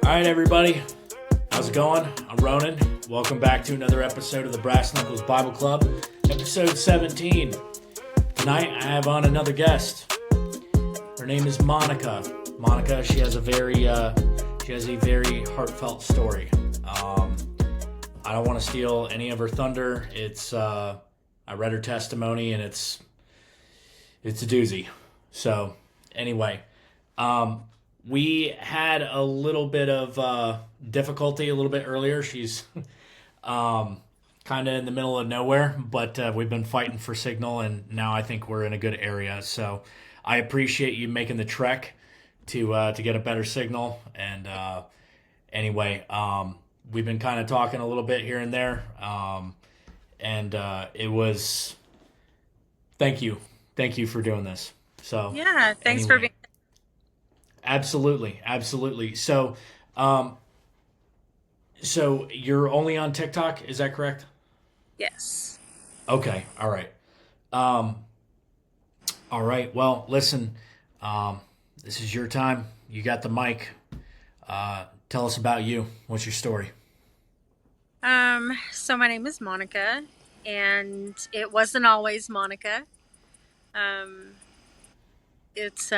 All right, everybody. How's it going? I'm Ronan. Welcome back to another episode of the Brass Knuckles Bible Club, episode 17. Tonight, I have on another guest. Her name is Monica. Monica, she has a very heartfelt story. I don't want to steal any of her thunder. I read her testimony, and it's a doozy. So, anyway, we had a little bit of difficulty a little bit earlier. She's kind of in the middle of nowhere, but we've been fighting for signal, and now I think we're in a good area. So I appreciate you making the trek to get a better signal. And anyway, we've been kind of talking a little bit here and there, and it was thank you for doing this. So yeah, thanks for being. Absolutely. So, so you're only on TikTok, is that correct? Yes. Okay. All right. All right. Well, listen, this is your time. You got the mic. Tell us about you. What's your story? So my name is Monica, and it wasn't always Monica. It's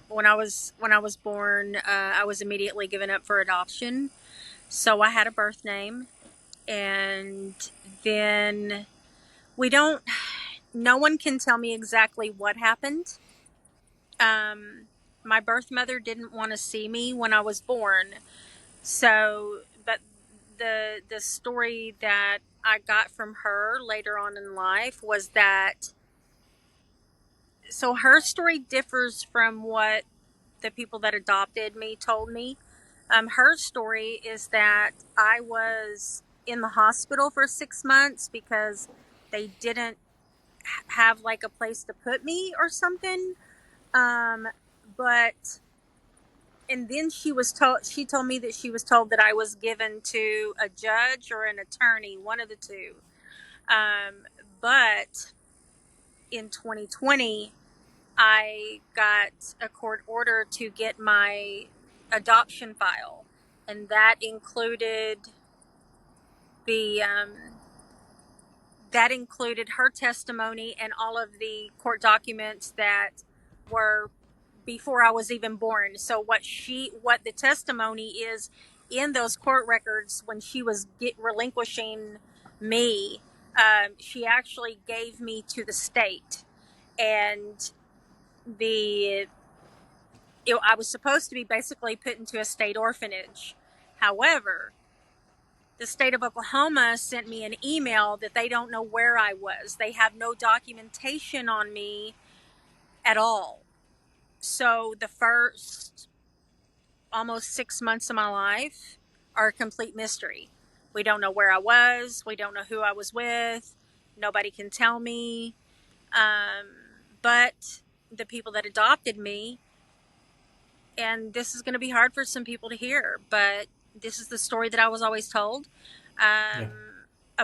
when I was born, I was immediately given up for adoption. So I had a birth name, and then no one can tell me exactly what happened. My birth mother didn't want to see me when I was born. So, but the story that I got from her later on in life was that, so her story differs from what the people that adopted me told me. Her story is that I was in the hospital for 6 months because they didn't have like a place to put me or something. And then she told me that she was told that I was given to a judge or an attorney, one of the two. But in 2020, I got a court order to get my adoption file, and that included her testimony and all of the court documents that were before I was even born. So what the testimony is in those court records when she was relinquishing me, she actually gave me to the state, and I was supposed to be basically put into a state orphanage. However, the state of Oklahoma sent me an email that they don't know where I was. They have no documentation on me at all. So the first almost 6 months of my life are a complete mystery. We don't know where I was. We don't know who I was with. Nobody can tell me. But the people that adopted me, and this is going to be hard for some people to hear, but this is the story that I was always told. A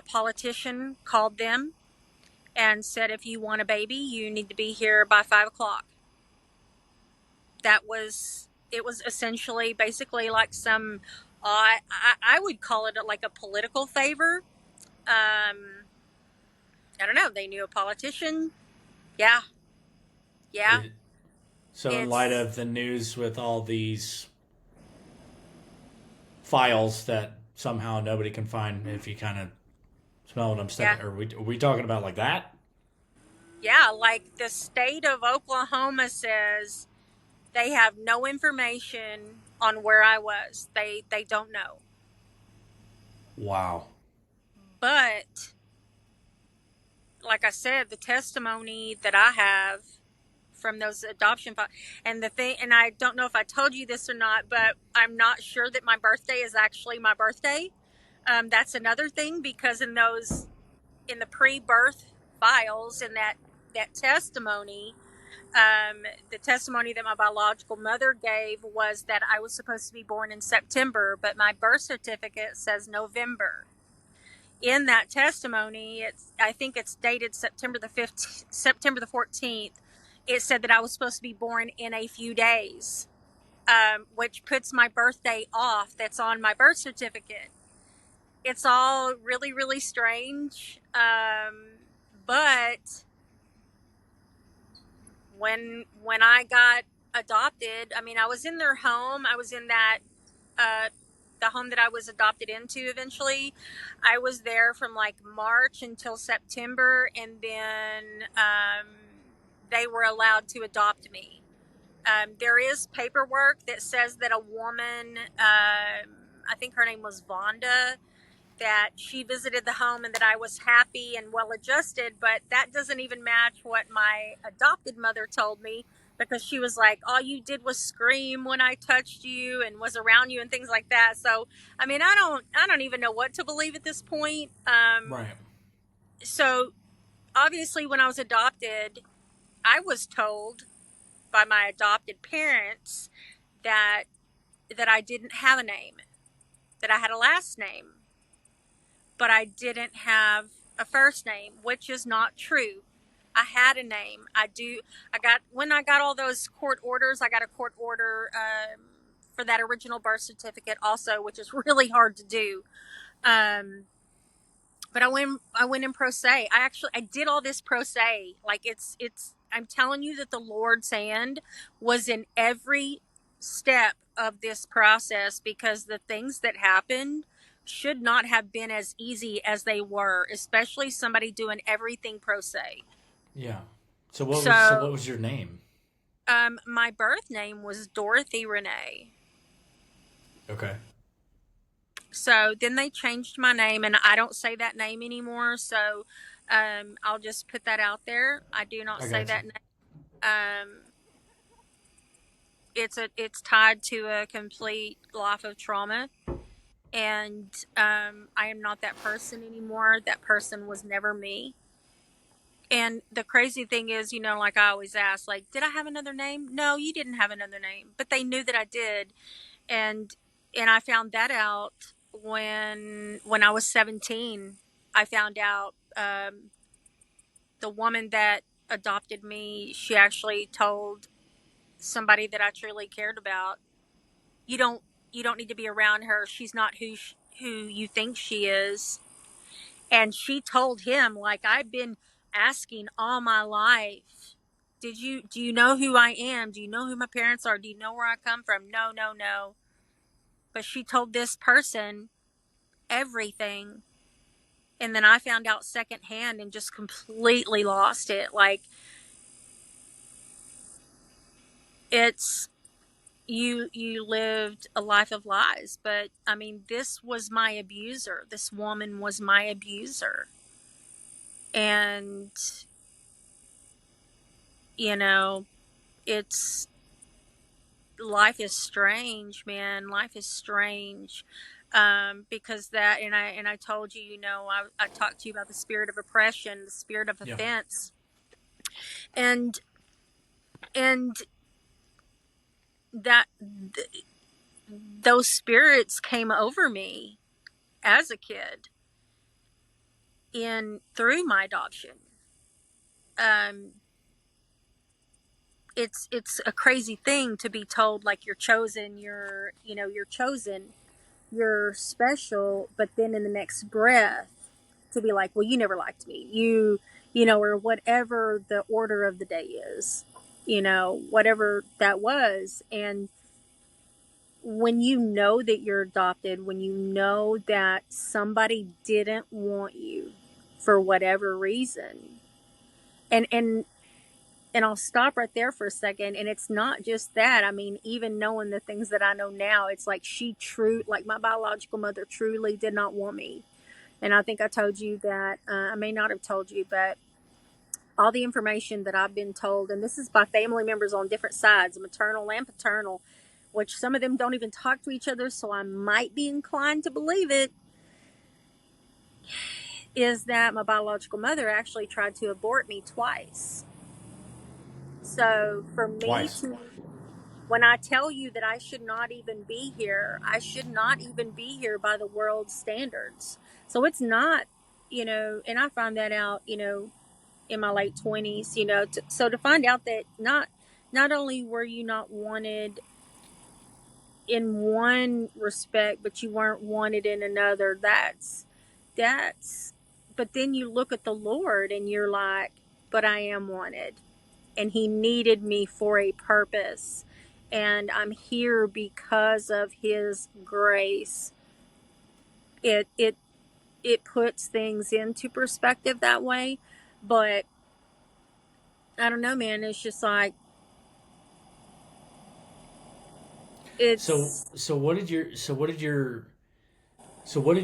politician called them and said, if you want a baby, you need to be here by 5:00. It was essentially basically like some, I would call it like a political favor. I don't know. They knew a politician. Yeah. So, in light It's of the news with all these files that somehow nobody can find, if you kind of smell what I'm yeah, stepping, are we talking about like that? yeah. Like the state of Oklahoma says they have no information on where I was. They don't know. Wow. But like I said, the testimony that I have from those adoption files, and the thing, and I don't know if I told you this or not, but I'm not sure that my birthday is actually my birthday. That's another thing, because in the pre-birth files, in that testimony, the testimony that my biological mother gave was that I was supposed to be born in September, but my birth certificate says November. In that testimony, I think it's dated September the 15th, September the 14th. It said that I was supposed to be born in a few days, which puts my birthday off. That's on my birth certificate. It's all really, really strange. But when I got adopted, I mean, I was in their home. I was in that uh, the home that I was adopted into eventually. I was there from like March until September, and then they were allowed to adopt me. There is paperwork that says that a woman, I think her name was Vonda, that she visited the home and that I was happy and well adjusted, but that doesn't even match what my adopted mother told me, because she was like, all you did was scream when I touched you and was around you and things like that. So, I mean, I don't even know what to believe at this point. Right. So obviously when I was adopted, I was told by my adopted parents that I didn't have a name, that I had a last name, but I didn't have a first name, which is not true. I had a name. When I got all those court orders, I got a court order for that original birth certificate also, which is really hard to do. Um, but I went in pro se. I did all this pro se. Like I'm telling you that the Lord's hand was in every step of this process, because the things that happened should not have been as easy as they were, especially somebody doing everything pro se. Yeah. So what So, was your name? my birth name was Dorothy Renee. Okay. So then they changed my name, and I don't say that name anymore. So, I'll just put that out there. I do not I say got you. that name. It's tied to a complete life of trauma, and I am not that person anymore. That person was never me. And the crazy thing is, like I always ask, like, did I have another name? No, you didn't have another name, but they knew that I did. and and I found that out when I was 17. I found out the woman that adopted me, she actually told somebody that I truly cared about, you don't you don't need to be around her. She's not who you think she is. And she told him, like, I've been asking all my life, do you know who I am? Do you know who my parents are? Do you know where I come from? No, no, no. But she told this person everything, and then I found out secondhand and just completely lost it. Like, it's you lived a life of lies. But I mean, this was my abuser. This woman was my abuser. And you know it's life is strange, man. Life is strange. Because that, and I told you, I talked to you about the spirit of oppression, the spirit of Yeah. offense, and and that those spirits came over me as a kid in through my adoption. Um, it's a crazy thing to be told, like, you're chosen, you're chosen, you're special, but then in the next breath to be like, well, you never liked me, or whatever the order of the day is. whatever that was. And when you know that you're adopted, when you know that somebody didn't want you for whatever reason, and and I'll stop right there for a second. And it's not just that. I mean, even knowing the things that I know now, it's like like my biological mother truly did not want me. And I think I told you that, I may not have told you, but all the information that I've been told, and this is by family members on different sides, maternal and paternal, which some of them don't even talk to each other, so I might be inclined to believe it, is that my biological mother actually tried to abort me twice. So for me Twice. to, when I tell you that I should not even be here, I should not even be here by the world's standards. So it's not, and I found that out, in my late 20s, so to find out that not only were you not wanted in one respect, but you weren't wanted in another, that's but then you look at the Lord and you're like, but I am wanted, and he needed me for a purpose, and I'm here because of his grace. It puts things into perspective that way. But I don't know, man, it's just like, So it's what did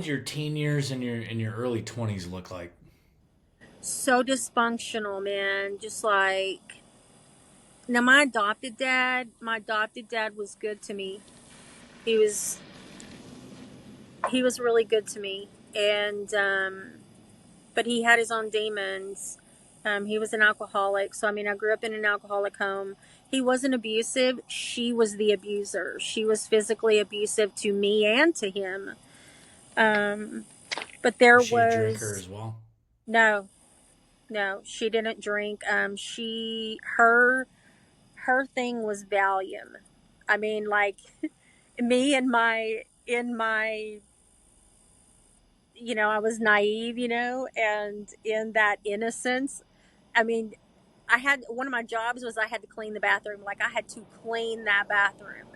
your teen years and your early 20s look like? so dysfunctional, man. Just like, now my adopted dad was good to me. He was he was really good to me. And but he had his own demons. He was an alcoholic, so I mean, I grew up in an alcoholic home. He wasn't abusive, she was the abuser. She was physically abusive to me and to him. um but there Was she a drinker was as well? no, no, she didn't drink. Her thing was Valium. I mean, like, me in my I was naive, and in that innocence, I mean, I had one of my jobs was I had to clean the bathroom. Like, I had to clean that bathroom.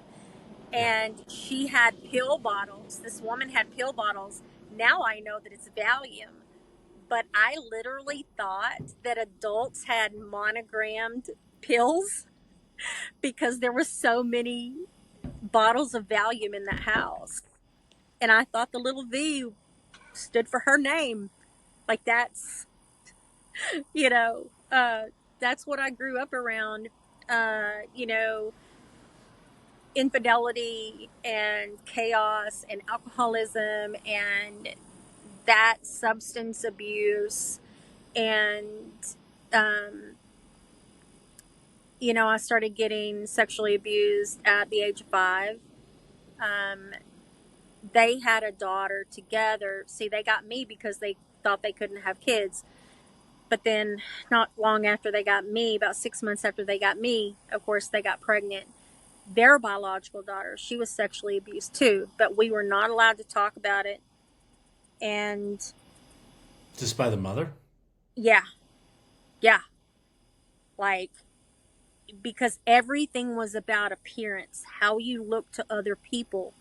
Yeah. And she had pill bottles. This woman had pill bottles. Now I know that it's Valium. But I literally thought that adults had monogrammed pills because there were so many bottles of Valium in that house. And I thought the little V stood for her name. Like, you know, uh, that's what I grew up around. Uh, you know, Infidelity and chaos and alcoholism and that substance abuse. And, um, I started getting sexually abused at the age of 5. Um, they had a daughter together. See, they got me because they thought they couldn't have kids. But then, not long after they got me, about 6 months after they got me, of course, they got pregnant. Their biological daughter, she was sexually abused too, but we were not allowed to talk about it. And Just by the mother? yeah, yeah, like, because everything was about appearance, how you look to other people.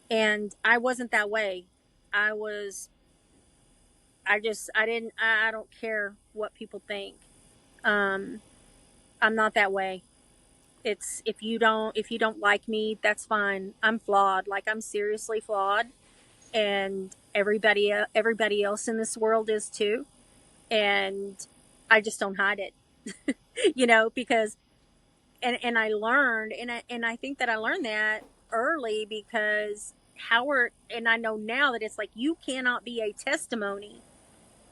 And I wasn't that way. I was, I didn't, I don't care what people think. Um, I'm not that way. It's, if you don't like me, that's fine. I'm flawed. Like, I'm seriously flawed, and everybody else in this world is too. And I just don't hide it. Because, and I learned, and I think that I learned that early, because Howard, and I know now that it's like, you cannot be a testimony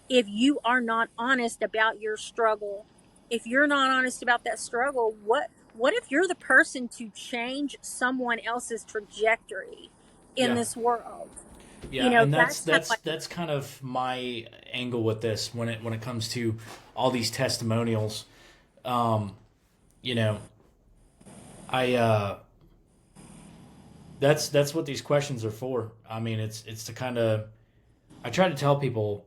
if you are not honest about your struggle. If you're not honest about that struggle, what if you're the person to change someone else's trajectory in Yeah. this world? Yeah, and That's kind of like, that's kind of my angle with this when it comes to all these testimonials. Um, you know, I that's what these questions are for. I mean, it's to kind of I try to tell people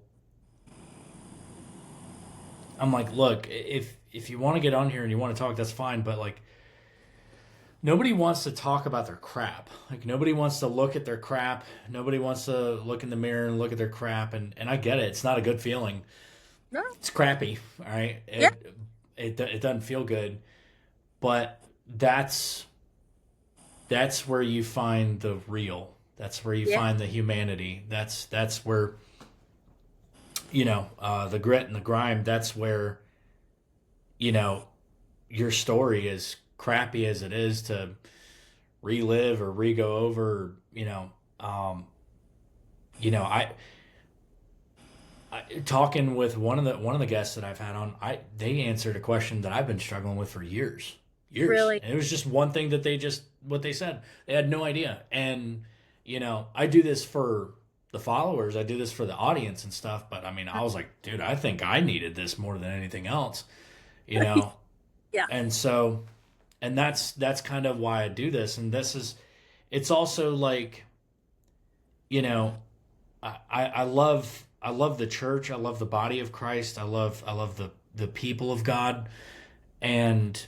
I'm like, look, if you want to get on here and you want to talk, that's fine, but like nobody wants to talk about their crap. Like nobody wants to look at their crap. Nobody wants to look in the mirror and look at their crap. And I get it. It's not a good feeling. No. It's crappy. All right. Yeah. It doesn't feel good. But that's where you find the real. That's where you Yeah. find the humanity. That's where the grit and the grime. That's where you know your story, as crappy as it is to relive or re-go over, um, I talking with one of the guests that I've had on, they answered a question that I've been struggling with for years, Really. and it was just one thing that what they said, they had no idea. And I do this for the followers, I do this for the audience and stuff, but I mean, I was like, dude, I think I needed this more than anything else, you know. Yeah. And so, and that's kind of why I do this. And it's also like, you know I love the church, I love the body of Christ, I love the people of God. And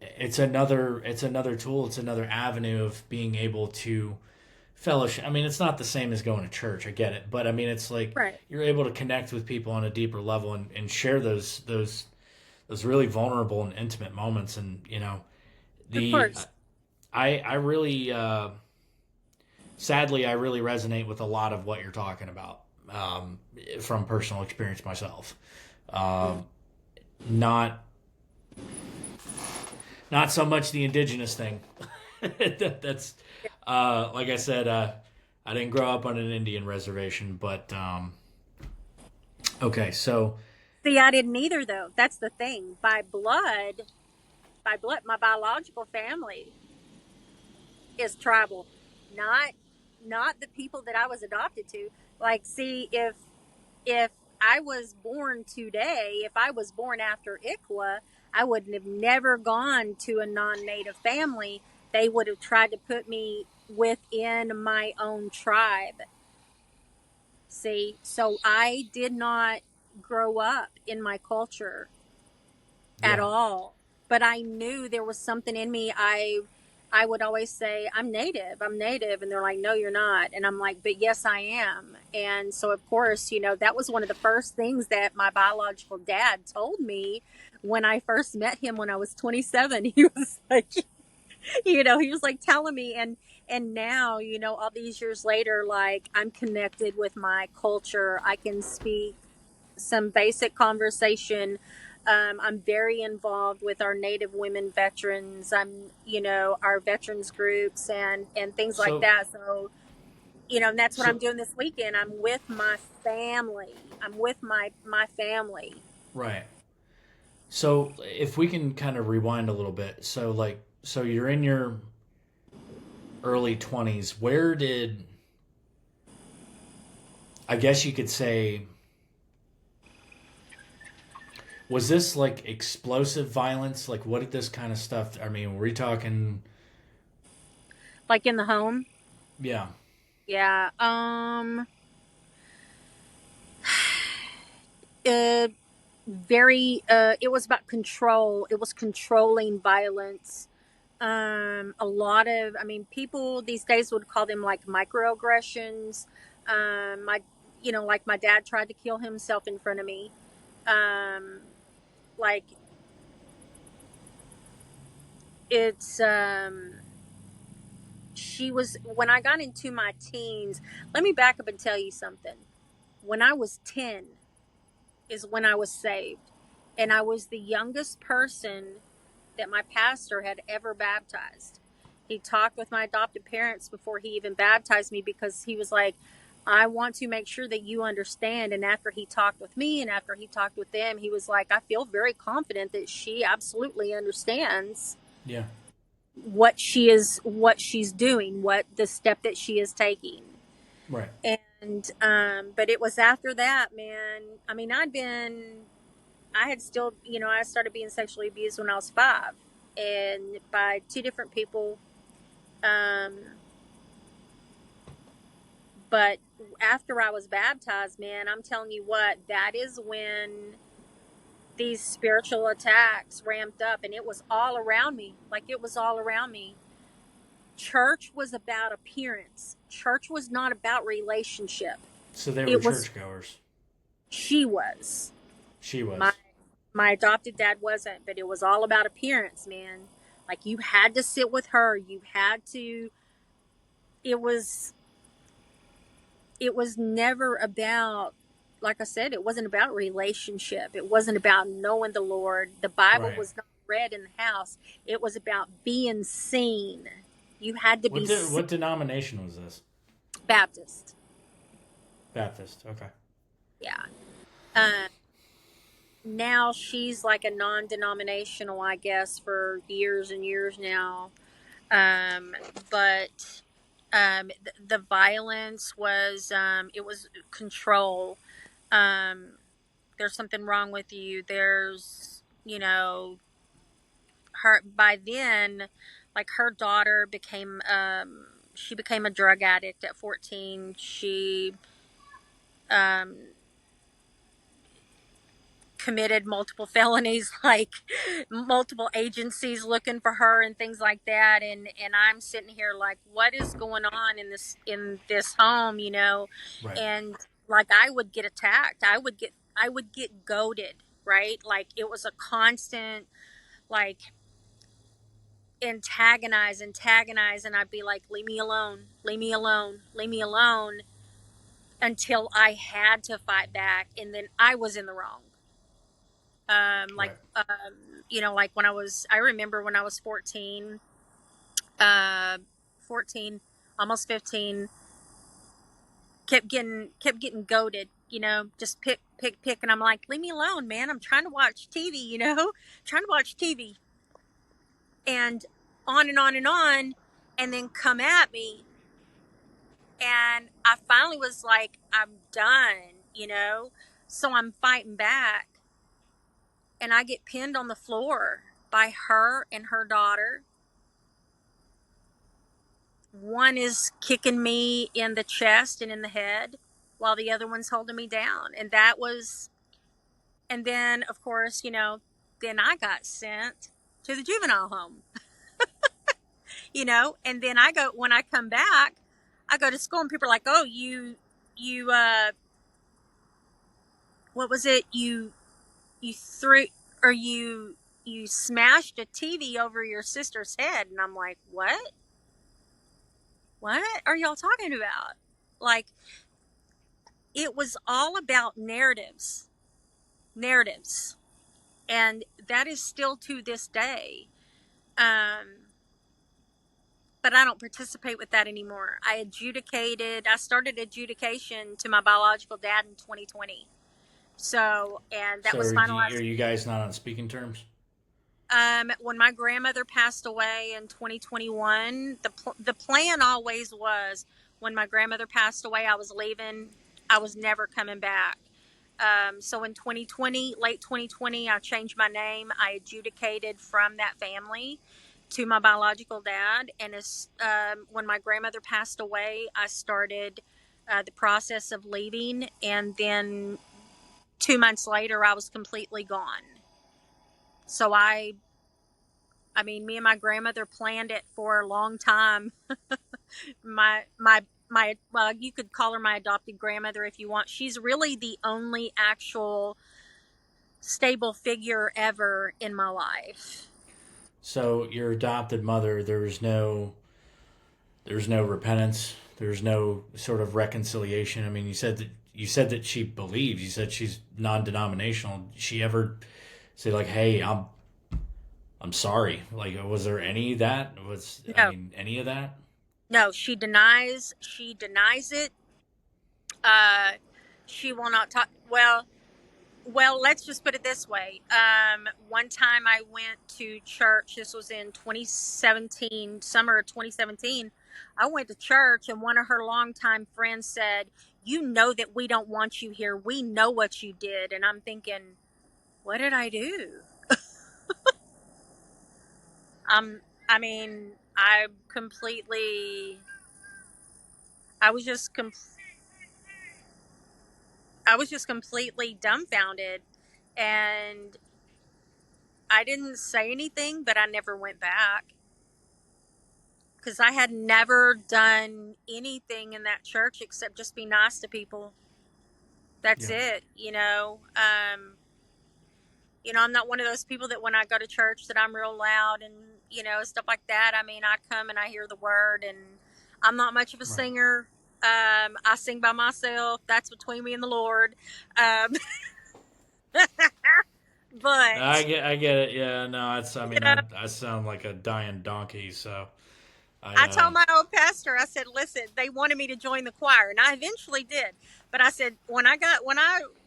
it's another tool, it's another avenue of being able to fellowship. I mean, it's not the same as going to church, I get it, but I mean, it's like Right. you're able to connect with people on a deeper level, and share those really vulnerable and intimate moments. And Of the course. I really sadly, I really resonate with a lot of what you're talking about, from personal experience myself. Mm. Um, not not so much the indigenous thing. That's like I said, I didn't grow up on an Indian reservation, but okay, so See, I didn't either, though. That's the thing. By blood, my biological family is tribal, not not the people that I was adopted to. Like, see, if I was born today, if I was born after ICWA, I would have never gone to a non-native family. They would have tried to put me within my own tribe. See, so I did not grow up in my culture at yeah. all. But I knew there was something in me. I would always say, I'm native. And they're like, no, you're not. And I'm like, but yes, I am. And so, of course, that was one of the first things that my biological dad told me when I first met him when I was 27. He was like, he was like telling me. And now, all these years later, like, I'm connected with my culture. I can speak some basic conversation. I'm very involved with our Native women veterans. Our veterans groups and things like So that. So, and that's what I'm so doing this weekend. I'm with my family. I'm with my family. right. So if we can kind of rewind a little bit, so you're in your early 20s. Where did, I guess you could say, was this like explosive violence? Like, what did this kind of stuff? I mean, were we talking? Like in the home. Yeah. Yeah. Uh, very. It was about control. It was controlling violence. A lot of, I mean, people these days would call them like microaggressions. My, like my dad tried to kill himself in front of me. Um, like it's, she was, when I got into my teens, let me back up and tell you something. When I was 10 is when I was saved. And I was the youngest person that my pastor had ever baptized. He talked with my adopted parents before he even baptized me because he was like, I want to make sure that you understand. And after he talked with me and after he talked with them, he was like, I feel very confident that she absolutely understands Yeah. what she's doing, what the step that she is taking. Right. And but it was after that, man. I mean, I had still, I started being sexually abused when I was 5, and by 2 different people. Um, but after I was baptized, man, I'm telling you what, that is when these spiritual attacks ramped up, and it was all around me. Like, it was all around me. Church was about appearance. Church was not about relationship. So they were It was, churchgoers. she was. She My was. my adopted dad wasn't, but it was all about appearance, man. Like, you had to sit with her. You had to, it was it was never about, like I said, it wasn't about relationship. It wasn't about knowing the Lord. The Bible Right. was not read in the house. It was about being seen. You had to be seen. What denomination was this? Baptist. Baptist. Okay. Yeah. Uh, Now she's like a non-denominational, I guess, for years and years now. Um, but the violence was, it was control. Um, there's something wrong with you. There's, her by then, like, her daughter became, she became a drug addict at 14. She um, committed multiple felonies, like multiple agencies looking for her and things like that. And I'm sitting here like, what is going on in this home, Right. And like, I would get attacked. I would get goaded, right? Like, it was a constant, like, antagonize, and I'd be like, leave me alone, leave me alone, leave me alone, until I had to fight back, and then I was in the wrong. Like, Right. like, I remember when I was 14, uh, 14, almost 15, kept getting goaded, just pick. And I'm like, leave me alone, man. I'm trying to watch TV, trying to watch TV, and on and on and on, and then come at me. And I finally was like, I'm done, so I'm fighting back, and I get pinned on the floor by her and her daughter. One is kicking me in the chest and in the head, while the other one's holding me down. And then, of course, then I got sent to the juvenile home, and then when I come back, I go to school, and people are like, oh, you, what was it? You threw, or you smashed a TV over your sister's head. And I'm like, what are y'all talking about? Like, it was all about narratives, and that is still to this day. But I don't participate with that anymore. I started adjudication to my biological dad in 2020. So, and that So was are finalized. you guys not on speaking terms? When my grandmother passed away in 2021, the plan always was, when my grandmother passed away, I was leaving. I was never coming back. So in 2020, late 2020, I changed my name. I adjudicated from that family to my biological dad. And when my grandmother passed away, I started the process of leaving. And then 2 months later, I was completely gone. So I mean, me and my grandmother planned it for a long time. My well, you could call her my adopted grandmother if you want. She's really the only actual stable figure ever in my life. So your adopted mother, there's no repentance. There's no sort of reconciliation. I mean, you said that she believes. You said she's non-denominational. Did she ever say like, "Hey, I'm sorry"? Like, was there any of that? No, Any of that? no, she denies it. Uh, she will not talk. Well, let's just put it this way. One time I went to church. This was in 2017, summer of 2017. I went to church, and one of her longtime friends said, "You know that we don't want you here. We know what you did." And I'm thinking, what did I do? I mean, I was just I was just completely dumbfounded. And I didn't say anything, but I never went back because I had never done anything in that church except just be nice to people. That's Yeah. it, I'm not one of those people that when I go to church that I'm real loud and, stuff like that. I mean, I come and I hear the word, and I'm not much of a Right. singer. I sing by myself. That's between me and the Lord. Um, I but, get I get it. Yeah. No, it's. I you mean, know, I sound like a dying donkey. So I. I told my old pastor, I said, listen, they wanted me to join the choir, and I eventually did. But I said, when I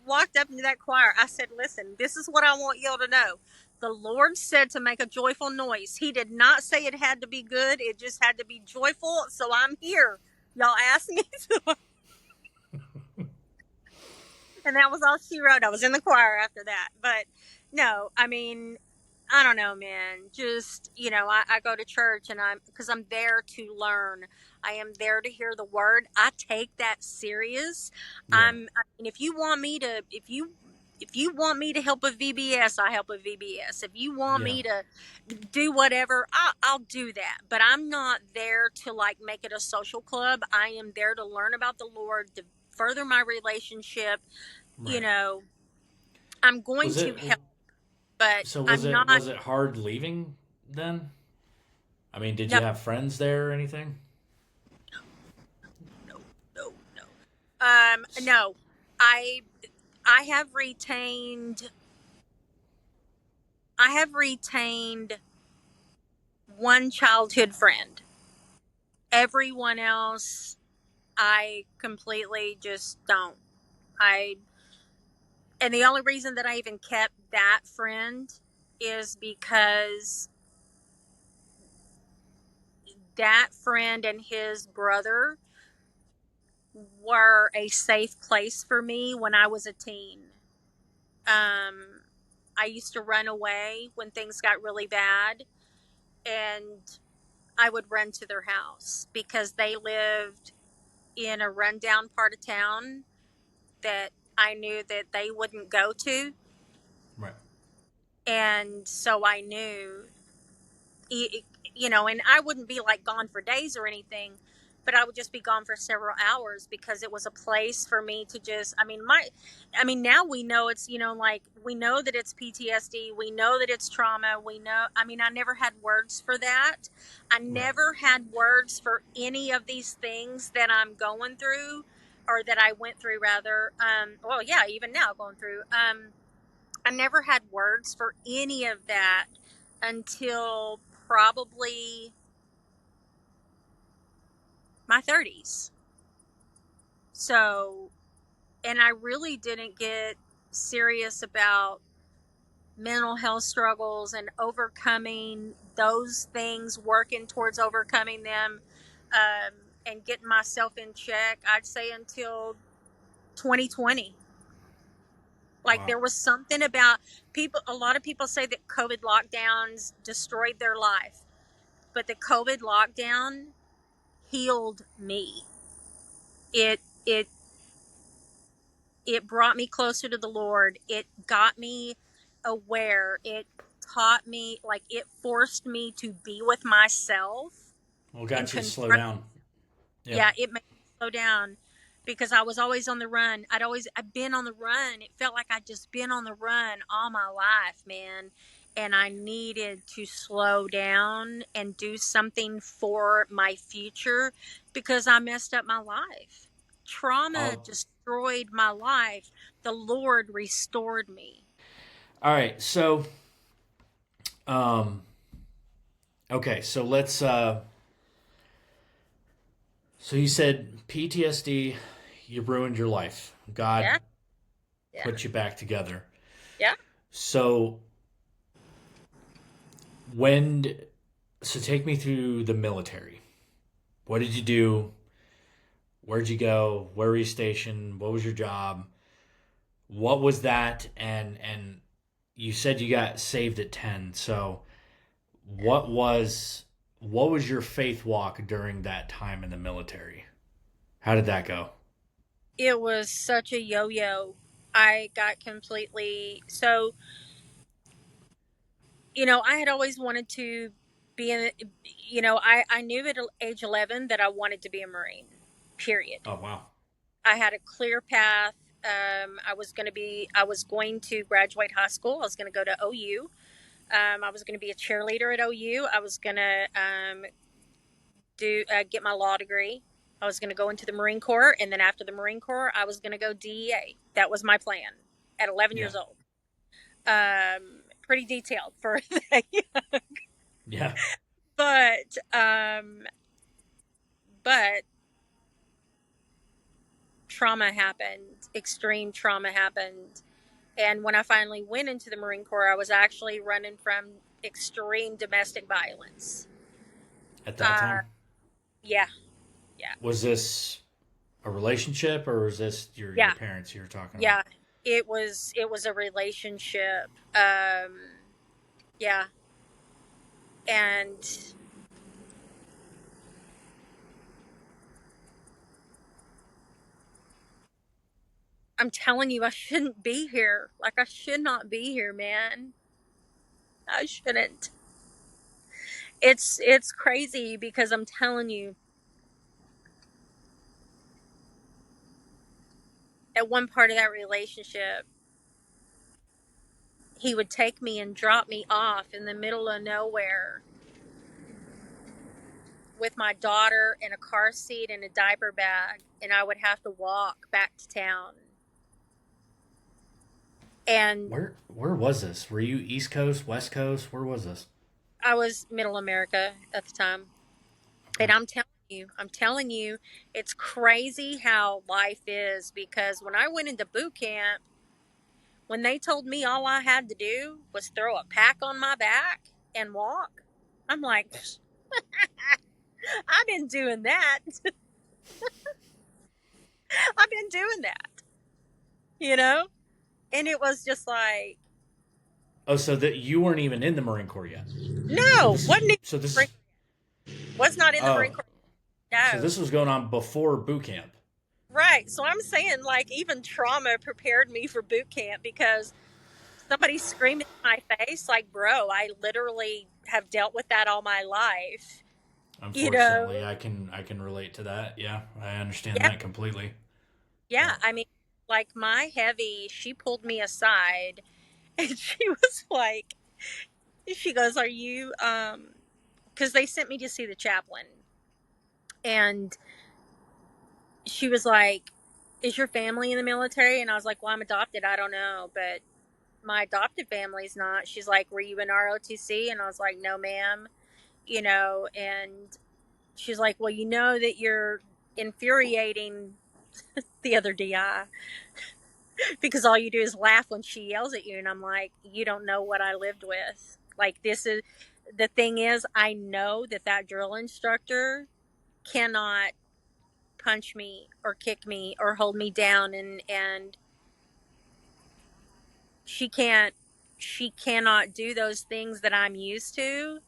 walked up into that choir, I said, listen, this is what I want y'all to know. The Lord said to make a joyful noise. He did not say it had to be good. It just had to be joyful. So I'm here. Y'all asked me to. And that was all she wrote. I was in the choir after that. But no, I mean, I don't know, man. Just, I go to church and because I'm there to learn. I am there to hear the word. I take that serious. Yeah. I mean, if you want me to help with VBS, I help with VBS. If you want Yeah. me to do whatever, I'll do that. But I'm not there to like make it a social club. I am there to learn about the Lord, to further my relationship. You Right. know, I'm going Was to it help, but so? I'm not. Was it hard leaving then? I mean, did No, you have friends there or anything? no, no, no. No, I I have retained I have retained one childhood friend. Everyone else, I completely just don't. I and the only reason that I even kept that friend is because that friend and his brother were a safe place for me when I was a teen. Um, I used to run away when things got really bad, and I would run to their house because they lived in a rundown part of town that I knew that they wouldn't go to. Right. And so I knew and I wouldn't be like gone for days or anything, but I would just be gone for several hours because it was a place for me to just, I mean, now we know it's, like we know that it's PTSD. We know that it's trauma. I never had words for that. I Right. never had words for any of these things that I'm going through or that I went through rather. Well, yeah, even now going through. I never had words for any of that until probably my 30s. So, and I really didn't get serious about mental health struggles and overcoming those things, working towards overcoming them, and getting myself in check, I'd say until 2020. Like Wow. there was something about people, a lot of people say that COVID lockdowns destroyed their life, but the COVID lockdown healed me. It it brought me closer to the Lord. It got me aware. It taught me, like it forced me to be with myself Well, and got you to slow confront. down. Yeah. Yeah, it made me slow down because I was always on the run. I've been on the run. It felt like I'd just been on the run all my life, man. And I needed to slow down and do something for my future because I messed up my life. Trauma I'll. destroyed my life. The Lord restored me. All right. So, um, okay. So let's. So you said PTSD. You ruined your life. God Yeah, yeah, put you back together. yeah. So when. So take me through the military. What did you do? Where'd you go? Where were you stationed? What was your job? What was that? And you said you got saved at 10. So what was what was your faith walk during that time in the military? How did that go? It was such a yo-yo. I got completely so I had always wanted to be in, I knew at age 11 that I wanted to be a Marine, period. Oh wow. I had a clear path. I was going to graduate high school. I was going to go to OU. I was going to be a cheerleader at OU. I was going to get my law degree. I was going to go into the Marine Corps, and then after the Marine Corps, I was going to go DEA. That was my plan at 11 Yeah. years old. Pretty detailed for that, Yeah. but but trauma happened. Extreme trauma happened, and when I finally went into the Marine Corps, I was actually running from extreme domestic violence. At that Uh, time, yeah, yeah, was this a relationship or was this your yeah, parents you were talking about? yeah. It was a relationship. Um, yeah, and I'm telling you, I shouldn't be here. Like, I should not be here, man. I shouldn't. It's crazy because I'm telling you, at one part of that relationship, he would take me and drop me off in the middle of nowhere with my daughter in a car seat and a diaper bag, and I would have to walk back to town. And Where was this? Were you East Coast, West Coast? Where was this? I was middle America at the time. And Okay. I'm telling you, it's crazy how life is, because when I went into boot camp, when they told me all I had to do was throw a pack on my back and walk, I'm like, I've been doing that. I've been doing that, you know? And it was just like, Oh, so that you weren't even in the Marine Corps yet. So no, this is wasn't so this Marine, is was not in the Marine oh Corps. so No. this was going on before boot camp. Right. So I'm saying, like, even trauma prepared me for boot camp, because somebody screamed in my face, like, bro, I literally have dealt with that all my life. You Unfortunately, know? I can relate to that. Yeah, I understand Yeah. that completely. Yeah. Yeah. I mean, like, my heavy, she pulled me aside and she was like, she goes, are you, because they sent me to see the chaplain. And she was like, is your family in the military? And I was like, well, I'm adopted. I don't know. But my adopted family's not. She's like, were you in ROTC? And I was like, no, ma'am. And she's like, well, you know that you're infuriating the other DI because all you do is laugh when she yells at you. And I'm like, you don't know what I lived with. Like, this is the thing is, I know that that drill instructor cannot punch me or kick me or hold me down, and she cannot do those things that I'm used to.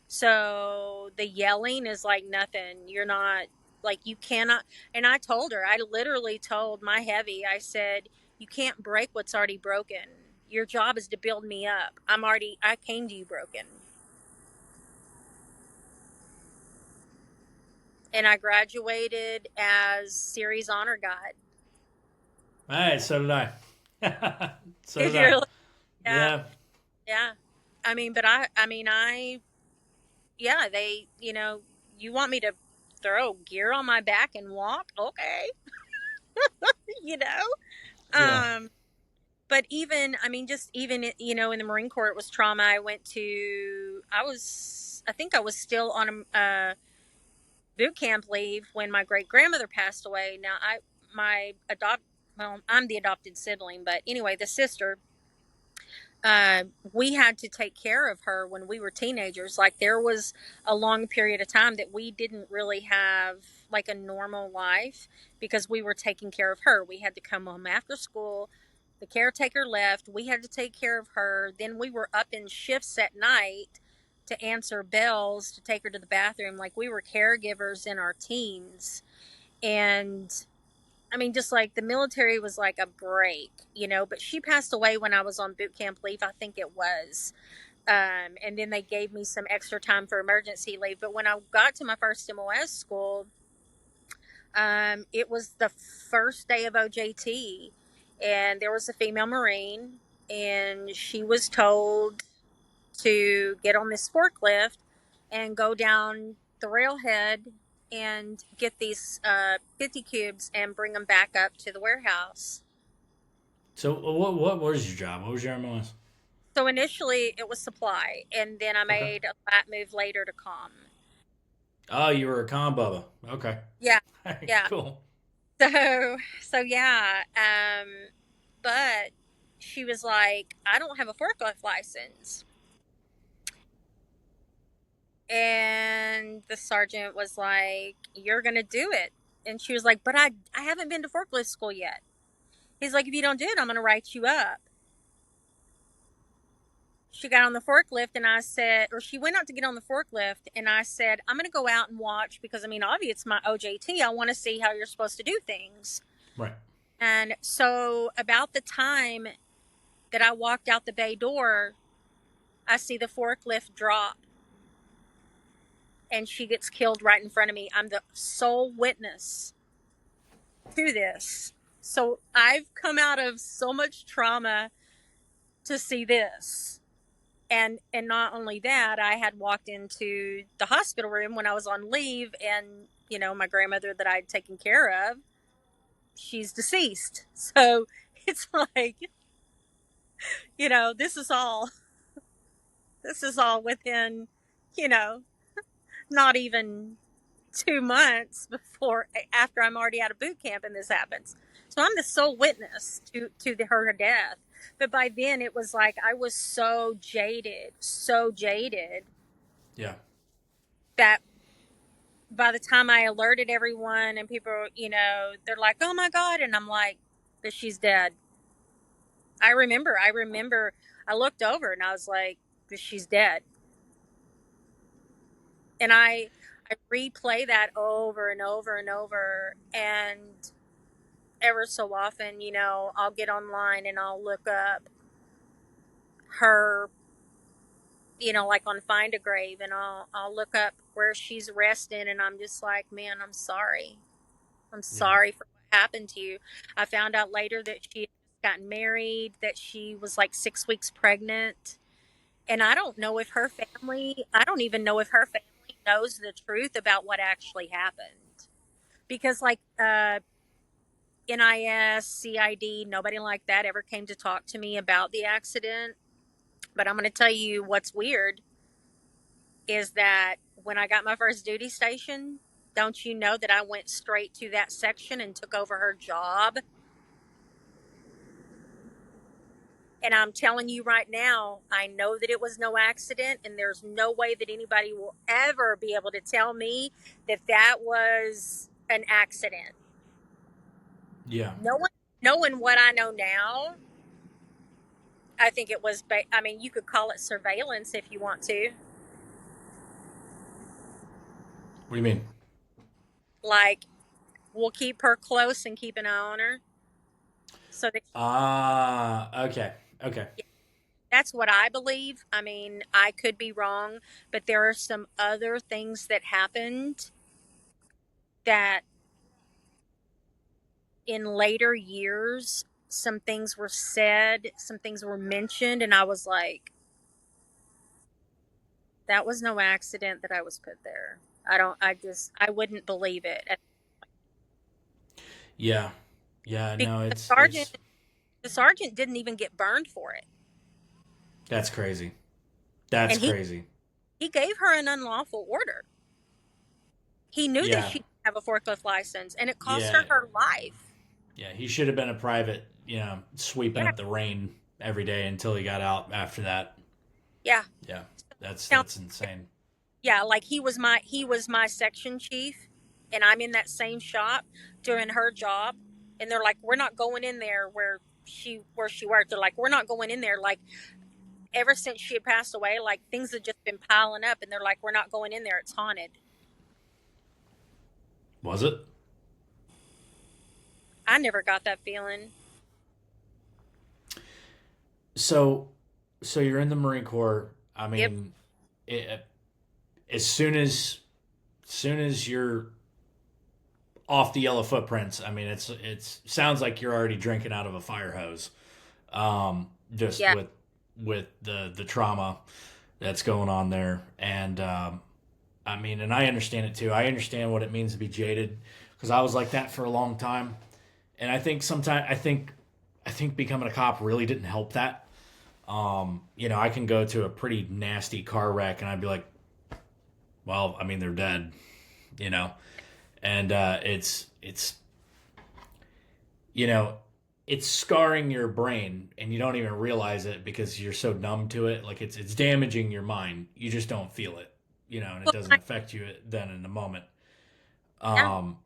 So the yelling is like nothing. You're not, like, you cannot. And I told her, I literally told my heavy, I said, you can't break what's already broken. Your job is to build me up. I came to you broken. And I graduated as series honor guide. All right. So did I. So Did did you I. really? Yeah. Yeah. Yeah. Yeah, you want me to throw gear on my back and walk? Okay. you know? Yeah. Um, but even, just even, in the Marine Corps, it was trauma. I think I was still on a boot camp leave when my great grandmother passed away. Now, I'm the adopted sibling, but anyway, the sister, we had to take care of her when we were teenagers. Like, there was a long period of time that we didn't really have like a normal life because we were taking care of her. We had to come home after school. The caretaker left. We had to take care of her. Then we were up in shifts at night to answer bells to take her to the bathroom. Like, we were caregivers in our teens. And just like the military was like a break, but she passed away when I was on boot camp leave, I think it was. And then they gave me some extra time for emergency leave. But when I got to my first MOS school, it was the first day of OJT, and there was a female Marine, and she was told to get on this forklift and go down the railhead and get these 50 cubes and bring them back up to the warehouse. So what was your job? What was your MOS? So initially it was supply, and then I Okay. made a flat move later to com. Oh, you were a con bubba. Okay. Yeah, yeah. Cool. So yeah. But she was like, I don't have a forklift license. And the sergeant was like, you're going to do it. And she was like, but I haven't been to forklift school yet. He's like, if you don't do it, I'm going to write you up. She got on the forklift and I said, or she went out to get on the forklift and I said, I'm going to go out and watch because I mean, obviously it's my OJT. I want to see how you're supposed to do things. Right. And so about the time that I walked out the bay door, I see the forklift drop and she gets killed right in front of me. I'm the sole witness to this. So I've come out of so much trauma to see this. And not only that, I had walked into the hospital room when I was on leave and my grandmother that I'd taken care of, she's deceased. So it's like, this is all within, you know, not even 2 months before after I'm already out of boot camp and this happens. So I'm the sole witness to her death. But by then it was like I was so jaded Yeah. that by the time I alerted everyone and people, they're like, "Oh my God," and I'm like, "But she's dead." I remember. I looked over and I was like, "But she's dead." And I replay that over and over and over, and ever so often, I'll get online and I'll look up her, like on Find a Grave, and I'll look up where she's resting, and I'm just like, man, I'm sorry. I'm Yeah. sorry for what happened to you. I found out later that she had just gotten married, that she was like 6 weeks pregnant. And I don't even know if her family knows the truth about what actually happened. Because, like, NIS, CID, nobody like that ever came to talk to me about the accident. But I'm going to tell you what's weird is that when I got my first duty station, don't you know that I went straight to that section and took over her job? And I'm telling you right now, I know that it was no accident, and there's no way that anybody will ever be able to tell me that that was an accident. Yeah. Knowing what I know now, I think it was. I mean, you could call it surveillance if you want to. What do you mean? Like, we'll keep her close and keep an eye on her, so that Ah, okay. Okay. that's what I believe. I mean, I could be wrong, but there are some other things that happened that in later years, some things were said, some things were mentioned, and I was like, that was no accident that I was put there. I wouldn't believe it. Yeah. Yeah, Because no, the it's sergeant, it's the sergeant didn't even get burned for it. that's crazy. That's And he, crazy. he gave her an unlawful order. He knew that Yeah. she didn't have a forklift license, and it cost her Yeah. her life. Yeah, he should have been a private, sweeping Yeah, up the rain every day until he got out after that. yeah. Yeah. That's Now, that's insane. yeah, like he was my section chief, and I'm in that same shop doing her job, and they're like, we're not going in there where she worked. They're like, we're not going in there. Like, ever since she had passed away, like, things had just been piling up, and they're like, we're not going in there. It's haunted. Was it? I never got that feeling. So so you're in the Marine Corps. I Yep. mean, it, as soon as you're off the yellow footprints, I mean, it's sounds like you're already drinking out of a fire hose. Just Yeah. with the trauma that's going on there, and I mean, and I understand it too. I understand what it means to be jaded because I was like that for a long time, and I think sometimes I think becoming a cop really didn't help that. I can go to a pretty nasty car wreck and I'd be like, well, I mean, they're dead, you know, and it's you know it's scarring your brain and you don't even realize it because you're so numb to it. Like it's damaging your mind. You just don't feel it, and it Well, doesn't affect you then in the moment. yeah. Um,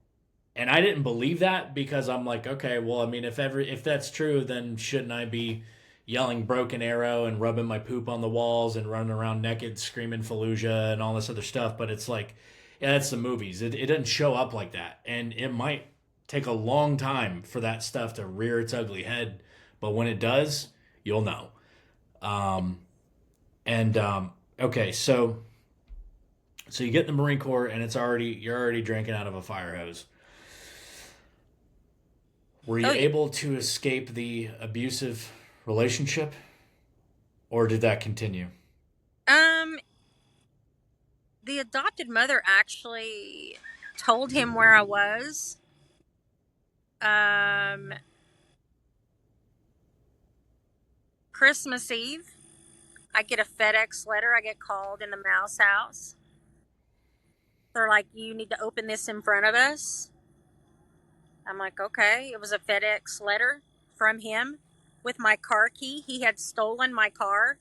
and I didn't believe that because I'm like, okay, well, I mean, if that's true, then shouldn't I be yelling broken arrow and rubbing my poop on the walls and running around naked screaming Fallujah and all this other stuff? But it's like, yeah, that's the movies. It doesn't show up like that, and it might take a long time for that stuff to rear its ugly head. But when it does, you'll know. Um, and okay, so you get in the Marine Corps and you're already drinking out of a fire hose. Were Oh you yeah. able to escape the abusive relationship, or did that continue? Um, the adopted mother actually told him where I was. Um, Christmas Eve, I get a FedEx letter. I get called in the mouse house. They're like, "You need to open this in front of us." I'm like, "Okay." It was a FedEx letter from him with my car key. He had stolen my car,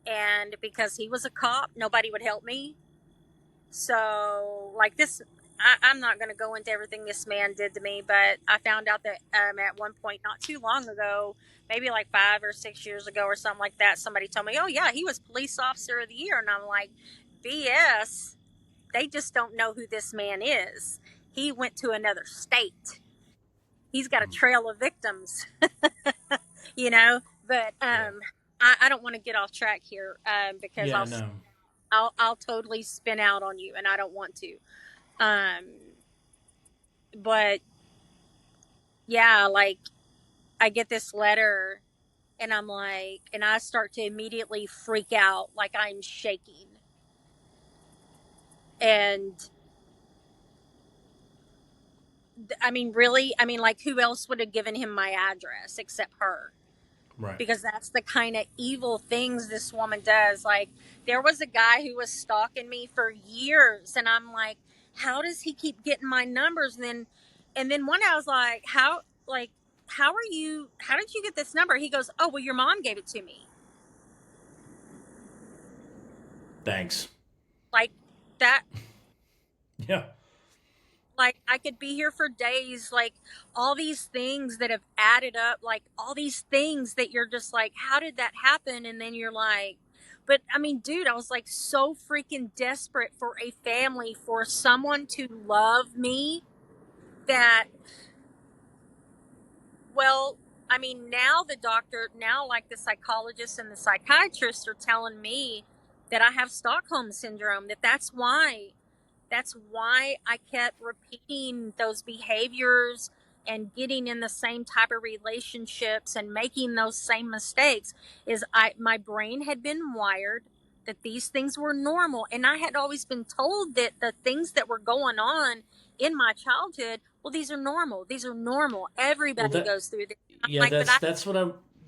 and because he was a cop, nobody would help me. So, like this, I'm not going to go into everything this man did to me, but I found out that at one point, not too long ago, maybe like 5 or 6 years ago or something like that, somebody told me, "Oh, yeah, he was Police Officer of the Year." And I'm like, BS. They just don't know who this man is. He went to another state. He's got a trail of victims, you know? But Yeah. I don't want to get off track here because Yeah, no. I'll totally spin out on you, and I don't want to. Um, but yeah, like I get this letter and I'm like, and I start to immediately freak out like I'm shaking. And I mean, really, I mean, like, who else would have given him my address except her? Right. Because that's the kind of evil things this woman does. Like, there was a guy who was stalking me for years, and I'm like, how does he keep getting my numbers? And then one day I was like, how are you? How did you get this number? He goes, oh, well, your mom gave it to me. Thanks. Like that. Yeah. Like I could be here for days. Like all these things that have added up. Like all these things that you're just like, how did that happen? And then you're like, but I mean, dude, I was like so freaking desperate for a family, for someone to love me that, well, I mean, now the doctor, now like the psychologist and the psychiatrist are telling me that I have Stockholm syndrome, that's why I kept repeating those behaviors and getting in the same type of relationships and making those same mistakes. Is I my brain had been wired that these things were normal, and I had always been told that the things that were going on in my childhood, well, these are normal. These are normal. Well, Everybody goes through this. I'm yeah, like, but I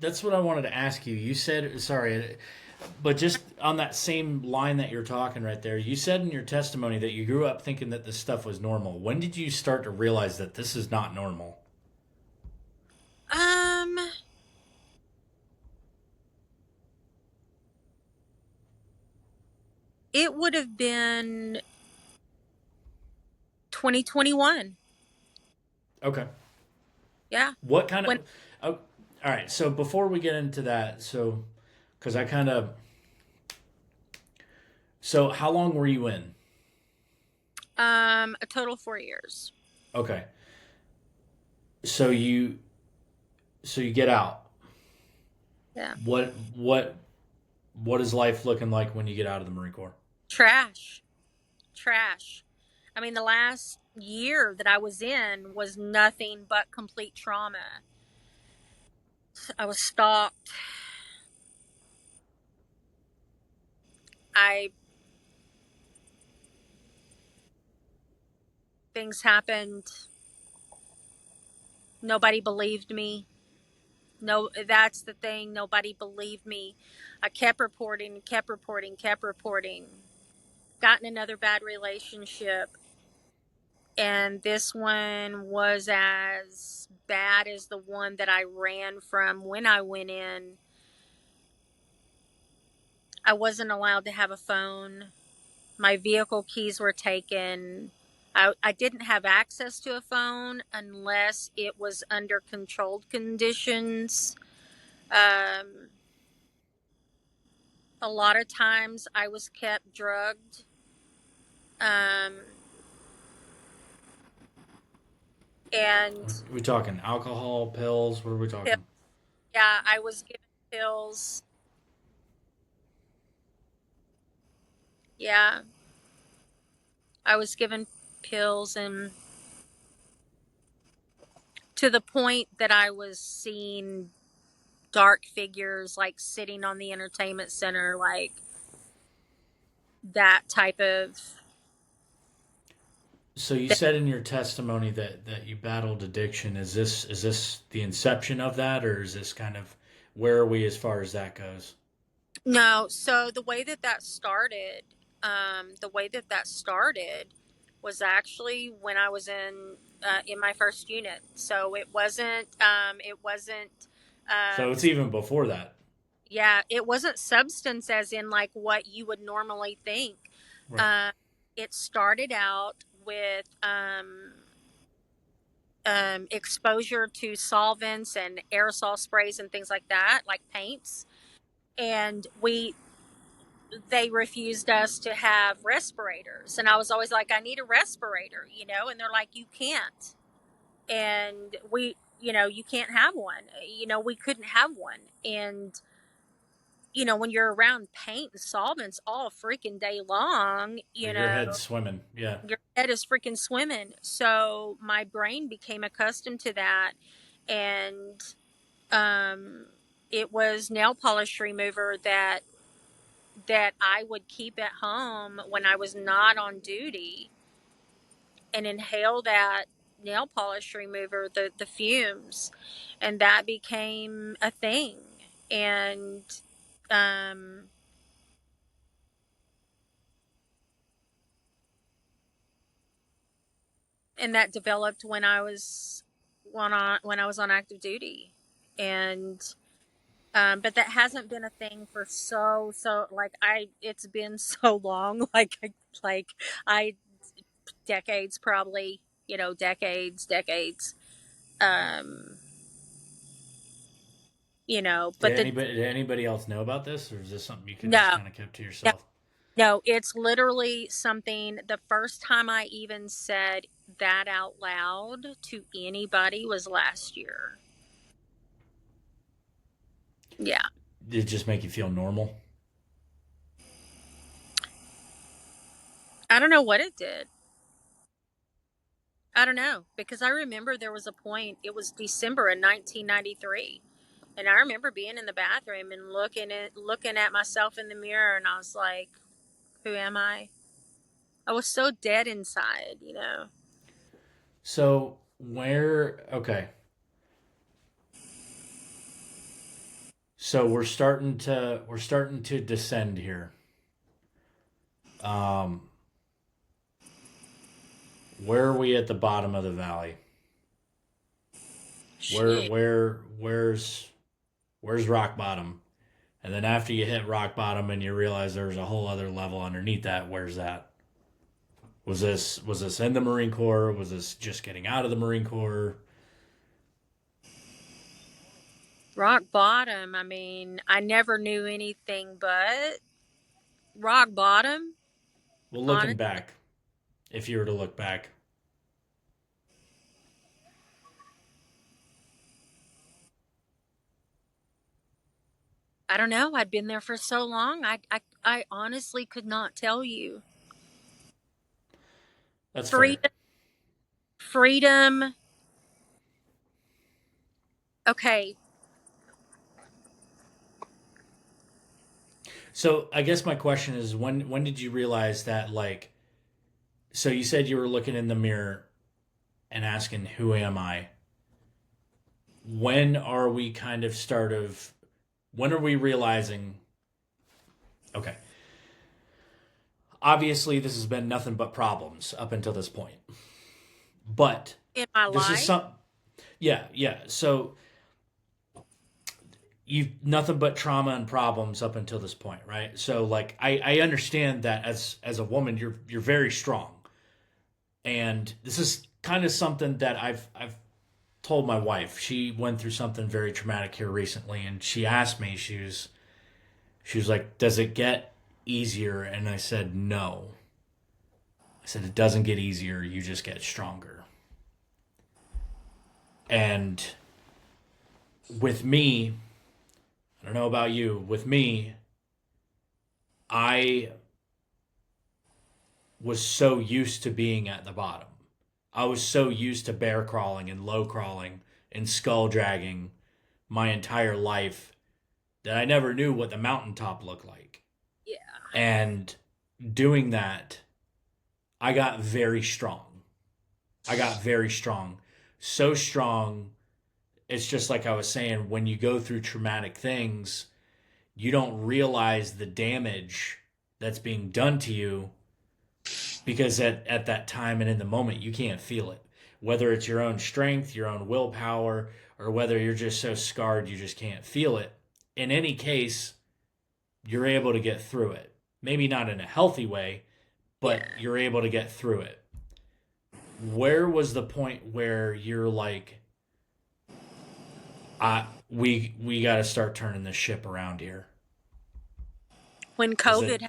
that's what I wanted to ask you. You said, sorry, but just on that same line that you're talking right there, you said in your testimony that you grew up thinking that this stuff was normal. When did you start to realize that this is not normal? um it would have been 2021. Okay. Yeah. What kind When of? Oh, all right. So before we get into that, because I kind of, how long were you in? a total 4 years. Okay. So you get out. Yeah. What What is life looking like when you get out of the Marine Corps? Trash, trash. I mean, the last year that I was in was nothing but complete trauma. I was stalked. I Things happened. Nobody believed me. No, that's the thing. Nobody believed me. I kept reporting, kept reporting, kept reporting. Got in another bad relationship, and this one was as bad as the one that I ran from when I went in. I wasn't allowed to have a phone. My vehicle keys were taken. I didn't have access to a phone unless it was under controlled conditions. Um, a lot of times I was kept drugged. Um, and Are we talking alcohol, pills? What are we talking? yeah, I was given pills. Yeah, I was given pills, and to the point that I was seeing dark figures like sitting on the entertainment center, like that type of So you thing. said in your testimony that you battled addiction. Is this the inception of that, or is this kind of where are we as far as that goes? No, so the way that that started was actually when I was in my first unit. So it wasn't, So it's s- even before that, yeah, it wasn't substance as in like what you would normally think. right? Uh, it started out with exposure to solvents and aerosol sprays and things like that, like paints. And they refused us to have respirators. And I was always like, I need a respirator, you know? And they're like, you can't. And you can't have one. We couldn't have one. And, when you're around paint and solvents all freaking day long, Your head's swimming. Yeah. your head is freaking swimming. So my brain became accustomed to that. And um, it was nail polish remover that I would keep at home when I was not on duty and inhale that nail polish remover, the fumes, and that became a thing. And um, and that developed when I was on active duty, and but that hasn't been a thing for so like I it's been so long like I decades probably, decades. um but Did anybody else know about this, or is this something you can just no, kind of keep to no, yourself? no, it's literally something. The first time I even said that out loud to anybody was last year. Yeah. Did it just make you feel normal? I don't know what it did. I don't know, because I remember there was a point, it was December in 1993, and I remember being in the bathroom and looking at myself in the mirror, and I was like, who am I? I was so dead inside. So okay. So we're starting to descend here. Um, where are we at the bottom of the valley? Where Shit. where where's rock bottom? And then after you hit rock bottom and you realize there's a whole other level underneath that, where's that? Was this in the Marine Corps? Was this just getting out of the Marine Corps? Rock bottom. I mean, I never knew anything but rock bottom. Well, looking Honest, back, if you were to look back, I don't know. I'd been there for so long. I honestly could not tell you. That's fair. Freedom, freedom. Okay. So I guess my question is, when did you realize that, like, so you said you were looking in the mirror and asking, who am I? When are we kind of start of when are we realizing, okay, obviously this has been nothing but problems up until this point. But In my this is life. some, yeah, yeah. So you've nothing but trauma and problems up until this point, right? So like I understand that as a woman you're very strong. And this is kind of something that I've told my wife. She went through something very traumatic here recently, and she asked me, she was like, "Does it get easier?" And I said, "No." I said, "It doesn't get easier. You just get stronger." And with me, I don't know about you, with me, I was so used to being at the bottom. I was so used to bear crawling and low crawling and skull dragging my entire life that I never knew what the mountaintop looked like. Yeah. And doing that, I got very strong. I got very strong. So strong, it's just like I was saying, when you go through traumatic things, you don't realize the damage that's being done to you because at that time and in the moment, you can't feel it. Whether it's your own strength, your own willpower, or whether you're just so scarred you just can't feel it. In any case, you're able to get through it. Maybe not in a healthy way, Yeah. but you're able to get through it. Where was the point where you're like, we got to start turning this ship around here? When Is it COVID,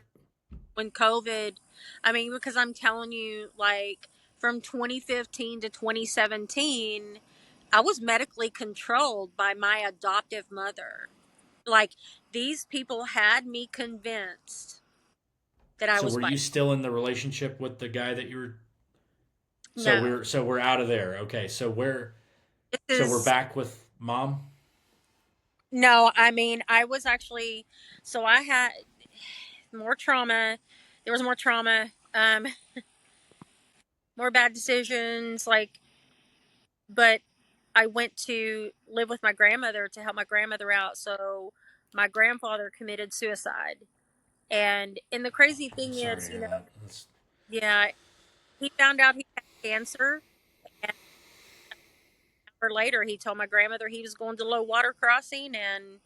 when COVID, I mean, because I'm telling you, like from 2015 to 2017, I was medically controlled by my adoptive mother. Like these people had me convinced that I so? was Were bi. you still in the relationship with the guy that you were? So No, we're out of there. Okay, so this we're is back with mom. no. I mean, I was actually so I had more trauma. There was more trauma, more bad decisions. Like, but I went to live with my grandmother to help my grandmother out. So my grandfather committed suicide. And the crazy I'm thing sorry to is, hear that. That's, yeah, he found out he had cancer. And an hour later, he told my grandmother he was going to low water crossing and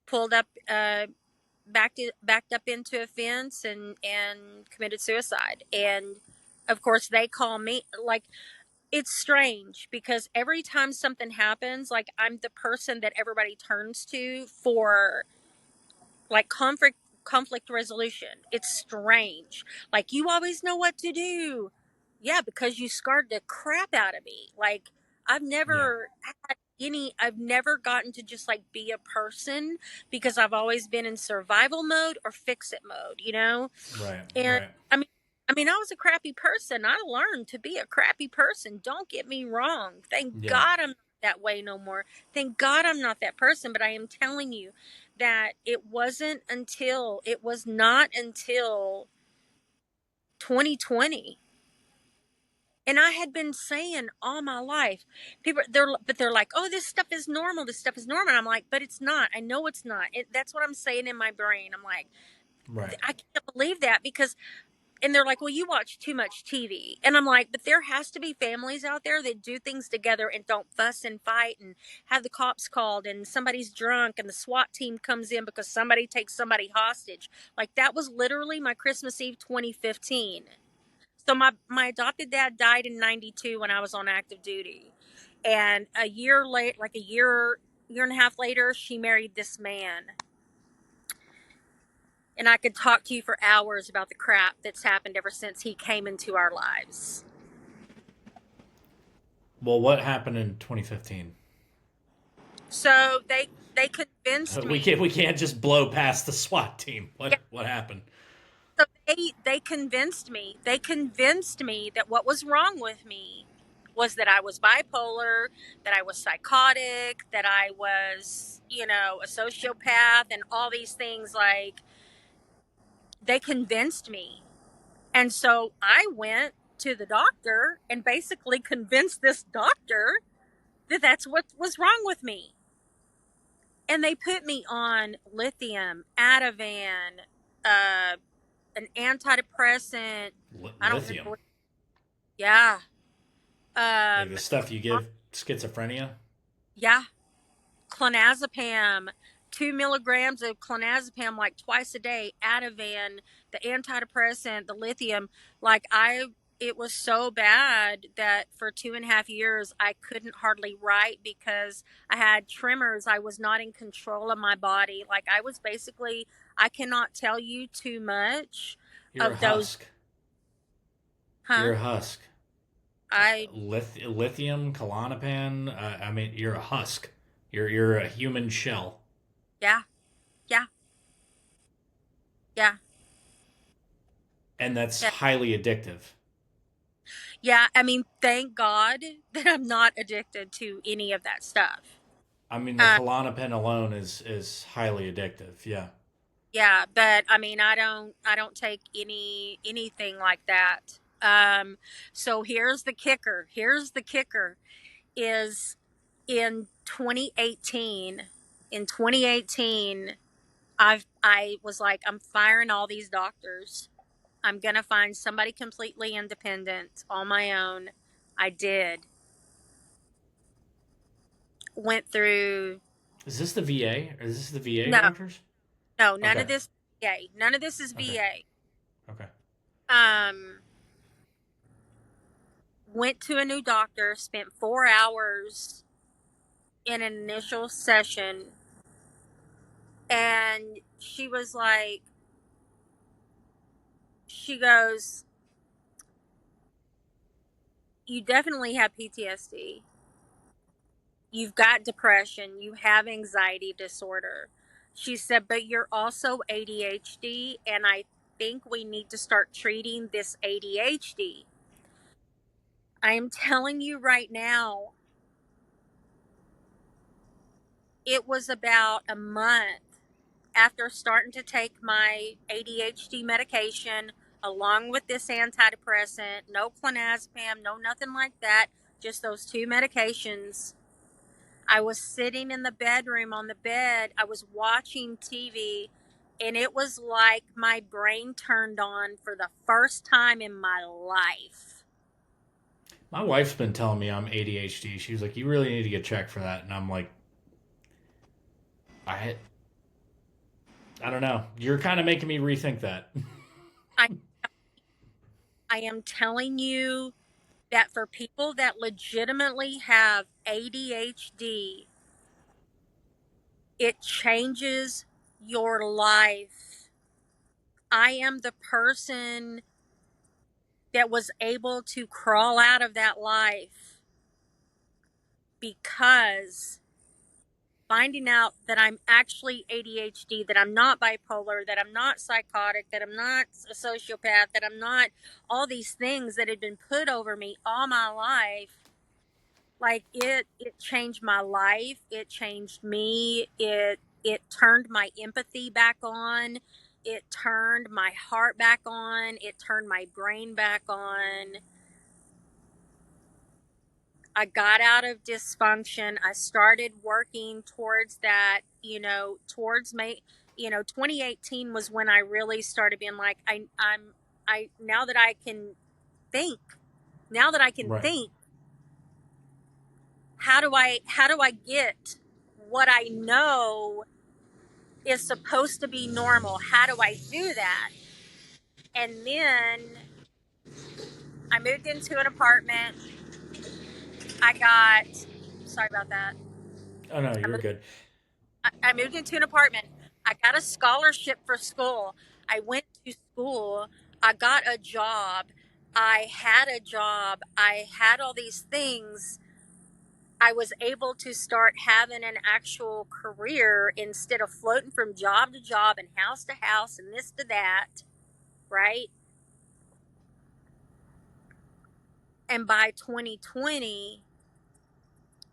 pulled up, backed up into a fence and committed suicide. And of course, they call me like it's strange because every time something happens, like I'm the person that everybody turns to for like conflict resolution. It's strange. Like you always know what to do. Yeah, because you scarred the crap out of me. Like I've yeah, never had I've never gotten to just like be a person because I've always been in survival mode or fix it mode, you know? right, And right. I mean I was a crappy person. I learned to be a crappy person. Don't get me wrong. Thank Yeah, God I'm not that way no more. Thank God I'm not that person, but I am telling you that it was not until 2020, and I had been saying all my life, they're like, oh, this stuff is normal, this stuff is normal, and I'm like, but it's not. I know it's not. That's what I'm saying in my brain. I'm like, right. I can't believe that because and they're like, well, you watch too much TV. And I'm like, but there has to be families out there that do things together and don't fuss and fight and have the cops called and somebody's drunk and the SWAT team comes in because somebody takes somebody hostage. Like that was literally my Christmas Eve 2015. So my adopted dad died in 92 when I was on active duty. And a year late, like year and a half later, she married this man, and I could talk to you for hours about the crap that's happened ever since he came into our lives. Well, what happened in 2015? So they convinced me. We can't just blow past the SWAT team. Yeah, What happened? so they convinced me. They convinced me that what was wrong with me was that I was bipolar, that I was psychotic, that I was, a sociopath and all these things. Like, they convinced me. And so I went to the doctor and basically convinced this doctor that that's what was wrong with me. And they put me on lithium, Ativan, uh, an antidepressant. I don't remember Lithium, what. Yeah. like the Um, stuff you give schizophrenia. yeah. Clonazepam, 2 milligrams of clonazepam like twice a day, Ativan, the antidepressant, the lithium. Like, it was so bad that for 2.5 years I couldn't hardly write because I had tremors. I was not in control of my body. Like, I was basically, I cannot tell you too much You're a of those. husk. You're Huh? a husk. I, Lithium, Klonopin. I mean, you're a husk. You're a human shell, yeah, yeah, yeah, and that's yeah. highly addictive. Yeah, I mean, thank God that I'm not addicted to any of that stuff. I mean, the Uh, Klonopin alone is highly addictive. Yeah. yeah, but I mean, I don't take anything like that. So here's the kicker. Here's the kicker is in 2018, in 2018, I was like, I'm firing all these doctors. I'm gonna find somebody completely independent on my own. I did. Went through. Is this the VA? Or is this the VA No, doctors? no, none Okay. of this VA. None of this is Okay. VA. Okay. Um, Went to a new doctor, spent 4 hours in an initial session, and she was like, she goes, "You definitely have PTSD. You've got depression. You have anxiety disorder." She said, "But you're also ADHD, and I think we need to start treating this ADHD. I am telling you right now, it was about a month after starting to take my ADHD medication along with this antidepressant, no clonazepam, no nothing like that, just those two medications. I was sitting in the bedroom on the bed, I was watching TV, and it was like my brain turned on for the first time in my life." My wife's been telling me I'm ADHD. She was like, "You really need to get checked for that," and I'm like, I I don't know. You're kind of making me rethink that. I, I am telling you that for people that legitimately have ADHD, it changes your life. I am the person that was able to crawl out of that life because finding out that I'm actually ADHD, that I'm not bipolar, that I'm not psychotic, that I'm not a sociopath, that I'm not all these things that had been put over me all my life. Like, it changed my life. It changed me. It turned my empathy back on. It turned my heart back on. It turned my brain back on. I got out of dysfunction. I started working towards that, towards my, 2018 was when I really started being like, now that I can think, now that I can Right. think, how do I get what I know is supposed to be normal? How do I do that? And then I moved into an apartment. I got, sorry about that. Oh no, I you're moved, good. I moved into an apartment. I got a scholarship for school. I went to school. I got a job. I had a job. I had all these things. I was able to start having an actual career instead of floating from job to job and house to house and this to that, right? And by 2020,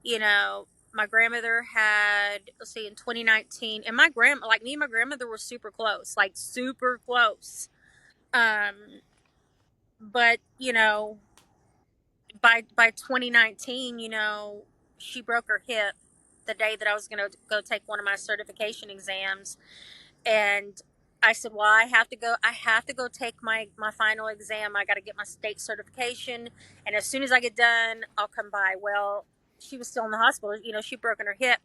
you know, my grandmother had, let's see, in 2019, and like me and my grandmother were super close, like super close. Um, but, by 2019, she broke her hip the day that I was going to go take one of my certification exams. And I said, well, I have to go take my final exam. I got to get my state certification. And as soon as I get done, I'll come by. Well, she was still in the hospital. She'd broken her hip.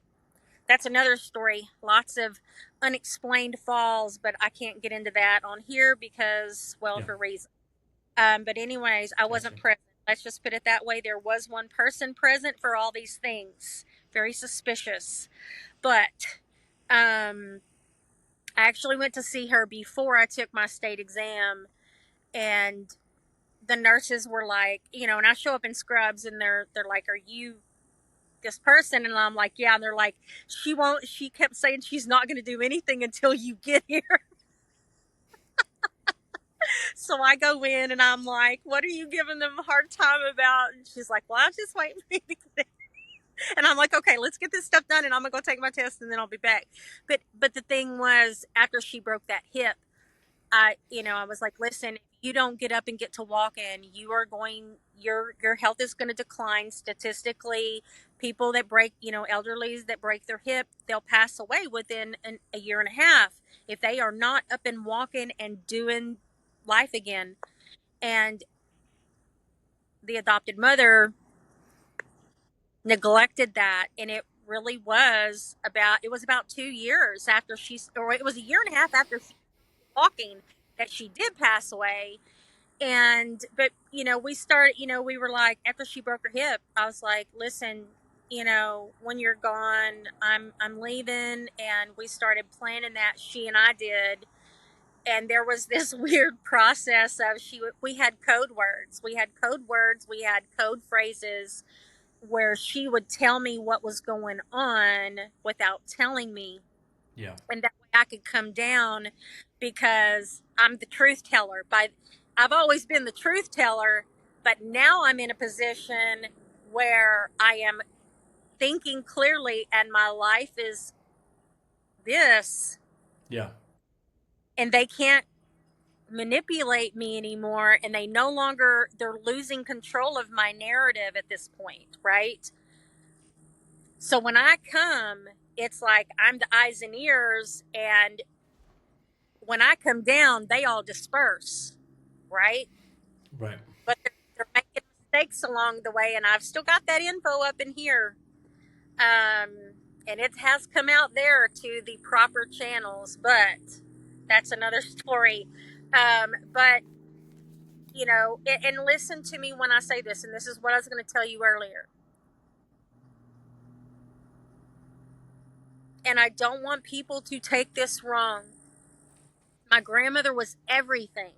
That's another story. Lots of unexplained falls, but I can't get into that on here because, well, Yeah. for reasons. But anyways, I wasn't Gotcha. present. Let's just put it that way. There was one person present for all these things. Very suspicious. But um, I actually went to see her before I took my state exam, and the nurses were like, and I show up in scrubs, and they're like, "Are you this person?" And I'm like, "Yeah." And they're like, "She won't." She kept saying she's not going to do anything until you get here. So I go in, and I'm like, "What are you giving them a hard time about?" And she's like, "Well, I'm just waiting for you to get." And I'm like, "Okay, let's get this stuff done, and I'm gonna go take my test, and then I'll be back." But the thing was, after she broke that hip, I was like, "Listen, if you don't get up and get to walking, your health is going to decline statistically. People that break, elderlies that break their hip, they'll pass away within a year and a half if they are not up and walking and doing life again." And the adopted mother neglected that, and it was about 2 years after or it was a year and a half after she was walking that she did pass away. And but we were like, after she broke her hip, I was like, "Listen, when you're gone, I'm leaving." And we started planning that, she and I did. And there was this weird process of we had code words, we had code phrases where she would tell me what was going on without telling me, Yeah. and that way I could come down, because I'm the truth teller. I've always been the truth teller, but now I'm in a position where I am thinking clearly, and my life is this, Yeah. and they can't manipulate me anymore, and they're losing control of my narrative at this point, right? So when I come, it's like I'm the eyes and ears, and when I come down, they all disperse, right? Right. But they're making mistakes along the way, and I've still got that info up in here. Um, and it has come out there to the proper channels, but that's another story. But, and listen to me when I say this, and this is what I was going to tell you earlier. And I don't want people to take this wrong. My grandmother was everything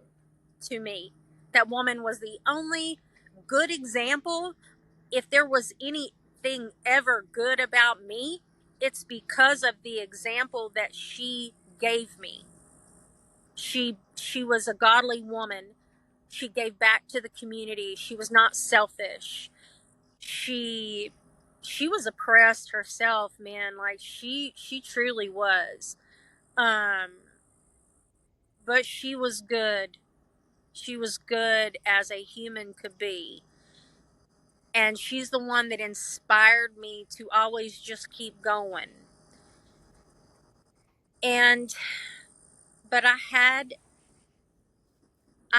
to me. That woman was the only good example. If there was anything ever good about me, it's because of the example that she gave me. She was a godly woman. She gave back to the community. She was not selfish. She she was oppressed herself, man. Like she truly was. Um but she was good. She was good as a human could be. And she's the one that inspired me to always just keep going. And but I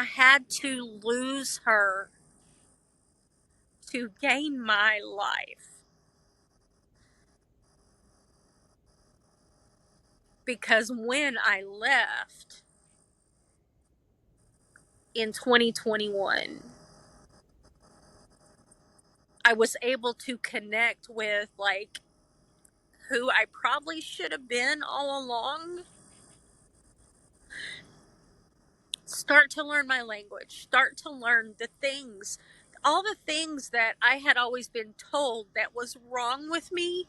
had to lose her to gain my life, because when I left in 2021, I was able to connect with, like, who I probably should have been all along. Start to learn my language, start to learn the things, all the things that I had always been told that was wrong with me,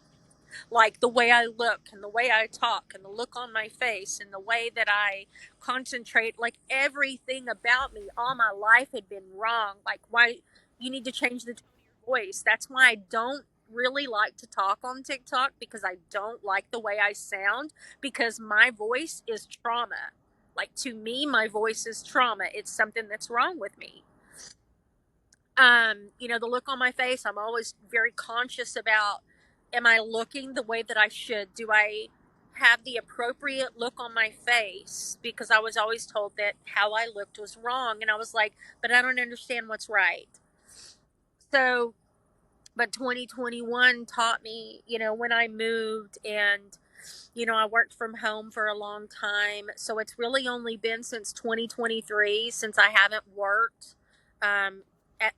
like the way I look and the way I talk and the look on my face and the way that I concentrate, like everything about me all my life had been wrong. Like, why you need to change the tone of your voice. That's why I don't really like to talk on TikTok, because I don't like the way I sound, because my voice is trauma. Like, to me, my voice is trauma. It's something that's wrong with me. The look on my face, I'm always very conscious about, am I looking the way that I should? Do I have the appropriate look on my face? Because I was always told that how I looked was wrong. And I was like, but I don't understand what's right. So, but 2021 taught me, when I moved, and I worked from home for a long time. So it's really only been since 2023 since I haven't worked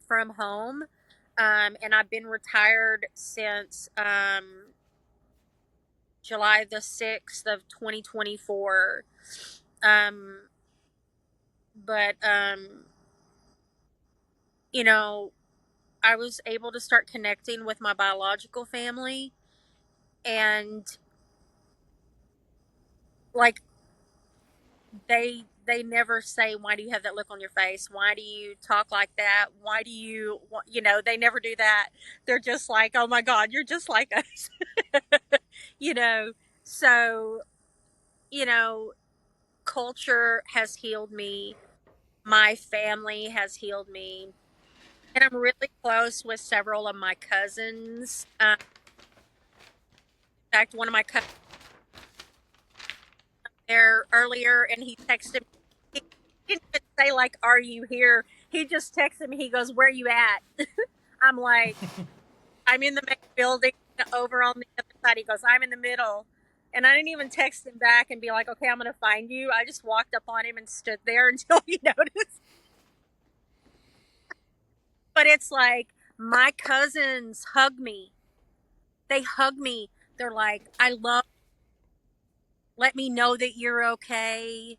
from home. And I've been retired since July the 6th of 2024. But, I was able to start connecting with my biological family, and like, they never say, why do you have that look on your face, why do you talk like that, why do you, they never do that. They're just like, oh my god, you're just like us. you know so you know culture has healed me, my family has healed me, and I'm really close with several of my cousins. In fact, one of my cousins there earlier, and he texted me. He didn't even say, like, are you here? He just texted me. He goes, where you at? I'm like, I'm in the main building over on the other side. He goes, I'm in the middle. And I didn't even text him back and be like, okay, I'm going to find you. I just walked up on him and stood there until he noticed. But it's like, my cousins hug me. They hug me. They're like, I love, let me know that you're okay.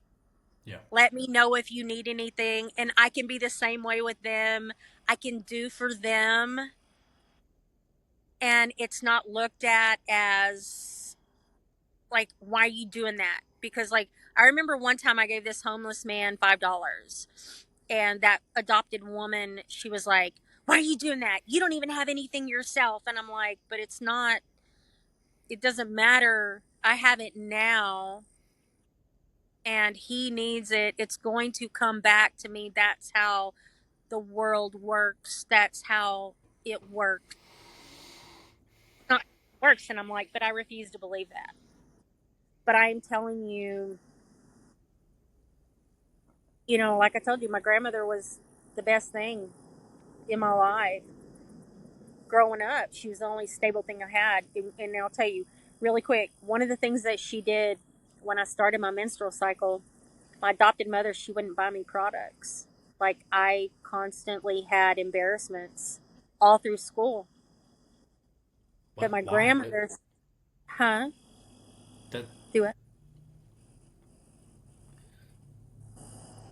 Yeah. Let me know if you need anything. And I can be the same way with them. I can do for them. And it's not looked at as, like, why are you doing that? Because, like, I remember one time I gave this homeless man $5. And that adopted woman, she was like, why are you doing that? You don't even have anything yourself. And I'm like, but it's not, it doesn't matter. I have it now. And he needs it. It's going to come back to me. That's how the world works. That's how it works. It's not how it works. And I'm like, but I refuse to believe that. But I'm telling you, like I told you, my grandmother was the best thing in my life. Growing up, she was the only stable thing I had. And I'll tell you really quick, one of the things that she did when I started my menstrual cycle, my adopted mother, she wouldn't buy me products. Like, I constantly had embarrassments all through school. But my Why? grandmother's, huh? That Do it.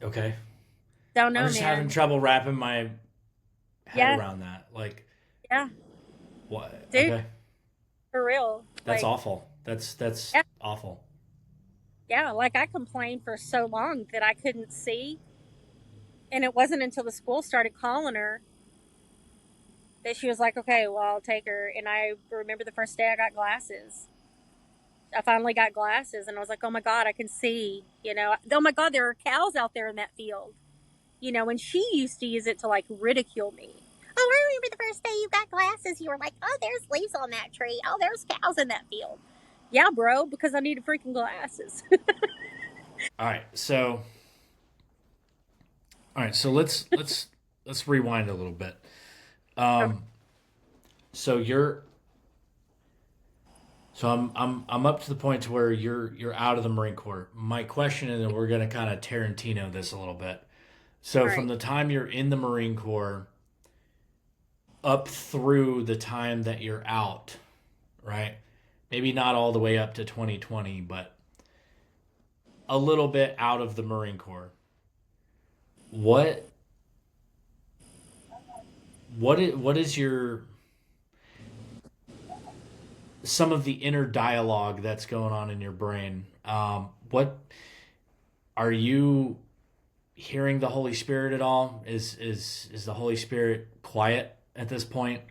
okay. Don't I'm know, just having man. trouble wrapping my head Yeah, around that. Like, yeah, what? dude, Okay, for real. that's Like, awful. That's yeah, awful. yeah. Like, I complained for so long that I couldn't see, and it wasn't until the school started calling her that she was like, okay, well, I'll take her. And I remember the first day I got glasses. I finally got glasses, and I was like, oh my god, I can see. Oh my god, there are cows out there in that field. And she used to use it to, like, ridicule me. Oh, I remember the first day you got glasses. You were like, oh, there's leaves on that tree. Oh, there's cows in that field. Yeah, bro, because I needed freaking glasses. All right, so let's rewind a little bit. Okay. Um, so you're so I'm up to the point to where you're out of the Marine Corps. My question is, and we're gonna kind of Tarantino this a little bit. So All from right. the time you're in the Marine Corps up through the time that you're out, right? Maybe not all the way up to 2020, but a little bit out of the Marine Corps. What what is your some of the inner dialogue that's going on in your brain? What are you hearing the Holy Spirit at all? Is the Holy Spirit quiet at this point?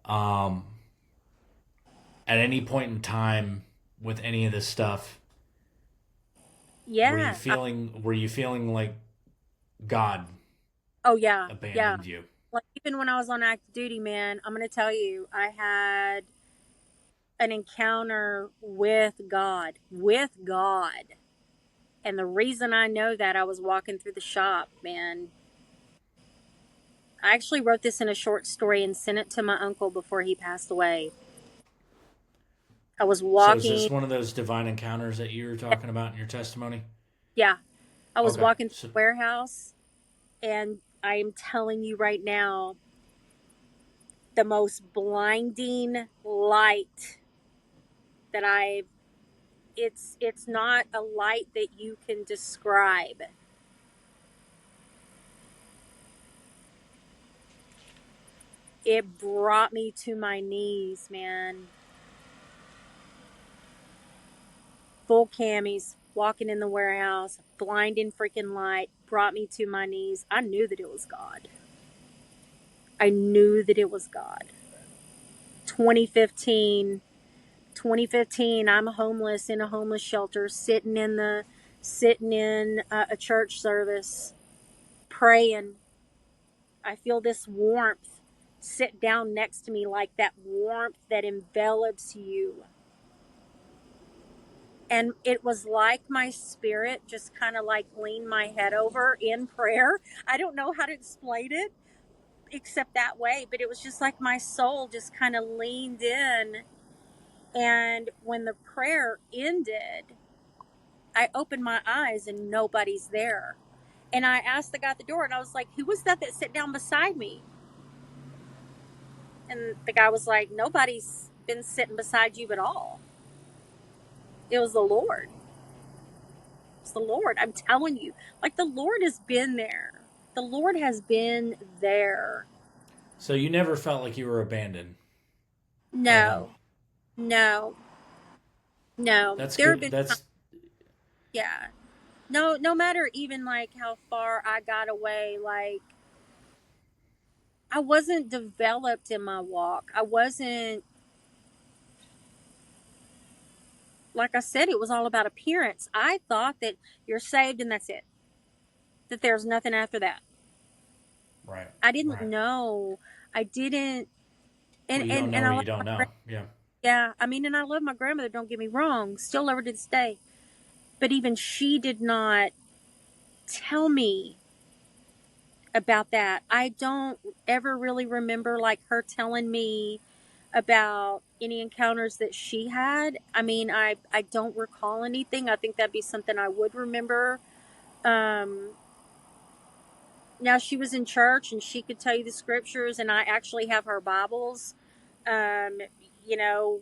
Um, at any point in time with any of this stuff, Yeah. were you feeling like God Oh yeah. Yeah. abandoned you? Like even when I was on active duty, man, I'm gonna tell you, I had an encounter with God. With God. And the reason I know that, I was walking through the shop, man. I actually wrote this in a short story and sent it to my uncle before he passed away. I was So is this walking, one of those divine encounters that you were talking about in your testimony? yeah, I was Okay. walking through the warehouse, and I am telling you right now, the most blinding light that I've it's not a light that you can describe. It brought me to my knees, man. Full camis, walking in the warehouse, blinding freaking light, brought me to my knees. I knew that it was God. I knew that it was God. 2015, 2015, I'm homeless in a homeless shelter, sitting in a church service, praying. I feel this warmth sit down next to me, like that warmth that envelops you. And it was like my spirit just kind of like leaned my head over in prayer. I don't know how to explain it except that way, but it was just like my soul just kind of leaned in. And when the prayer ended, I opened my eyes and nobody's there. And I asked the guy at the door, and I was like, "Who was that sat down beside me?" And the guy was like, "Nobody's been sitting beside you at all. It was the Lord. It's the Lord. I'm telling you, like the Lord has been there. The Lord has been there." So you never felt like you were abandoned by them. No, no, no. That's There have good. been times, That's yeah. No matter even like how far I got away, like I wasn't developed in my walk. I wasn't, like I said, it was all about appearance. I thought that you're saved and that's it, that there's nothing after that. right. I didn't Right. know. I didn't, Well, you don't know and what I you love don't my know. Yeah. yeah. I mean, and I love my grandmother. Don't get me wrong. Still love her to this day. But even she did not tell me about that. I don't ever really remember like her telling me about any encounters that she had. I mean, I don't recall anything. I think that'd be something I would remember. Um, Now she was in church and she could tell you the scriptures, and I actually have her Bibles. Um, you know,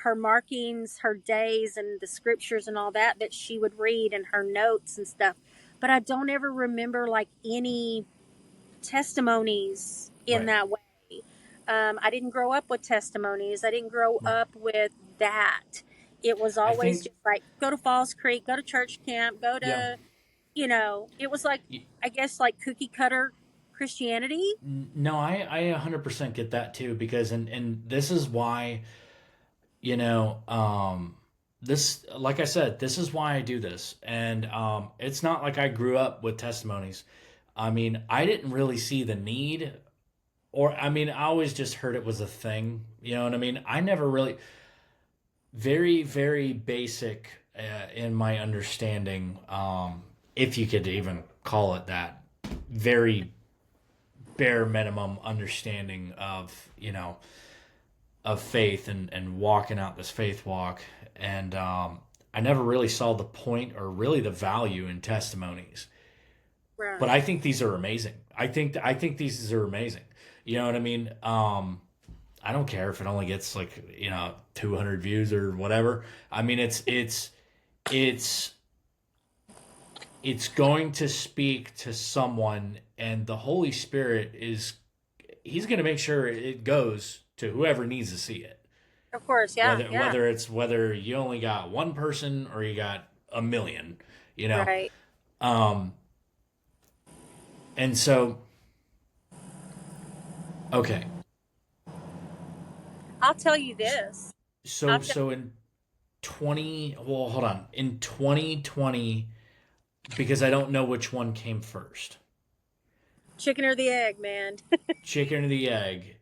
her markings, her days, and the scriptures and all that she would read, and her notes and stuff. But I don't ever remember like any testimonies in Right. that way. I didn't grow up with testimonies. I didn't grow Right. up with that. It was I always think. just like go to Falls Creek, go to church camp, go Yeah. to, it was like, I guess, like cookie cutter Christianity. No, I 100% get that too because and this is why you know this like I said this is why I do this and it's not like I grew up with testimonies. I mean, I didn't really see the need or I mean, I always just heard it was a thing. You know what I mean? I never really very basic in my understanding if you could even call it that. Very bare minimum understanding of of faith and walking out this faith walk and I never really saw the point or really the value in testimonies, but Right. I think these are amazing. I think these are amazing. You know what I mean? I don't care if it only gets like 200 views or whatever. I mean, it's it's going to speak to someone, and the Holy Spirit is he's going to make sure it goes to whoever needs to see it. Of course, yeah, Whether yeah, whether you only got one person or you got a million, you know. right. Um, and so, okay, I'll tell you this. I'll tell so in 20, well, hold on, in 2020, because I don't know which one came first, chicken or the egg, man. chicken or the egg.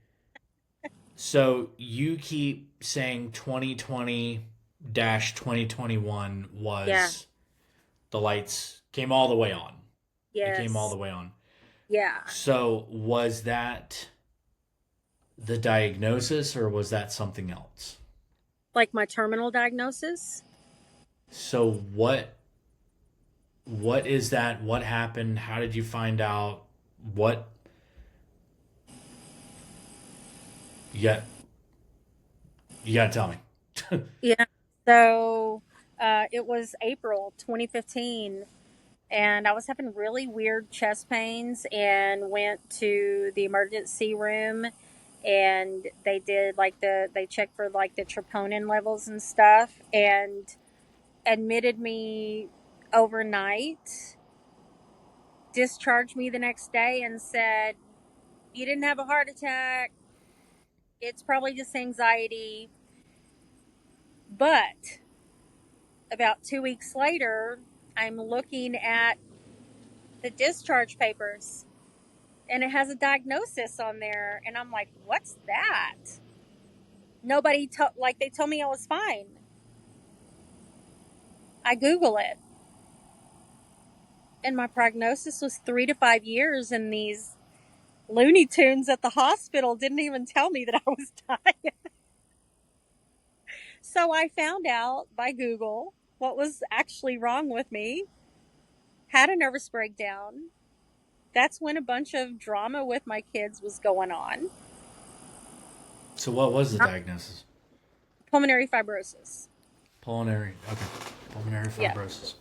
So you keep saying 2020 dash 2021 Yeah. was the lights came all the way on. It came all the Yes. way on. Yeah. So was that the diagnosis or was that something else? Like my terminal diagnosis. So what is that? What happened? How did you find out? What you got you got to tell me. Yeah. So it was April 2015, and I was having really weird chest pains and went to the emergency room, and they did like they checked for like the troponin levels and stuff, and admitted me overnight, discharged me the next day, and said, "You didn't have a heart attack. It's probably just anxiety." But about 2 weeks later, I'm looking at the discharge papers, and it has a diagnosis on there. And I'm like, what's that? Like, they told me I was fine. I Google it, and my prognosis was 3 to 5 years, and these Looney Tunes at the hospital didn't even tell me that I was dying. So I found out by Google what was actually wrong with me, had a nervous breakdown. That's when a bunch of drama with my kids was going on. So what was the diagnosis? Pulmonary fibrosis. Pulmonary. Okay. Pulmonary Yeah. fibrosis.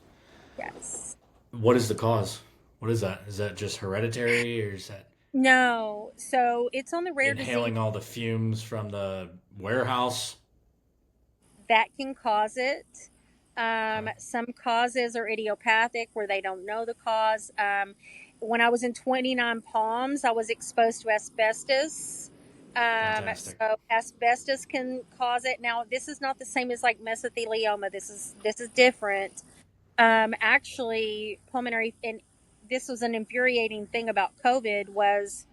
Yes. What is the cause? What is that? Is that just hereditary or is that No. So it's on the rare disease inhaling all the fumes from the warehouse? that can cause it. Okay. Some causes are idiopathic where they don't know the cause. When I was in 29 Palms, I was exposed to asbestos. Fantastic. So asbestos can cause it. Now, this is not the same as like mesothelioma. This is different. Actually, pulmonary, and this was an infuriating thing about COVID was,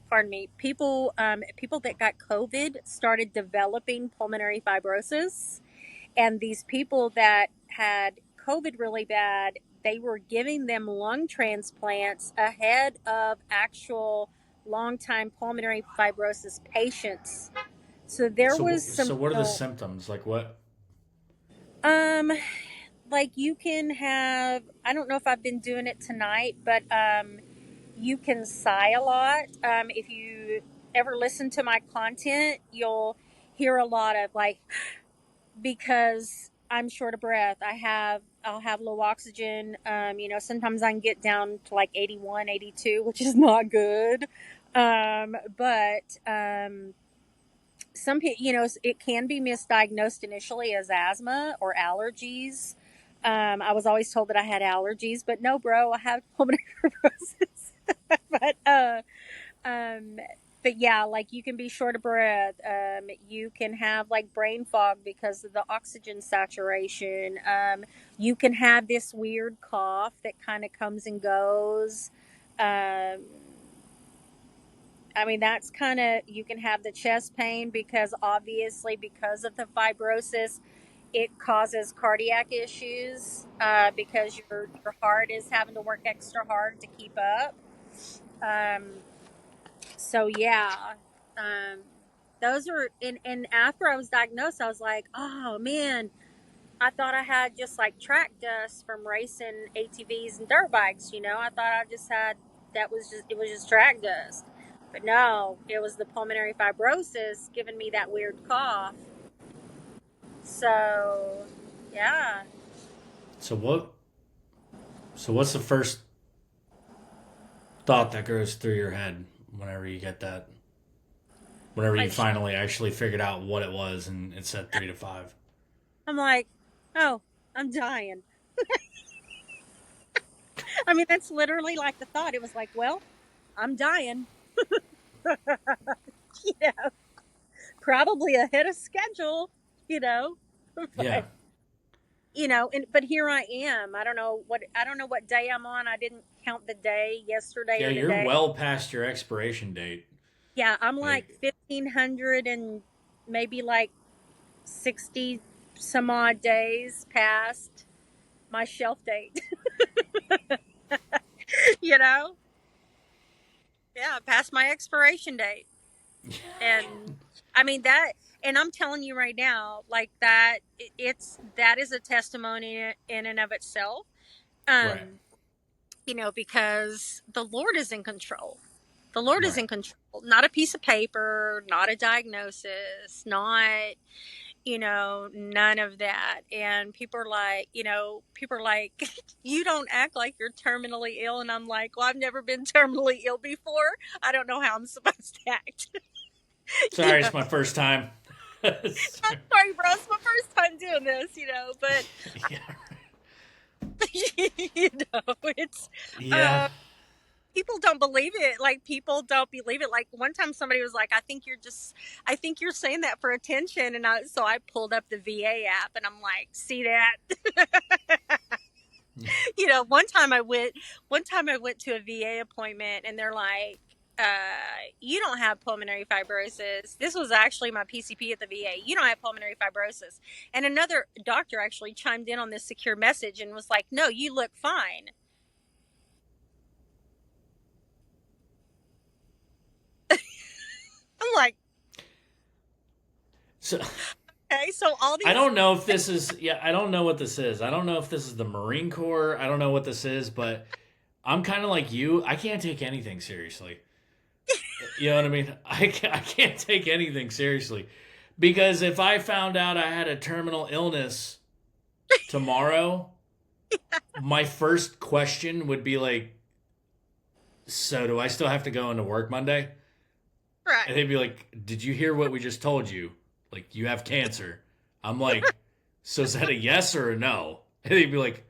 pardon me, people that got COVID started developing pulmonary fibrosis, and these people that had COVID really bad, they were giving them lung transplants ahead of actual long-time pulmonary fibrosis patients. So there was some, So what are the symptoms? Like what? um, like you can have, I don't know if I've been doing it tonight, but you can sigh a lot. If you ever listen to my content, you'll hear a lot of like, because I'm short of breath. I'll have low oxygen. Sometimes I can get down to like 81, 82, which is not good. But some people, it can be misdiagnosed initially as asthma or allergies. I was always told that I had allergies, but no, bro, I have pulmonary fibrosis. but um, but yeah, like you can be short of breath. You can have like brain fog because of the oxygen saturation. You can have this weird cough that kind of comes and goes. Um, I mean, that's kind of, you can have the chest pain because obviously, because of the fibrosis, it causes cardiac issues because your heart is having to work extra hard to keep up. Um, so, yeah, um, those are, and after I was diagnosed, I was like, oh man, I thought I had just like track dust from racing ATVs and dirt bikes. I thought I just had, it was just track dust. But no, it was the pulmonary fibrosis giving me that weird cough. So, yeah. So what? So what's the first thought that goes through your head whenever you get that, whenever you Like, finally actually figured out what it was and it said 3 to 5. I'm like, oh, I'm dying. I mean, that's literally like the thought. It was like, well, I'm dying. You know, probably ahead of schedule, you know, Yeah. but but here I am. I don't know what day I'm on. I didn't count the day yesterday Yeah, or you're today. well past your expiration date. Yeah, I'm like Like, 1,500 and maybe like 60 some odd days past my shelf date. you know? Yeah, past my expiration date. And I mean that and I'm telling you right now, like that that is a testimony in and of itself. right, Um, because the Lord is in control. The Lord is right. in control. Not a piece of paper, not a diagnosis, not none of that. And people are like, you don't act like you're terminally ill. And I'm like, well, I've never been terminally ill before. I don't know how I'm supposed to act. you Sorry, know, it's my first time. I'm Sorry. sorry, bro. It's my first time doing this, but Yeah. it's, Yeah. uh, people don't believe it. Like people don't believe it. Like one time somebody was like, I think you're saying that for attention. And so I pulled up the VA app and I'm like, see that? One time I went to a VA appointment and they're like, you don't have pulmonary fibrosis. This was actually my PCP at the VA. You don't have pulmonary fibrosis. And another doctor actually chimed in on this secure message and was like, no, you look fine. I'm like, So okay, so all I these, don't know if this is, yeah, I don't know what this is. I don't know if this is the Marine Corps. I don't know what this is, but I'm kind of like you. I can't take anything seriously. You know what I mean? I can't take anything seriously. Because if I found out I had a terminal illness tomorrow, my first question would be like, so do I still have to go into work Monday? right. And they'd be like, did you hear what we just told you? Like, you have cancer. I'm like, so is that a yes or a no? And they'd be like,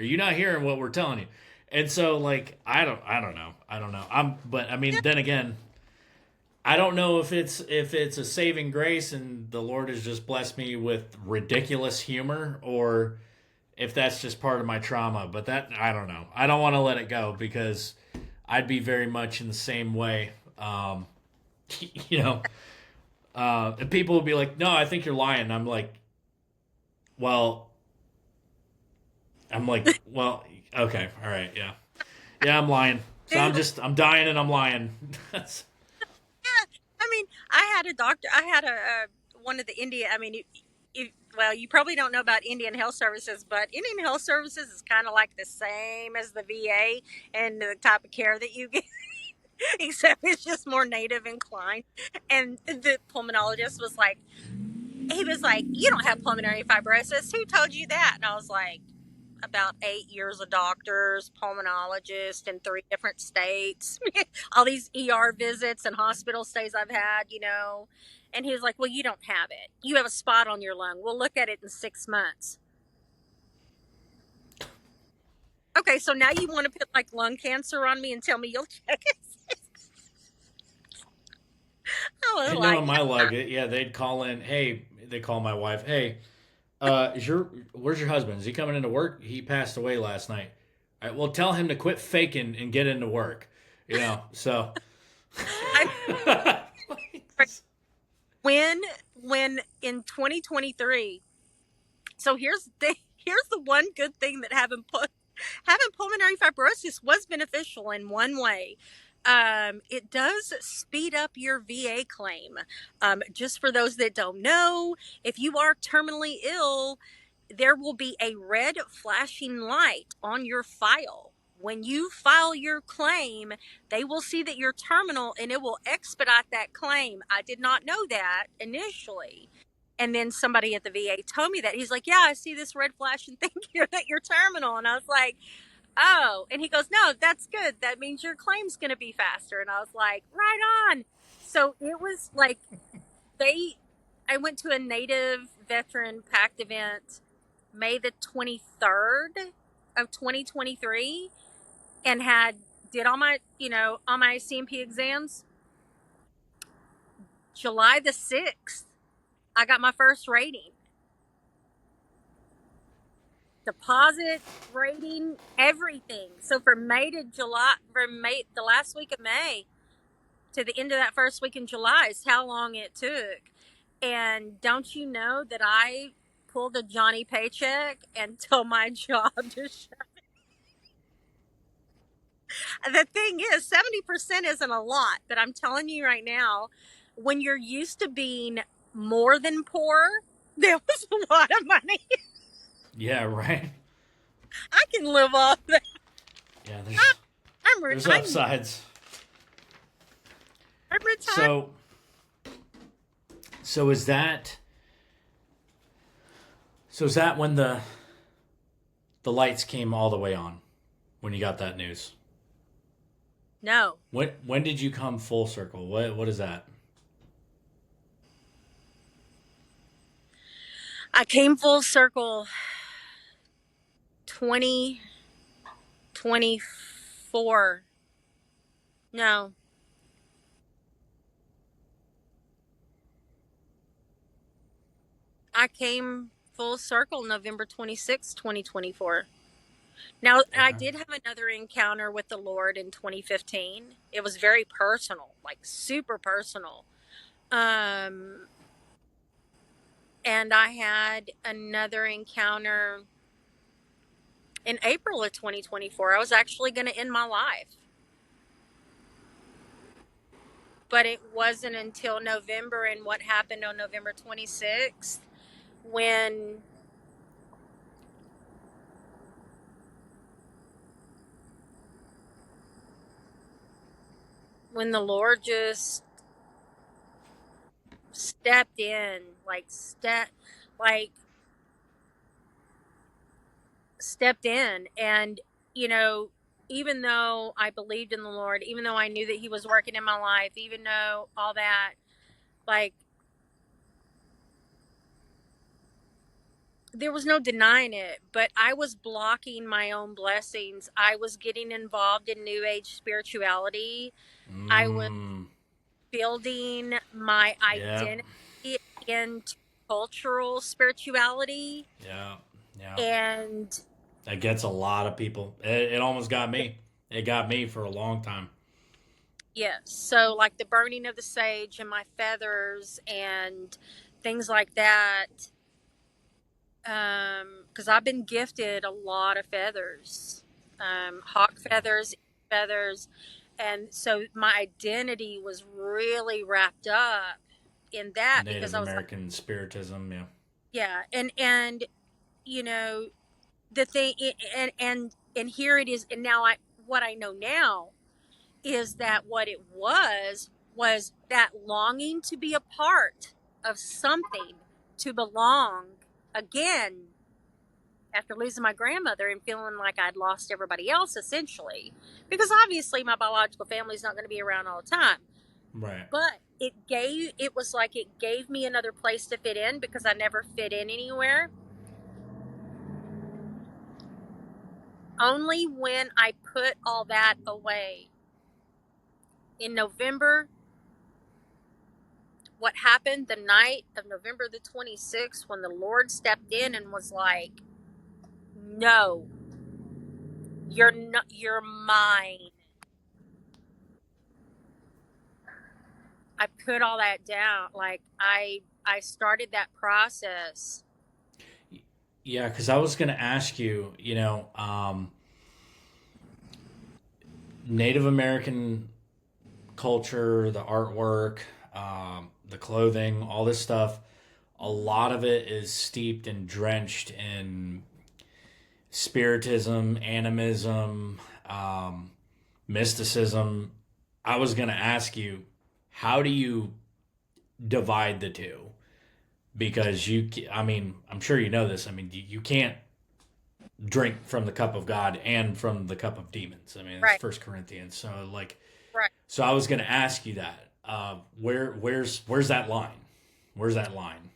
are you not hearing what we're telling you? And so, like, I don't know. But I mean, then again, I don't know if it's a saving grace and the Lord has just blessed me with ridiculous humor, or if that's just part of my trauma. But that, I don't know. I don't want to let it go because I'd be very much in the same way. You know, and people would be like, "No, I think you're lying." Well, I'm like, well, okay, all right, yeah, yeah, I'm lying. So Dude, I'm dying and I'm lying. I mean, I had a doctor. I had one of the Indian. I mean, well, you probably don't know about Indian Health Services, but Indian Health Services is kind of like the same as the VA and the type of care that you get, except it's just more native inclined. And the pulmonologist was like, he was like, "You don't have pulmonary fibrosis. Who told you that?" And I was like, about 8 years of doctors, pulmonologists in 3 different states, all these ER visits and hospital stays I've had. And he was like, well, you don't have it. You have a spot on your lung. We'll look at it in 6 months. Okay, so now you want to put like lung cancer on me and tell me you'll check it? I I was know like, in my lug, yeah, they'd call in. Hey, they call my wife. Hey, where's your husband? Is he coming into work? He passed away last night. All right, well, tell him to quit faking and get into work. So I when when in 2023. So here's the one good thing that having pulmonary fibrosis was beneficial in one way. It does speed up your VA claim. Just for those that don't know, if you are terminally ill, there will be a red flashing light on your file. When you file your claim, they will see that you're terminal and it will expedite that claim. I did not know that initially. And then somebody at the VA told me that. He's like, yeah, I see this red flashing thing here that you're terminal. And I was like, oh, and he goes, no, that's good. That means your claim's going to be faster. And I was like, right on. So it was like they, I went to a Native Veteran Pact event May the 23rd of 2023 and did all my, all my CMP exams. July the 6th, I got my first rating. Deposit, rating, everything. So from May to July, from May, the last week of May to the end of that first week in July is how long it took. And don't you know that I pulled a Johnny paycheck and told my job to shut. The thing is, 70% isn't a lot, but I'm telling you right now, when you're used to being more than poor, there was a lot of money. Yeah, right. I can live off that. Yeah, I'm there's upsides. I'm retired. So is that when the lights came all the way on when you got that news? No. When did you come full circle? What is that? I came full circle 2024. No. I came full circle November 26th, 2024. Now, Okay. I did have another encounter with the Lord in 2015. It was very personal, like super personal. And I had another encounter in April of 2024. I was actually going to end my life. But it wasn't until November, and what happened on November 26th when the Lord just stepped in, stepped in. And, even though I believed in the Lord, even though I knew that he was working in my life, even though all that, like, there was no denying it, but I was blocking my own blessings. I was getting involved in new age spirituality. I was building my identity into cultural spirituality. Yeah. And that gets a lot of people. It almost got me. It got me for a long time. yes, so like the burning of the sage and my feathers and things like that. Because I've been gifted a lot of feathers, hawk feathers, feathers, and so my identity was really wrapped up in that because Native I was like, American spiritism, yeah. yeah, and the thing, and here it is, and now what I know now is that what it was that longing to be a part of something, to belong again after losing my grandmother and feeling like I'd lost everybody else, essentially, because obviously my biological family is not going to be around all the time. Right. But it was like it gave me another place to fit in because I never fit in anywhere. Only when I put all that away in November, what happened the night of November the 26th, when the Lord stepped in and was like, no, you're mine. I put all that down. Like I started that process. Yeah, because I was going to ask you, Native American culture, the artwork, the clothing, all this stuff, a lot of it is steeped and drenched in spiritism, animism, mysticism. I was going to ask you, how do you divide the two? Because I'm sure you know this. I mean, you can't drink from the cup of God and from the cup of demons. I mean, it's Right. First Corinthians. So like, Right. so I was going to ask you that. Where's that line? Where's that line?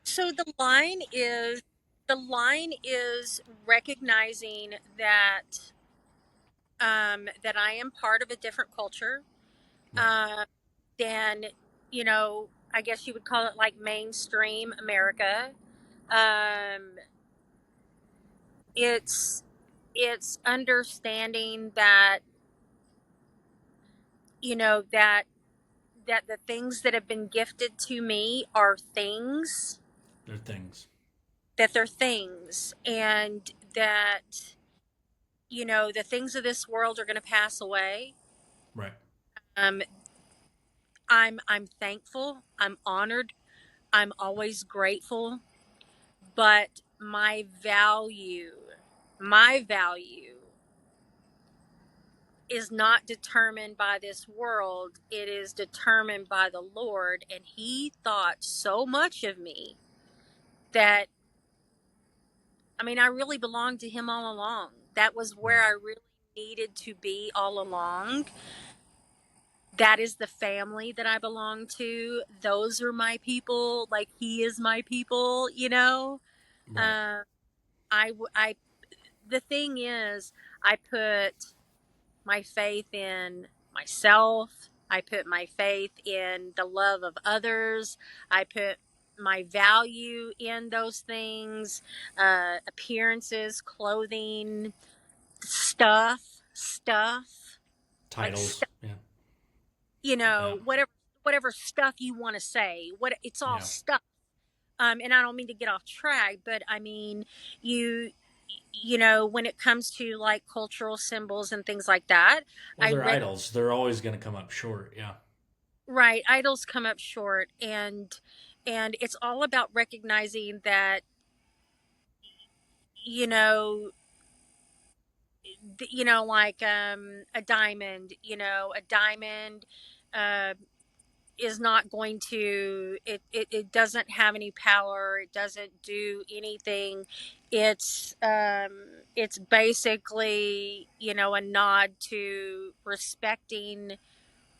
So the line is recognizing that that I am part of a different culture Right. uh, than, I guess you would call it like mainstream America. Um, it's it's understanding that that the things that have been gifted to me are things, There are things. that they're things, and that the things of this world are going to pass away. Right. um I'm thankful, I'm honored, I'm always grateful, but my value is not determined by this world. It is determined by the Lord, and he thought so much of me that, I mean, I really belonged to him all along. That was where Right. I really needed to be all along. That is the family that I belong to. Those are my people. Like, he is my people. Right. Uh, I, the thing is, I put my faith in myself. I put my faith in the love of others. I put my value in those things, appearances, clothing, stuff, like Titles. stuff, Yeah. Yeah. whatever stuff you want to say. It's all Yeah. stuff. And I don't mean to get off track, but I mean, you when it comes to like cultural symbols and things like that, Well, I they're rec- idols. They're always going to come up short. Yeah. right, idols come up short, and it's all about recognizing that, you know like, a diamond uh is not going to, it doesn't have any power, it doesn't do anything. It's basically, a nod to respecting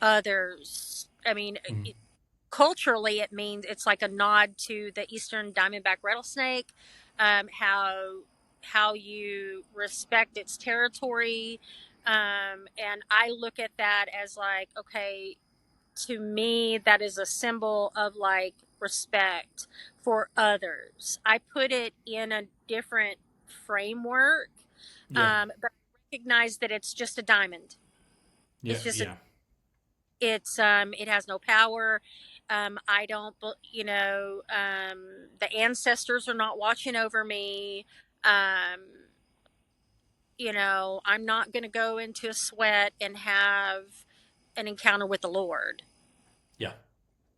others. I mean, Mhm. culturally, it means it's like a nod to the eastern diamondback rattlesnake, how you respect its territory. And I look at that as like, okay, to me, that is a symbol of like respect for others. I put it in a different framework, Yeah. but I recognize that it's just a diamond. Yeah. It's just a Yeah. it has no power. I don't, the ancestors are not watching over me. Um, I'm not going to go into a sweat and have an encounter with the Lord. Yeah.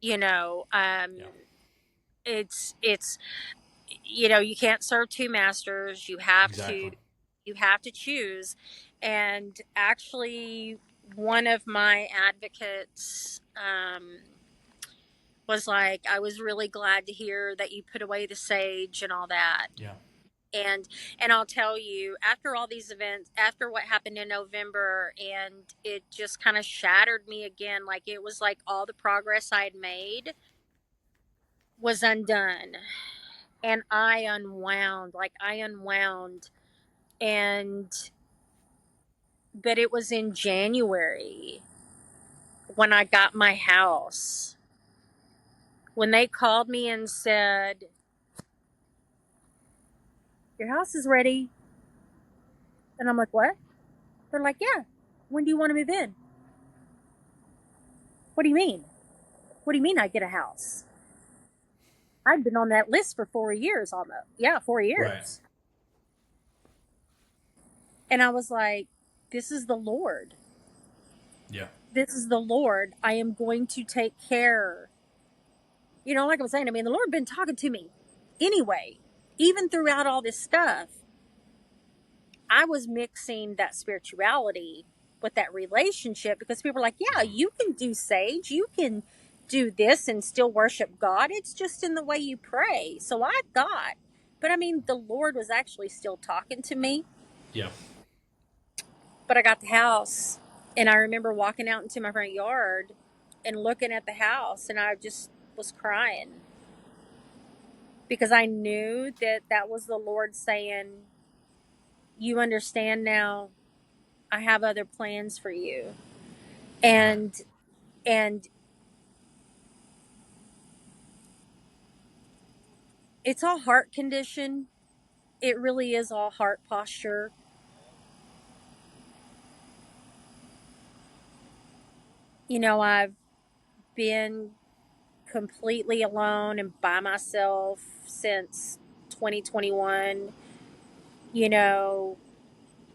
You know, um, Yeah. it's you can't serve two masters. Exactly. You have to choose. And actually, one of my advocates was like, I was really glad to hear that you put away the sage and all that. Yeah. And I'll tell you, after all these events, after what happened in November, and it just kind of shattered me again. Like, it was like all the progress I had made was undone, and I unwound. And but it was in January when I got my house, when they called me and said, your house is ready. And I'm like, what? They're like, yeah. When do you want to move in? What do you mean? What do you mean I get a house? I'd been on that list for 4 years almost. Yeah, four Right. years. And I was like, this is the Lord. Yeah. This is the Lord. I am going to take care. Like I was saying, I mean, the Lord had been talking to me anyway, even throughout all this stuff. I was mixing that spirituality with that relationship, because people are like, yeah, Mhm. you can do sage, you can do this and still worship God. It's just in the way you pray. So I thought But I mean, the Lord was actually still talking to me. Yeah. But I got the house, and I remember walking out into my front yard and looking at the house, and I just was crying because I knew that that was the Lord saying, "You understand now. I have other plans for you." Right. And it's all heart condition. It really is all heart posture. You know, I've been completely alone and by myself since 2021. You know,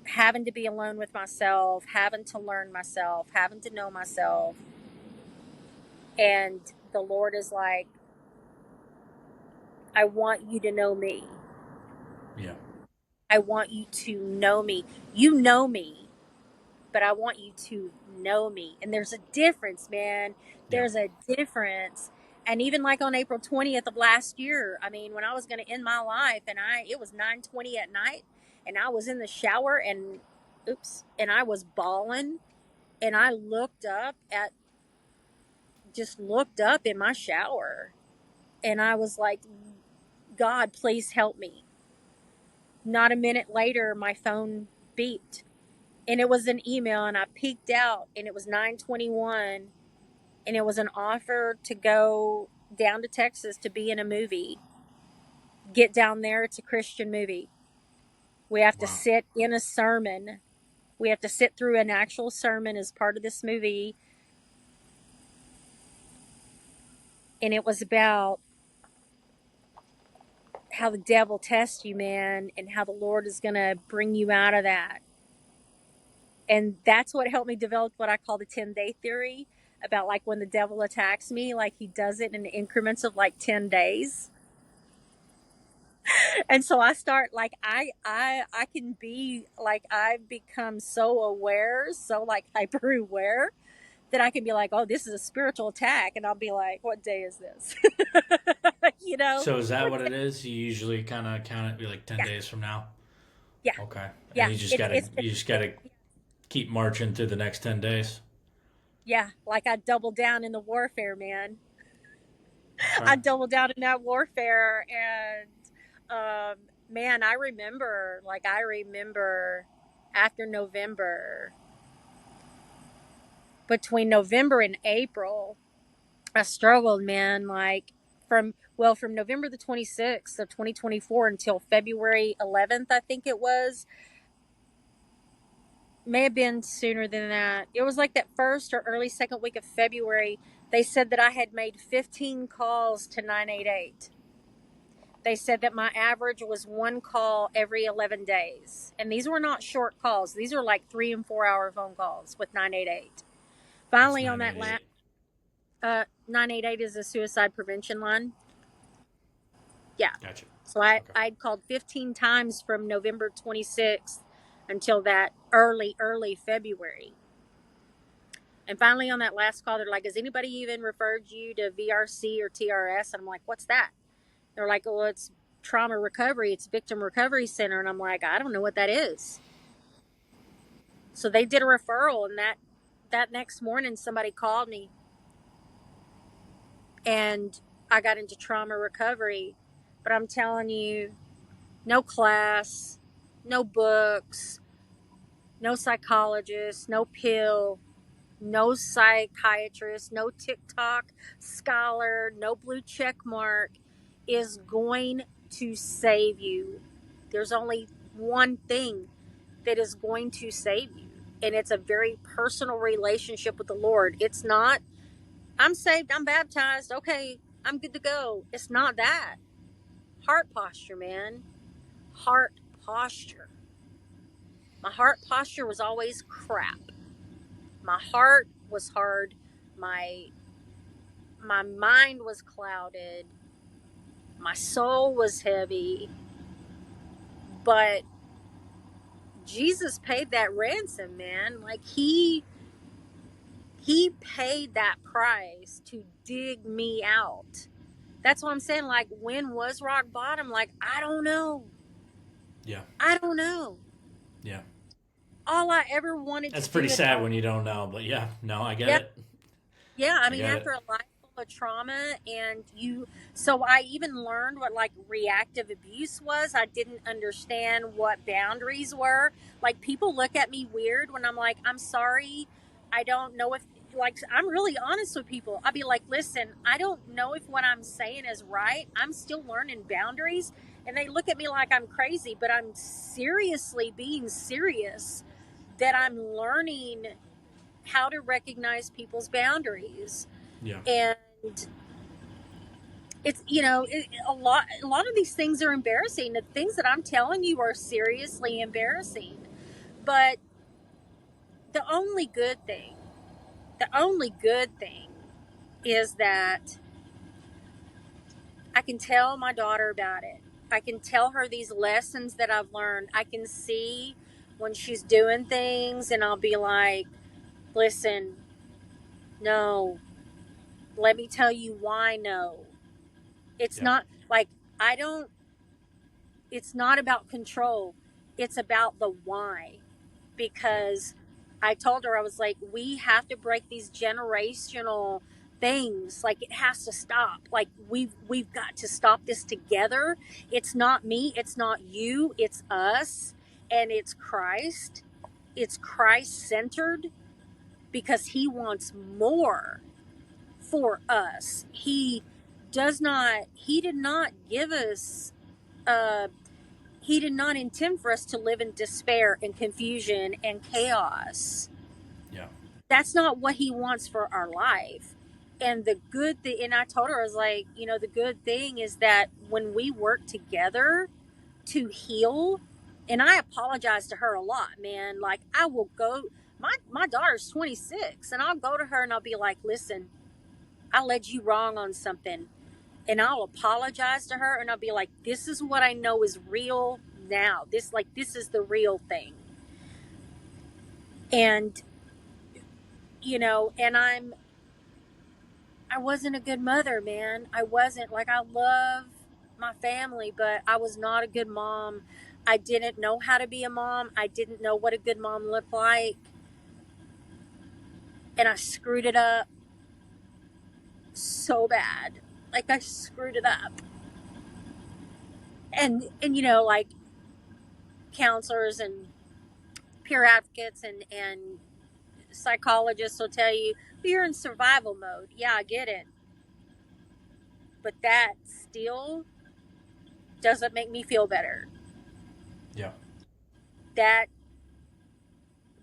having to be alone with myself, having to learn myself, having to know myself. And the Lord is like, I want you to know me. Yeah. I want you to know me. You know me, but I want you to know me. And there's a difference, man. Yeah. There's a difference. And even like on April 20th of last year, I mean, when I was going to end my life and it was 9:20 at night and I was in the shower and and I was bawling and I looked up in my shower and I was like, God, please help me. Not a minute later, my phone beeped and it was an email and I peeked out and it was 9:21 and it was an offer to go down to Texas to be in a movie. Get down there, it's a Christian movie. We have to Wow. sit in a sermon. We have to sit through an actual sermon as part of this movie. And it was about how the devil tests you, man, and how the Lord is going to bring you out of that. And that's what helped me develop what I call the 10-day theory about like when the devil attacks me, like he does it in increments of like 10 days. And so I start like I can be like I've become so aware, so like hyper aware that I can be like, oh, this is a spiritual attack, and I'll be like, what day is this? You know? So is that what it is? You usually kind of count it, be like 10 Yeah, days from now. yeah, Okay. And yeah. you just gotta keep marching through the next 10 days. Yeah. Like I double down in the warfare, man. Okay. I double down in that warfare, and man, I remember after November, between November and April, I struggled, man. Like from November the 26th of 2024 until February 11th, I think it was. May have been sooner than that. It was like that first or early second week of February. They said that I had made 15 calls to 988. They said that my average was one call every 11 days. And these were not short calls. These are like 3 and 4 hour phone calls with 988. It's Finally, on that 988. 988 is a suicide prevention line. Yeah. Gotcha. So Okay. I'd called 15 times from November 26th until that early February. And finally, on that last call, they're like, has anybody even referred you to VRC or TRS? And I'm like, what's that? They're like, well, it's trauma recovery. It's victim recovery center. And I'm like, I don't know what that is. So they did a referral. And that next morning, somebody called me and I got into trauma recovery. But I'm telling you, no class, no books, no psychologist, no pill, no psychiatrist, no TikTok scholar, no blue check mark is going to save you. There's only one thing that is going to save you, and it's a very personal relationship with the Lord. It's not, I'm saved, I'm baptized, okay, I'm good to go. It's not that. Heart posture, man. Heart posture. My heart posture was always crap. My heart was hard. My my mind was clouded. My soul was heavy. But Jesus paid that ransom, man. Like he paid that price to dig me out. That's what I'm saying. Like, when was rock bottom? Like, I don't know. Yeah. I don't know. Yeah. All I ever wanted to That's do pretty in sad life. when you don't know, but yeah, no, I get Yeah, it. yeah. I I mean, get after it. a life full of trauma, and so I even learned what like reactive abuse was. I didn't understand what boundaries were. Like, people look at me weird when I'm like, I'm sorry, I don't know if, like, I'm really honest with people. I'll be like, listen, I don't know if what I'm saying is right. I'm still learning boundaries. And they look at me like I'm crazy, but I'm seriously being serious, that I'm learning how to recognize people's boundaries. Yeah. And it's, a lot of these things are embarrassing. The things that I'm telling you are seriously embarrassing. But the only good thing, the only good thing is that I can tell my daughter about it. I can tell her these lessons that I've learned. I can see when she's doing things, and I'll be like, listen, no, let me tell you why no. It's Yeah. not like, I don't, it's not about control. It's about the why. Yeah. Because I told her, I was like, we have to break these generational things. Like, it has to stop. Like, we've got to stop this together. It's not me, it's not you, it's us, and it's Christ. It's Christ centered, because he wants more for us. He did not give us, uh, he did not intend for us to live in despair and confusion and chaos. Yeah. That's not what he wants for our life. And the good thing, and I told her, I was like, the good thing is that when we work together to heal, and I apologize to her a lot, man. Like, I will go, my daughter's 26, and I'll go to her and I'll be like, listen, I led you wrong on something. And I'll apologize to her, and I'll be like, this is what I know is real now. This is the real thing. And, and I wasn't a good mother, man. I wasn't. Like, I love my family, but I was not a good mom. I didn't know how to be a mom. I didn't know what a good mom looked like. And I screwed it up so bad. Like, I screwed it up. And like, counselors and peer advocates and psychologists will tell you, you're in survival mode. Yeah, I get it. But that still doesn't make me feel better. Yeah. That,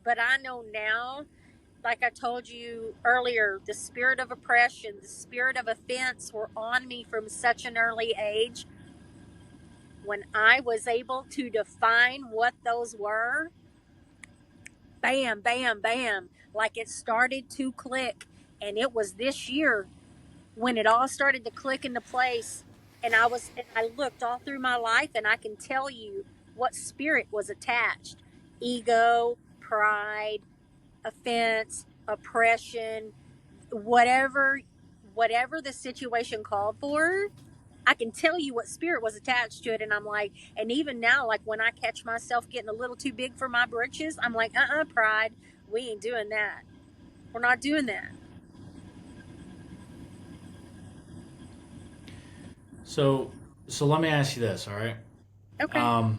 but I know now, like I told you earlier, the spirit of oppression, the spirit of offense were on me from such an early age. When I was able to define what those were, bam, bam, bam, like, it started to click. And it was this year when it all started to click into place. And I looked all through my life, and I can tell you what spirit was attached: ego, pride, offense, oppression, whatever the situation called for. I can tell you what spirit was attached to it. And I'm like, and even now, like, when I catch myself getting a little too big for my britches, I'm like, pride, we ain't doing that. We're not doing that. So, so let me ask you this, all right? Okay. Um,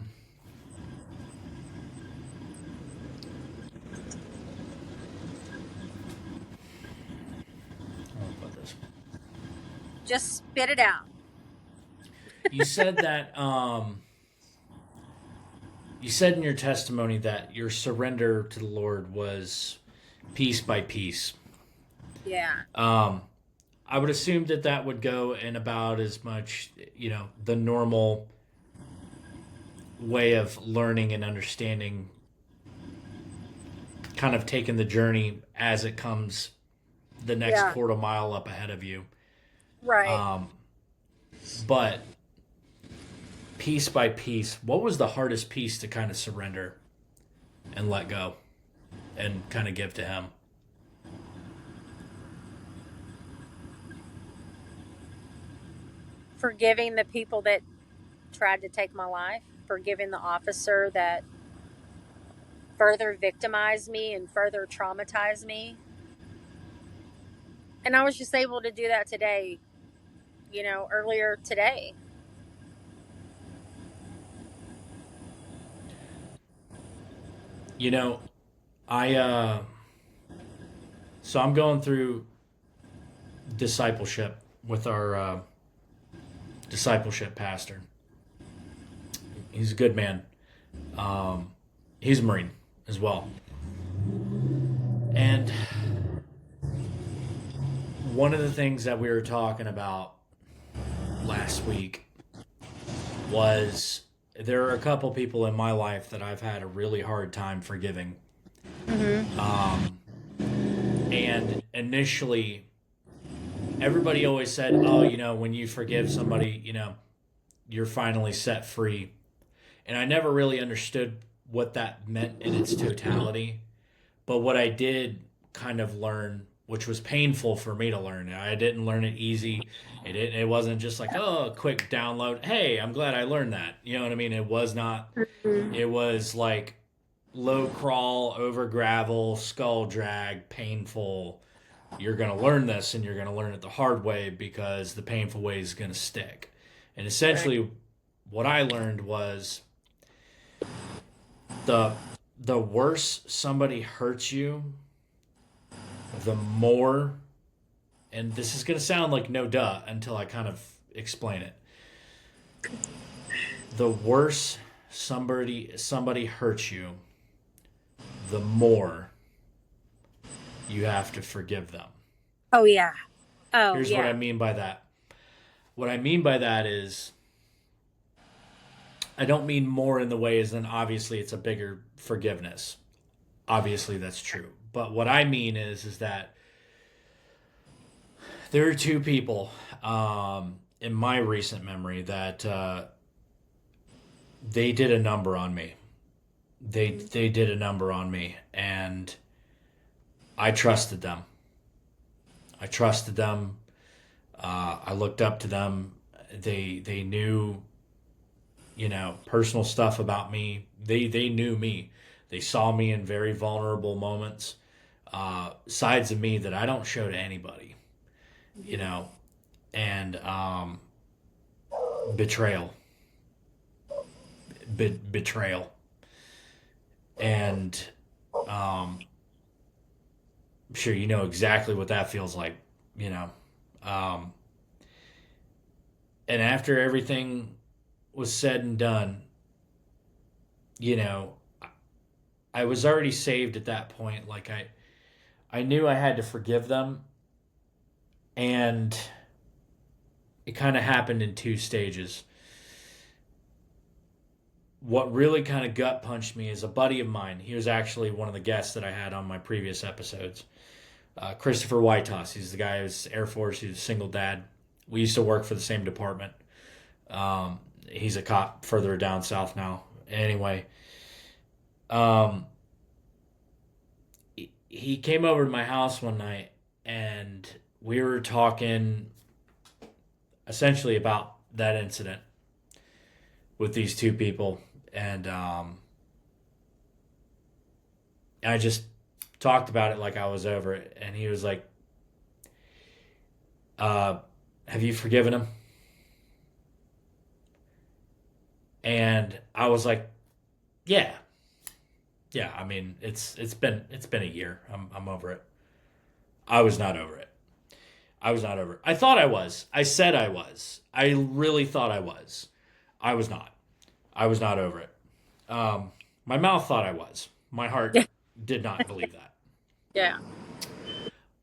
I'll put this. Just spit it out. You said that you said in your testimony that your surrender to the Lord was piece by piece. Yeah. Um, I would assume that that would go in about as much, the normal way of learning and understanding, kind of taking the journey as it comes the next Yeah. quarter mile up ahead of you. Right. Um, but piece by piece, what was the hardest piece to kind of surrender and let go and kind of give to Him? forgiving the people that tried to take my life, forgiving the officer that further victimized me and further traumatized me. And I was just able to do that today, earlier today. You know, I so I'm going through discipleship with our discipleship pastor. He's a good man. Um, he's a Marine as well. And one of the things that we were talking about last week was there are a couple people in my life that I've had a really hard time forgiving. Mm-hmm. Um, and initially, everybody always said, oh, when you forgive somebody, you're finally set free. And I never really understood what that meant in its totality. But what I did kind of learn, which was painful for me to learn, I didn't learn it easy. It wasn't just like, oh, a quick download. Hey, I'm glad I learned that. You know what I mean? It was not. Mm-hmm. It was like low crawl over gravel, skull drag, painful. You're going to learn this and you're going to learn it the hard way because the painful way is going to stick. And Right. essentially, what I learned was the the worse somebody hurts you, the more, and this is going to sound like no duh until I kind of explain it. The worse somebody hurts you, the more you have to forgive them. Oh, yeah. Oh, Here's what I yeah. mean by that. What I mean by that is I don't mean more in the way as in obviously it's a bigger forgiveness. Obviously that's true. But what I mean is that there are two people in my recent memory that they did a number on me. Mm-hmm. They did a number on me, and I trusted them. I trusted them. I looked up to them. They knew, personal stuff about me. They knew me. They saw me in very vulnerable moments, sides of me that I don't show to anybody. You Mm-hmm. know, and betrayal, betrayal, and um, I'm sure you know exactly what that feels like. You know, um, and after everything was said and done, you know, I was already saved at that point. Like I knew I had to forgive them, and it kind of happened in two stages. What really kind of gut punched me is a buddy of mine. He was actually one of the guests that I had on my previous episodes. Christopher Whitehouse. He's the guy who's Air Force. He's a single dad. We used to work for the same department. He's a cop further down south now. Anyway, um, he came over to my house one night and we were talking essentially about that incident with these two people. And I just talked about it like I was over it. And he was like, uh, have you forgiven him? And I was like, yeah, yeah. I mean, it's been a year. I'm over it. I was not over it. I was not over it. I thought I was. I said I was. I really thought I was. I was not. I was not over it. My mouth thought I was. My heart Yeah. did not believe that. Yeah.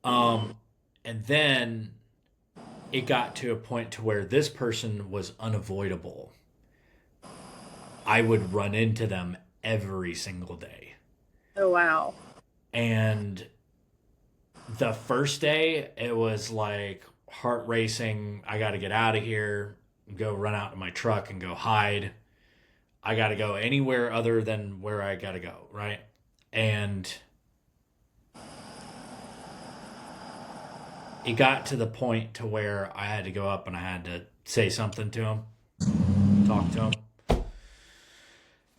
Um, and then it got to a point to where this person was unavoidable. I would run into them every single day. Oh, wow. And the first day, it was like heart racing. I got to get out of here, go run out to my truck and go hide. I got to go anywhere other than where I got to go, right? And it got to the point to where I had to go up and I had to say something to him, talk to him.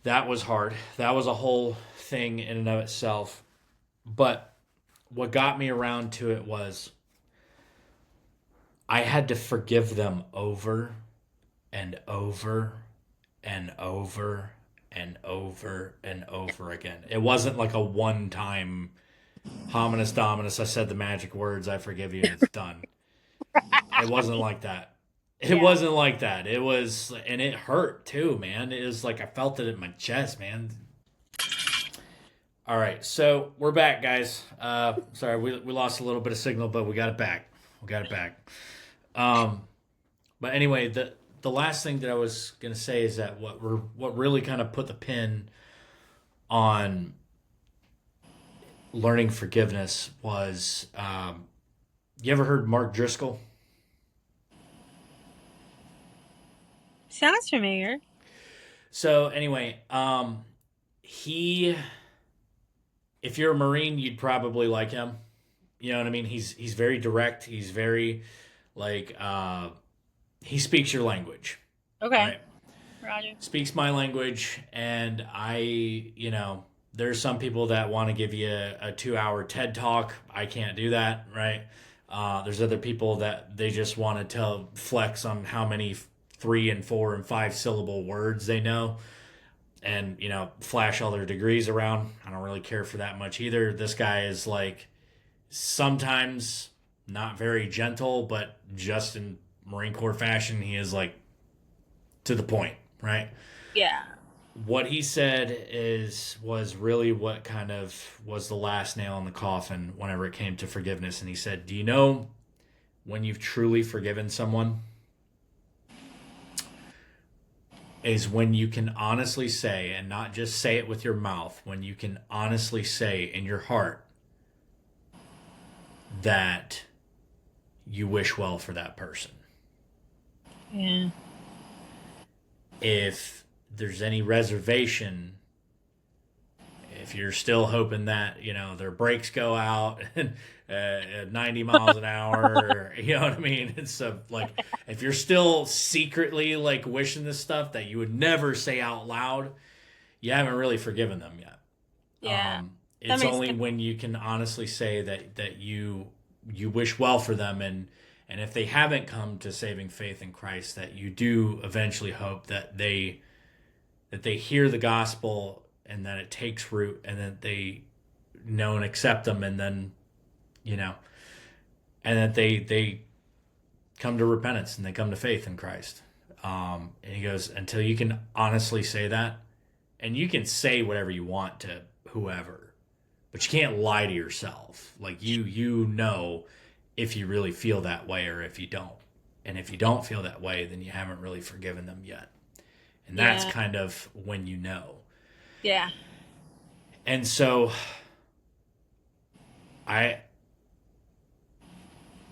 That was hard. That was a whole thing in and of itself. But what got me around to it was I had to forgive them over and over and over and over and over again. It wasn't like a one time hominis dominus, I said the magic words, I forgive you, and it's done. It wasn't like that. It Yeah. wasn't like that. It was, and it hurt too, man. It was like I felt it in my chest, man. All right, so we're back, guys. Sorry, we lost a little bit of signal, but we got it back. We got it back. Um, but anyway, the last thing that I was gonna say is that what really kind of put the pin on learning forgiveness was, you ever heard Mark Driscoll? Sounds familiar. So anyway, he, if you're a Marine, you'd probably like him. You know what I mean? He's very direct. He's very like, he speaks your language, Okay. right? Roger. Speaks my language, and there's some people that want to give you a 2 hour TED talk. I can't do that, right? There's other people that they just want to flex on how many 3 and 4 and 5 syllable words they know, and flash all their degrees around. I don't really care for that much either. This guy is like sometimes not very gentle, but just in Marine Corps fashion, he is like to the point, right? Yeah. What he said was really what kind of was the last nail in the coffin whenever it came to forgiveness. And he said, do you know when you've truly forgiven someone is when you can honestly say, and not just say it with your mouth, when you can honestly say in your heart that you wish well for that person. Yeah. If there's any reservation, if you're still hoping that their brakes go out at 90 miles an hour, you know what I mean? It's like if you're still secretly like wishing this stuff that you would never say out loud, you haven't really forgiven them yet. Yeah. That It's makes only sense. when you can honestly say that you wish well for them, and if they haven't come to saving faith in Christ, that you do eventually hope that they hear the gospel and that it takes root and that they know and accept them, and then and that they come to repentance and they come to faith in Christ. And he goes, until you can honestly say that, and you can say whatever you want to whoever, but you can't lie to yourself. Like you know if you really feel that way or if you don't. And if you don't feel that way, then you haven't really forgiven them yet. And that's Yeah. kind of when you know. Yeah. And so I,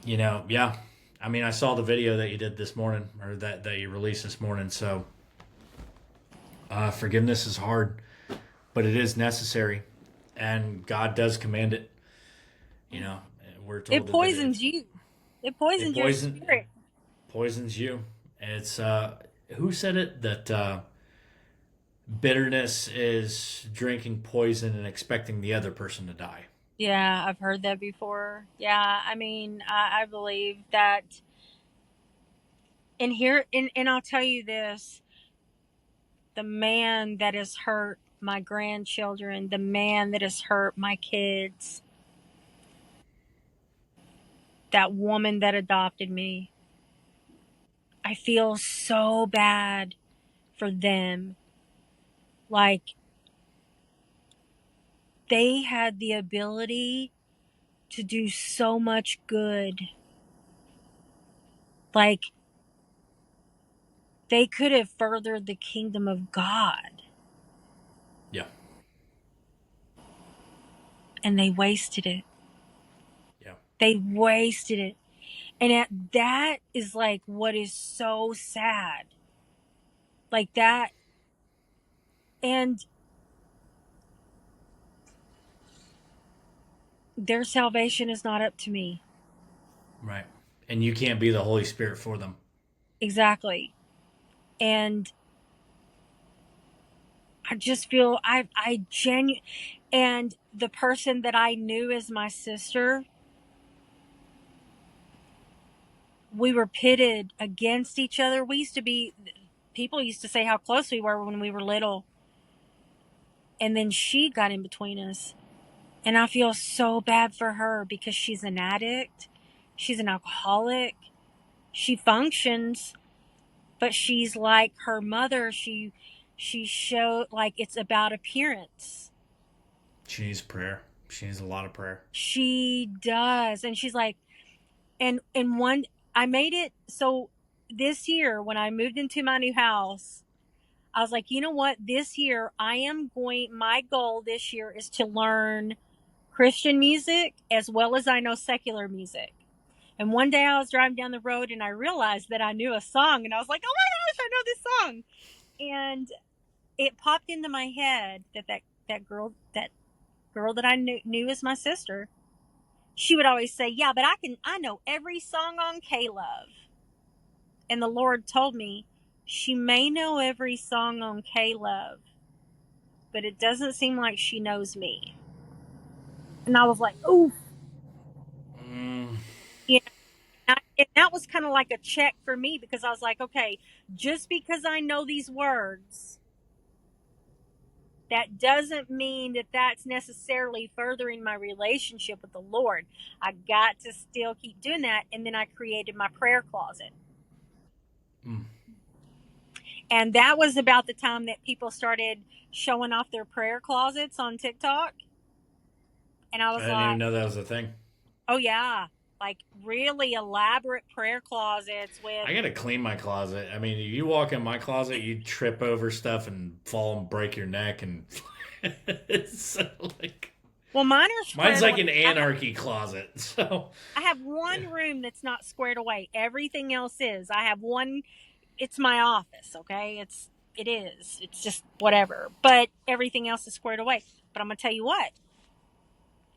yeah. I mean, I saw the video that you did this morning, or that you released this morning. So forgiveness is hard, but it is necessary. And God does command it. You know, we're It told that poisons you. It it poisons your spirit. poisons you. It's who said it that bitterness is drinking poison and expecting the other person to die. Yeah, I've heard that before. Yeah, I mean, I believe that. And I'll tell you this: the man that has hurt my grandchildren, the man that has hurt my kids, that woman that adopted me, I feel so bad for them. Like, they had the ability to do so much good. Like, they could have furthered the kingdom of God, Yeah, and they wasted it. yeah, They wasted it. And that is like what is so sad. Like that. And their salvation is not up to me. Right. And you can't be the Holy Spirit for them. Exactly. And I just feel I genuinely, and the person that I knew as my sister, we were pitted against each other. We used to be, people used to say how close we were when we were little. And then she got in between us. And I feel so bad for her because she's an addict. She's an alcoholic. She functions, but she's like her mother. She showed like it's about appearance. She needs prayer. She needs a lot of prayer. She does. And she's like, and one, I made it so this year when I moved into my new house, I was like, you know what? This year my goal this year is to learn Christian music as well as I know secular music. And one day I was driving down the road and I realized that I knew a song and I was like, oh my gosh, I know this song. And it popped into my head that girl that I knew as my sister, she would always say, yeah, but I know every song on K-Love. And the Lord told me, she may know every song on K-Love, but it doesn't seem like she knows me. And I was like, ooh, Mm, you know, and that was kind of like a check for me because I was like, okay, just because I know these words, that doesn't mean that that's necessarily furthering my relationship with the Lord. I got to still keep doing that. And then I created my prayer closet. mm. And that was about the time that people started showing off their prayer closets on TikTok. And I I was didn't even like, know that was a thing. oh, yeah, like really elaborate prayer closets with. I gotta clean my closet. I mean, you walk in my closet, you trip over stuff and fall and break your neck, and it's like Well, mine are mine's squared like away. an anarchy closet. So I have one room that's not squared away. Everything else is. I have one. It's my office. Okay, it is. It's just whatever. But everything else is squared away. But I'm gonna tell you what.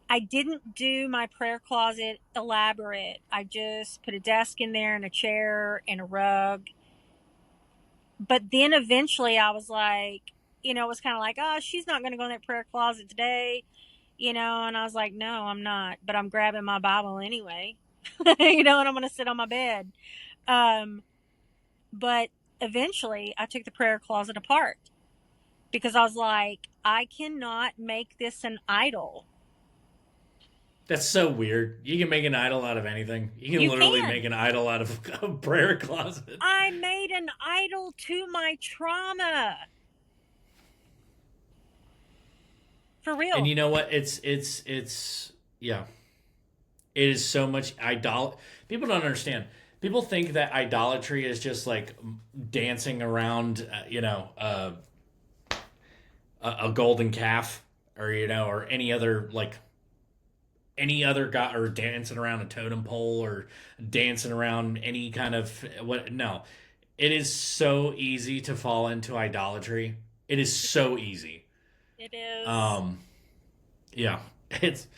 I didn't do my prayer closet elaborate. I just put a desk in there and a chair and a rug. But then eventually I was like, it was kind of like, oh, she's not going to go in that prayer closet today, and I was like, no, I'm not. But I'm grabbing my Bible anyway, and I'm going to sit on my bed. Um, but eventually I took the prayer closet apart because I was like, I cannot make this an idol. that's so weird. You can make an idol out of anything. You can You literally make can. an idol out of a prayer closet. I made an idol to my trauma. For And real. you know what? It's yeah. It is so much idol. People don't understand. People think that idolatry is just like dancing around, a golden calf, or or any other god, or dancing around a totem pole, or dancing around any kind of what. No, it is so easy to fall into idolatry. It is so easy. It is. Um, yeah, it's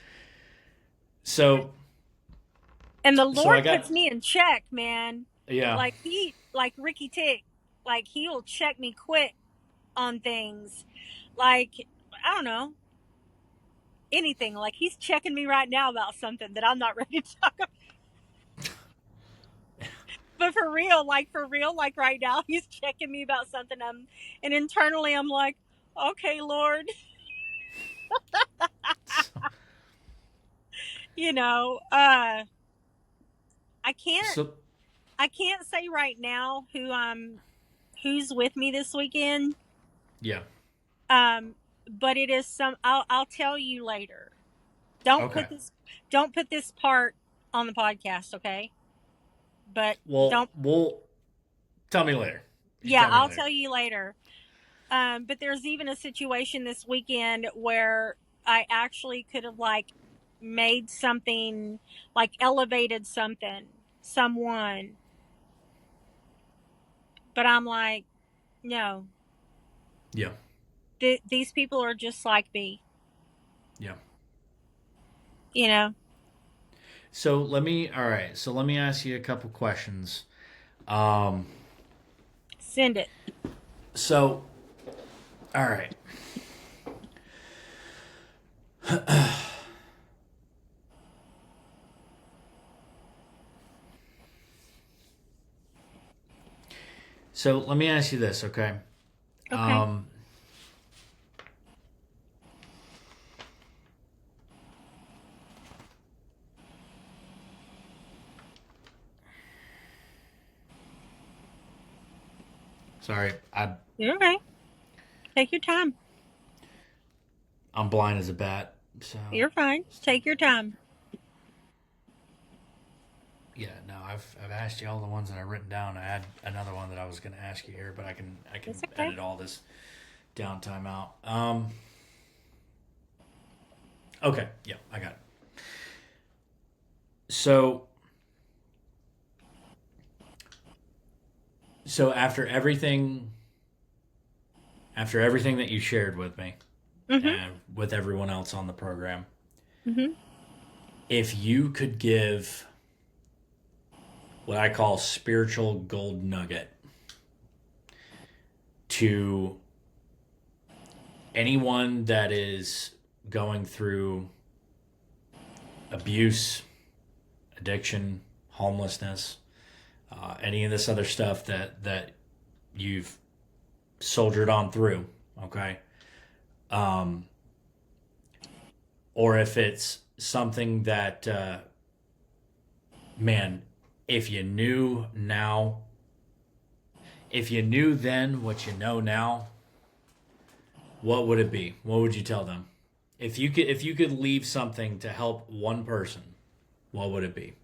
so. And the So I Lord got puts me in check, man. yeah. Like Ricky Tick, like he will check me quick on things. Like, I don't know, anything. Like he's checking me right now about something that I'm not ready to talk about. But for real, like right now, he's checking me about something. And internally I'm like, okay, Lord, you know, uh, I can't, So I can't say right now who's with me this weekend. yeah. Um, but it is I'll tell you later. Don't Okay. put this, don't put this part on the podcast, okay? But Well, don't, we'll tell me later. You yeah, tell me I'll later. tell you later. But there's even a situation this weekend where I actually could have like made something, like elevated someone, but I'm like, no, Yeah. these people are just like me, Yeah. you know? So let me. All right. So let me ask you a couple questions. Um. Send it. So, all right. So let me ask you this, okay? Okay. Um. Sorry, You're okay. Take your time. I'm blind as a bat. So You're fine. Take your time. yeah, no, I've asked you all the ones that I've written down. I had another one that I was going to ask you here, but I can It's okay. edit all this downtime out. Okay, yeah, I got it. So so after everything that you shared with me Mm-hmm. and with everyone else on the program, Mm-hmm. if you could give what I call spiritual gold nugget to anyone that is going through abuse, addiction, homelessness, any of this other stuff that you've soldiered on through, okay? Um, or if it's something that, man, if you knew now, if you knew then what you know now, what would it be? What would you tell them? If you could leave something to help one person, what would it be?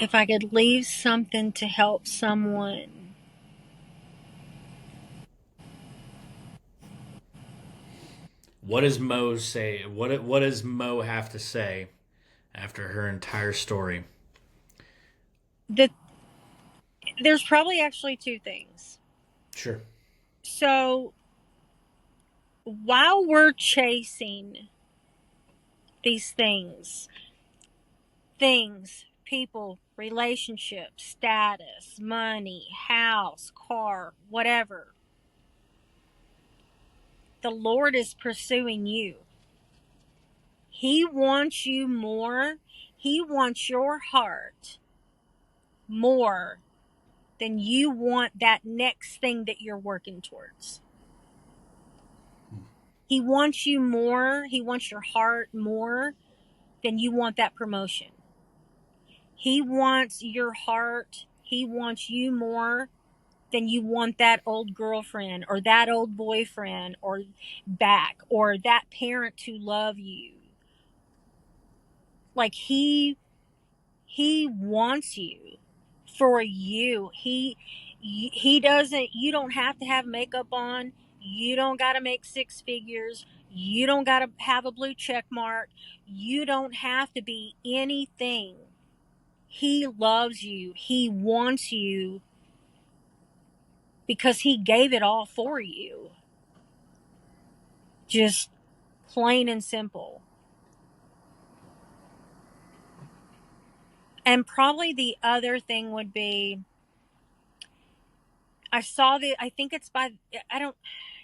If I could leave something to help someone, What does Mo say? What does Mo have to say after her entire story? the there's probably actually two things. Sure. So while we're chasing these things, people, relationships, status, money, house, car, whatever, the Lord is pursuing you. He wants you more. He wants your heart more than you want that next thing that you're working towards. He wants you more. He wants your heart more than you want that promotion. He wants your heart. He wants you more than you want that old girlfriend or that old boyfriend or back or that parent to love you. Like he wants you for you. He doesn't, you don't have to have makeup on. You don't got to make six figures. You don't got to have a blue check mark. You don't have to be anything. He loves you. He wants you because he gave it all for you. Just plain and simple. And probably the other thing would be I think it's by, I don't,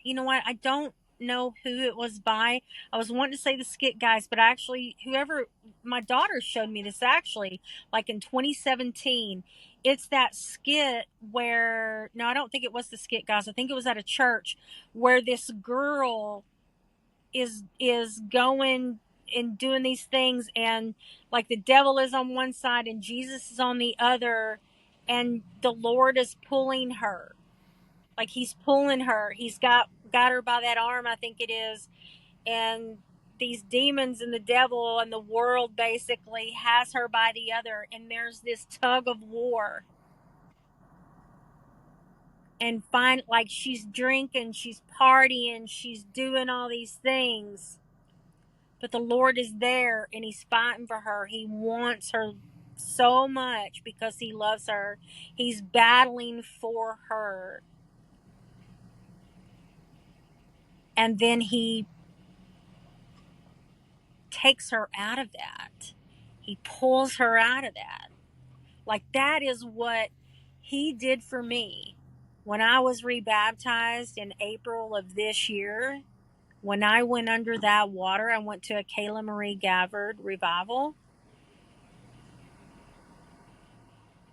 you know what, I don't know who it was by. I was wanting to say the Skit Guys, but actually, whoever, my daughter showed me this actually, like in 2017. It's that skit where, no, I don't think it was the Skit Guys. I think it was at a church where this girl is going and doing these things, and like the devil is on one side and Jesus is on the other, and the Lord is pulling her, like he's pulling her. He's got her by that arm, I think it is, and these demons and the devil and the world basically has her by the other, and there's this tug of war. And find, like, she's drinking, she's partying, she's doing all these things, but the Lord is there and he's fighting for her. He wants her so much because he loves her. He's battling for her. And then he takes her out of that. He pulls her out of that. Like, that is what he did for me. When I was rebaptized in April of this year, when I went under that water, I went to a Kayla Marie Gabbard revival.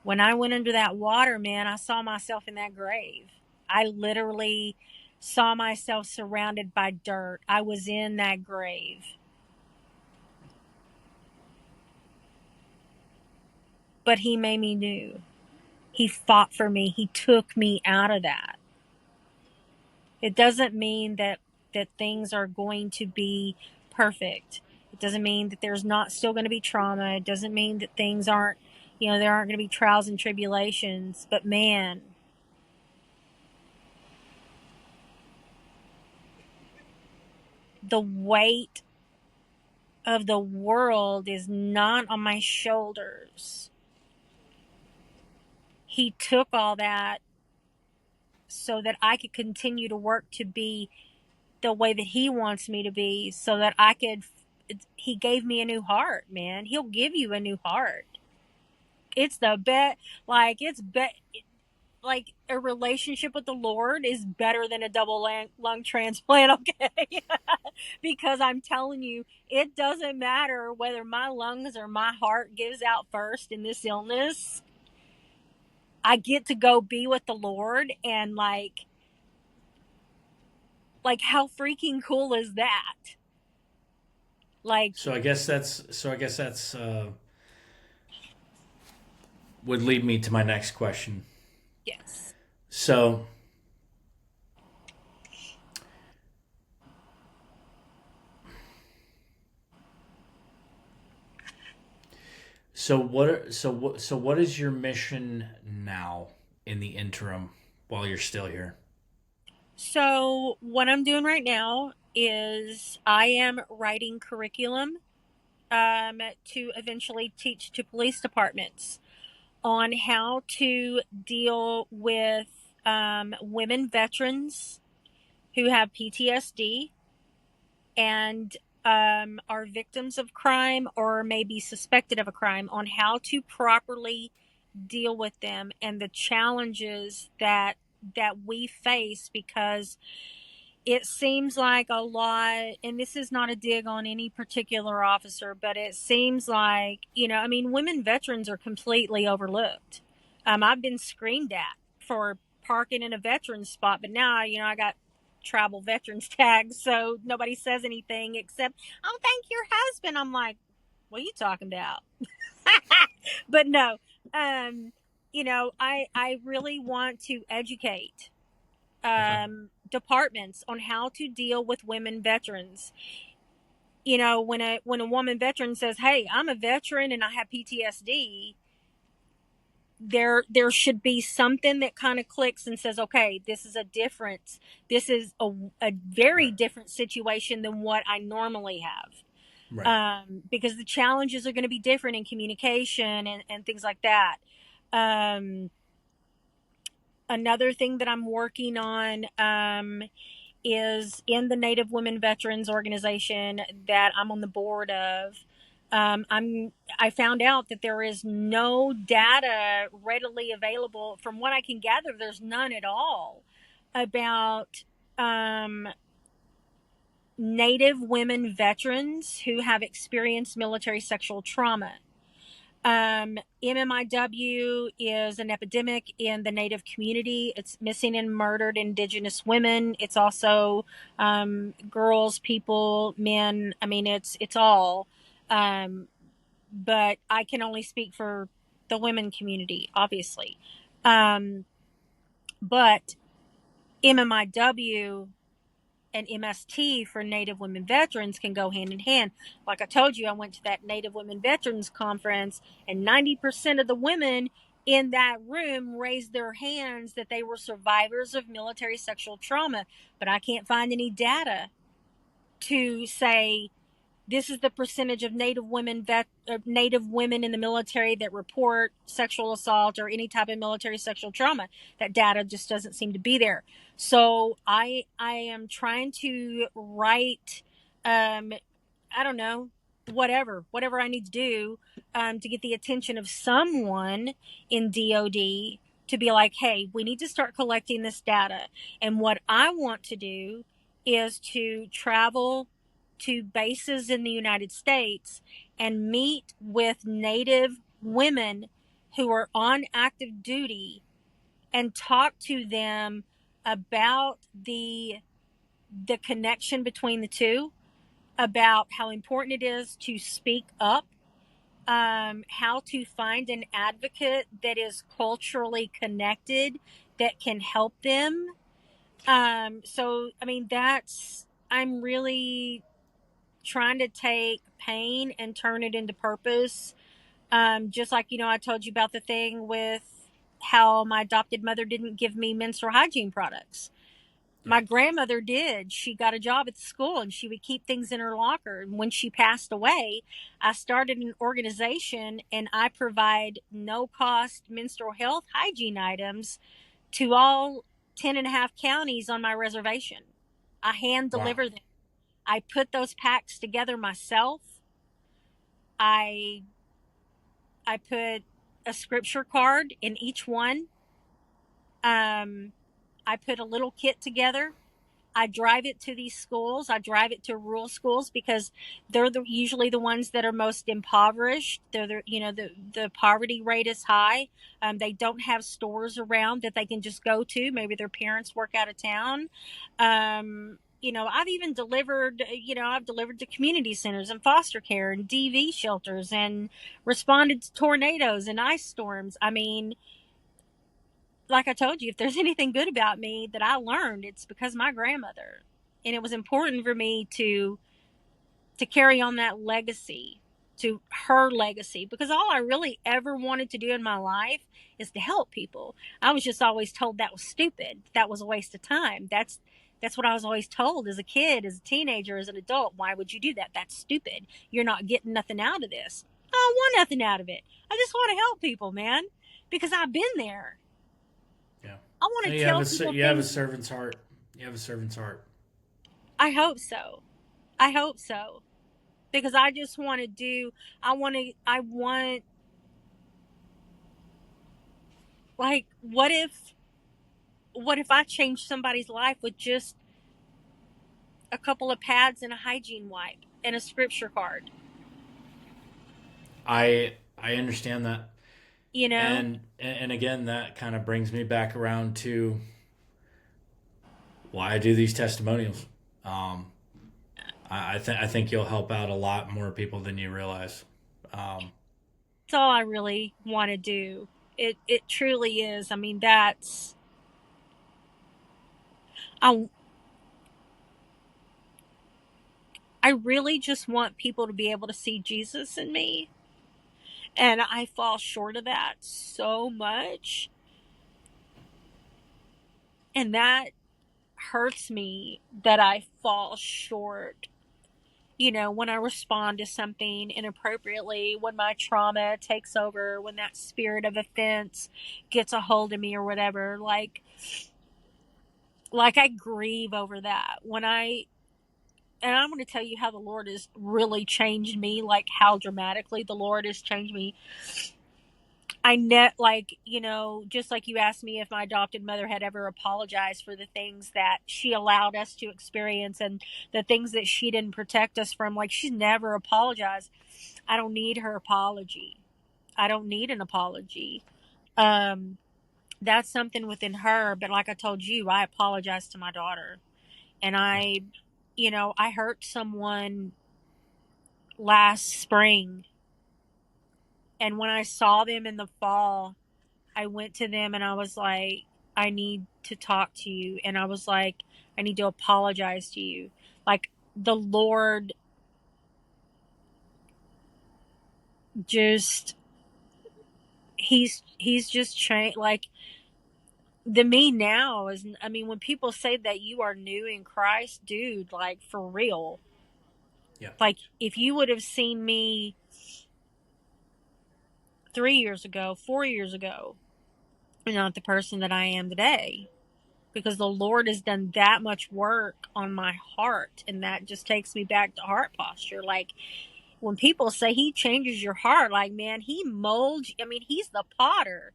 When I went under that water, man, I saw myself in that grave. I literally saw myself surrounded by dirt. I was in that grave. But he made me new. He fought for me. He took me out of that. It doesn't mean that things are going to be perfect. It doesn't mean that there's not still going to be trauma. It doesn't mean that things aren't, there aren't going to be trials and tribulations. But man, the weight of the world is not on my shoulders. He took all that so that I could continue to work to be the way that he wants me to be, so that he gave me a new heart, man. He'll give you a new heart. It's the bet, like a relationship with the Lord is better than a double lung transplant, okay? Because I'm telling you, it doesn't matter whether my lungs or my heart gives out first in this illness. I get to go be with the Lord, and like how freaking cool is that? Like, So I guess that's would lead me to my next question. yes. So what is your mission now in the interim while you're still here? So what I'm doing right now is I am writing curriculum to eventually teach to police departments on how to deal with women veterans who have PTSD and are victims of crime or may be suspected of a crime, on how to properly deal with them and the challenges that we face, because it seems like a lot, and this is not a dig on any particular officer, but it seems like, women veterans are completely overlooked. I've been screamed at for parking in a veterans spot, but now, I got tribal veterans tags, so nobody says anything except, "Oh, thank your husband." I'm like, what are you talking about? But no, I really want to educate Okay. departments on how to deal with women veterans. When a woman veteran says, "Hey, I'm a veteran and I have PTSD," there should be something that kind of clicks and says, "Okay, this is a very Right. different situation than what I normally have." Right. Because the challenges are going to be different in communication and things like that. Another thing that I'm working on is in the Native Women Veterans Organization that I'm on the board of. I found out that there is no data readily available. From what I can gather, there's none at all about Native women veterans who have experienced military sexual trauma. MMIW is an epidemic in the Native community. It's missing and murdered Indigenous women. It's also girls, people, men. I mean, it's all. But I can only speak for the women community, obviously. But MMIW and MST for Native women veterans can go hand in hand. Like I told you, I went to that Native women veterans conference, and 90% of the women in that room raised their hands that they were survivors of military sexual trauma. But I can't find any data to say this is the percentage of Native women in the military that report sexual assault or any type of military sexual trauma. That data just doesn't seem to be there. So I am trying to write, I don't know, whatever I need to do to get the attention of someone in DOD to be like, hey, we need to start collecting this data. And what I want to do is to travel to bases in the United States and meet with Native women who are on active duty and talk to them about the connection between the two, about how important it is to speak up, how to find an advocate that is culturally connected that can help them. So, I mean, I'm really trying to take pain and turn it into purpose. Just like, I told you about the thing with how my adopted mother didn't give me menstrual hygiene products. Yeah. My grandmother did. She got a job at the school and she would keep things in her locker. And when she passed away, I started an organization and I provide no cost menstrual health hygiene items to all 10 and a half counties on my reservation. I hand Wow. deliver them. I put those packs together myself. I I put a scripture card in each one. I put a little kit together. I drive it to these schools. I drive it to rural schools because they're usually the ones that are most impoverished. The poverty rate is high. They don't have stores around that they can just go to. Maybe their parents work out of town. I've even delivered. I've delivered to community centers and foster care and DV shelters and responded to tornadoes and ice storms. I mean, like I told you, if there's anything good about me that I learned, it's because of my grandmother. And it was important for me to carry on that legacy, to her legacy, because all I really ever wanted to do in my life is to help people. I was just always told that was stupid. That was a waste of time. That's what I was always told as a kid, as a teenager, as an adult. Why would you do that? That's stupid. You're not getting nothing out of this. I don't want nothing out of it. I just want to help people, man, because I've been there. Yeah. I want to You tell have people you have a things. servant's heart. You have a servant's heart. I hope so. I hope so. Because I just want to do, I want, like, what if I change somebody's life with just a couple of pads and a hygiene wipe and a scripture card, I understand that. you know? And again, that kind of brings me back around to why I do these testimonials. Um, I think you'll help out a lot more people than you realize. That's all I really want to do. It truly is. I mean, I, I really just want people to be able to see Jesus in me. And I fall short of that so much. And that hurts me that I fall short. When I respond to something inappropriately, when my trauma takes over, when that spirit of offense gets a hold of me or whatever, like I grieve over that. And I'm going to tell you how the Lord has really changed me, like how dramatically the Lord has changed me. Just like you asked me if my adopted mother had ever apologized for the things that she allowed us to experience and the things that she didn't protect us from. Like, she's never apologized. I don't need her apology. I don't need an apology. Um, that's something within her. But like I told you, I apologize to my daughter. And Yeah. I hurt someone last spring. And when I saw them in the fall, I went to them and I was like, I need to talk to you. And I was like, I need to apologize to you. Like, the Lord just, he's just changed. Like, the me now is, I mean, when people say that you are new in Christ, dude, like, for real. Yeah. Like, if you would have seen me 3 years ago, 4 years ago, you're not the person that I am today. Because the Lord has done that much work on my heart, and that just takes me back to heart posture. Like, when people say he changes your heart, like, man, he molds. I mean, he's the potter.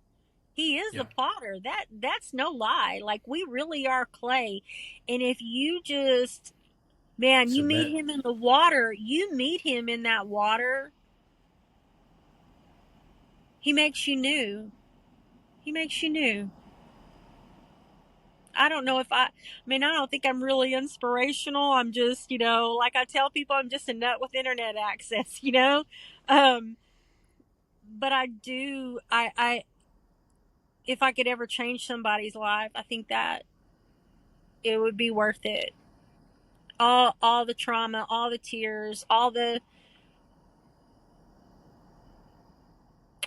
He is the Yeah. potter. That's no lie. Like, we really are clay. And if you just, man, you meet Submit. him in the water, you meet him in that water, he makes you new. He makes you new. I don't know if I mean, I don't think I'm really inspirational. I'm just, like I tell people, I'm just a nut with internet access, Um, but I do, if I could ever change somebody's life, I think that it would be worth it. All the trauma, all the tears, all the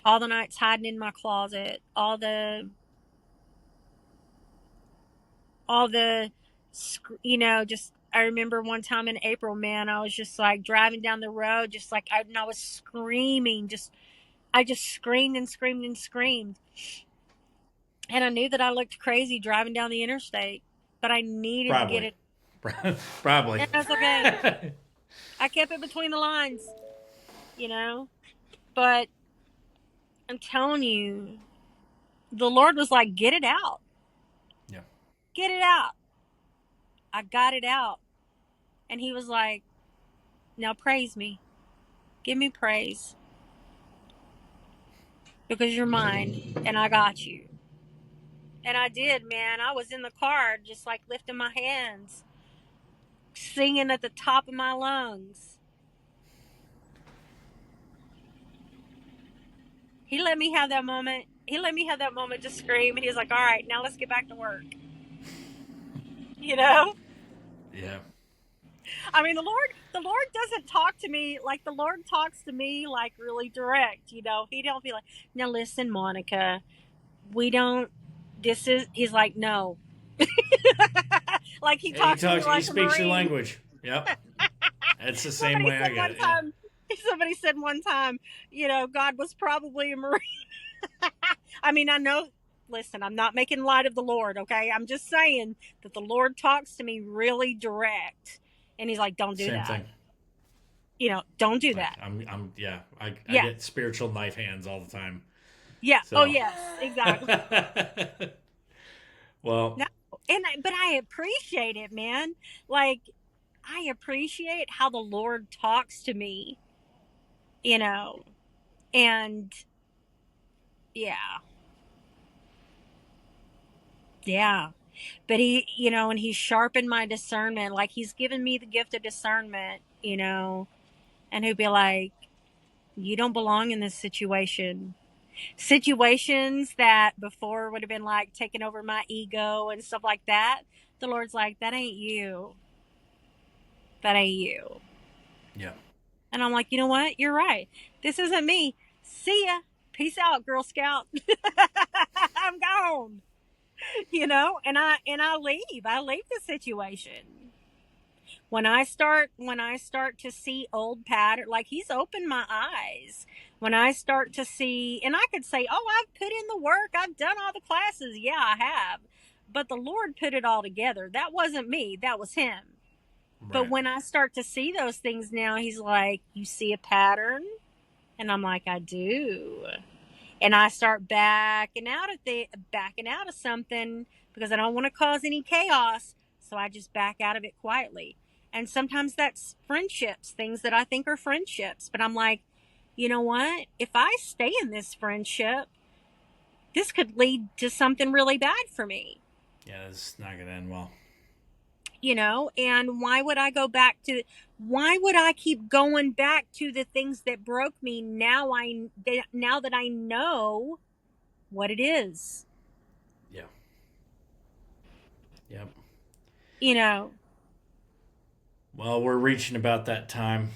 nights hiding in my closet, all the just, I remember one time in April, man, I was just like driving down the road, just like and I was screaming, I just screamed and screamed and screamed. And I knew that I looked crazy driving down the interstate, but I needed to get Probably. it. Probably. And that's okay. I kept it between the lines, but I'm telling you, the Lord was like, get it out. Yeah. Get it out. I got it out. And he was like, now praise me. Give me praise. Because you're mine and I got you. And I did, man. I was in the car just like lifting my hands, singing at the top of my lungs. He let me have that moment. He let me have that moment to scream. And he was like, all right, now let's get back to work. Yeah. I mean, the Lord doesn't talk to me like the Lord talks to me like really direct, He don't be like, now listen, Monica, we don't, he's like, no. Like he He talks to me talks. He like a speaks your Marine. language. Yep. That's the same Somebody way I said got one it. Yeah. time, somebody said one time, God was probably a Marine. I mean, I know, listen, I'm not making light of the Lord, okay? I'm just saying that the Lord talks to me really direct. And he's like, don't do Same that. thing. Don't do Like that. yeah. I Yeah. get spiritual knife hands all the time. Yeah. Oh, So. yes, exactly. Well. No, but I appreciate it, man. Like, I appreciate how the Lord talks to me, and yeah, yeah. But and he's sharpened my discernment. Like, he's given me the gift of discernment, and he'll be like, you don't belong in this situation. Situations that before would have been like taking over my ego and stuff like that. The Lord's like, that ain't you. That ain't you. Yeah. And I'm like, you know what? You're right. This isn't me. See ya. Peace out, Girl Scout. I'm gone. And I leave. I leave the situation. When I start to see old pattern, like he's opened my eyes. When I start to see, and I could say, oh, I've put in the work. I've done all the classes. Yeah, I have. But the Lord put it all together. That wasn't me. That was him. But Right. when I start to see those things now, he's like, you see a pattern? And I'm like, I do. And I start backing out of something because I don't want to cause any chaos. So I just back out of it quietly. And sometimes that's friendships, things that I think are friendships. But I'm like, you know what? If I stay in this friendship, this could lead to something really bad for me. Yeah, it's not gonna end well. And why would I keep going back to the things that broke me now that I know what it is? Yeah. Yep. Well, we're reaching about that time.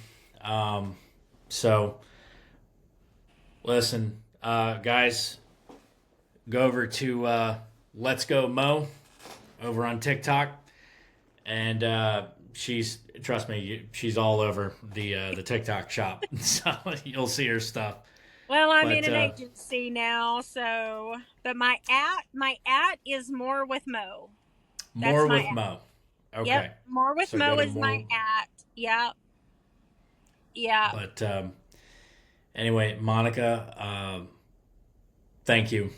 So listen, guys, go over to Let's Go Mo over on TikTok, and trust me, she's all over the TikTok shop, so you'll see her stuff. Well, I'm But in an agency now, but my at is more with Mo. That's more my with at. Mo. Okay. Yep, more with So go Mo to is my more. at. Yep. Yeah. But anyway, Monica, thank you.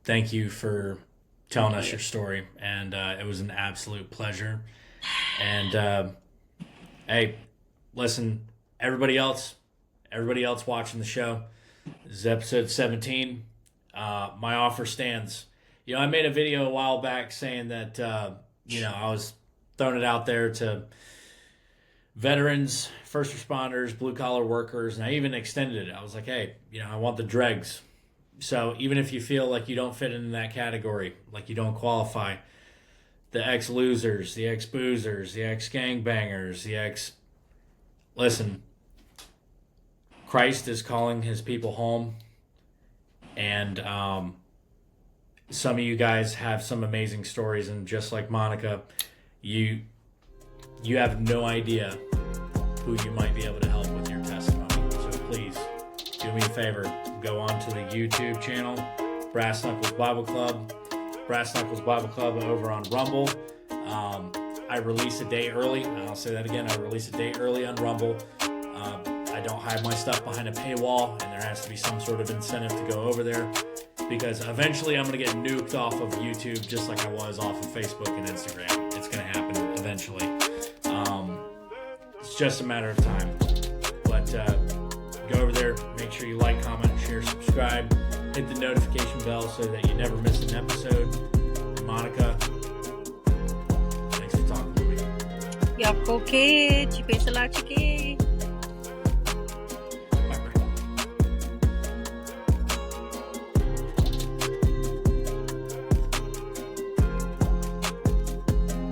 Thank you for telling us your story. And it was an absolute pleasure. And hey, listen, everybody else watching the show, this is episode 17. My offer stands. I made a video a while back saying that, I was throwing it out there to veterans, first responders, blue collar workers, and I even extended it. I was like, hey, I want the dregs. So even if you feel like you don't fit into that category, like you don't qualify, the ex-losers, the ex-boozers, the ex-gangbangers, listen, Christ is calling his people home, and some of you guys have some amazing stories, and just like Monica, you have no idea who you might be able to help with your testimony. So please do me a favor, go on to the YouTube channel, Brass Knuckles Bible Club over on Rumble. I release a day early, and I'll say that again, I release a day early on Rumble. I don't hide my stuff behind a paywall, and there has to be some sort of incentive to go over there, because eventually I'm going to get nuked off of YouTube just like I was off of Facebook and Instagram. It's going to happen eventually. It's just a matter of time. But go over there, make sure you like, comment, share, subscribe, hit the notification bell so that you never miss an episode. And Monica, thanks for talking to me. Yup, okay. Pensa lá, chiquinho.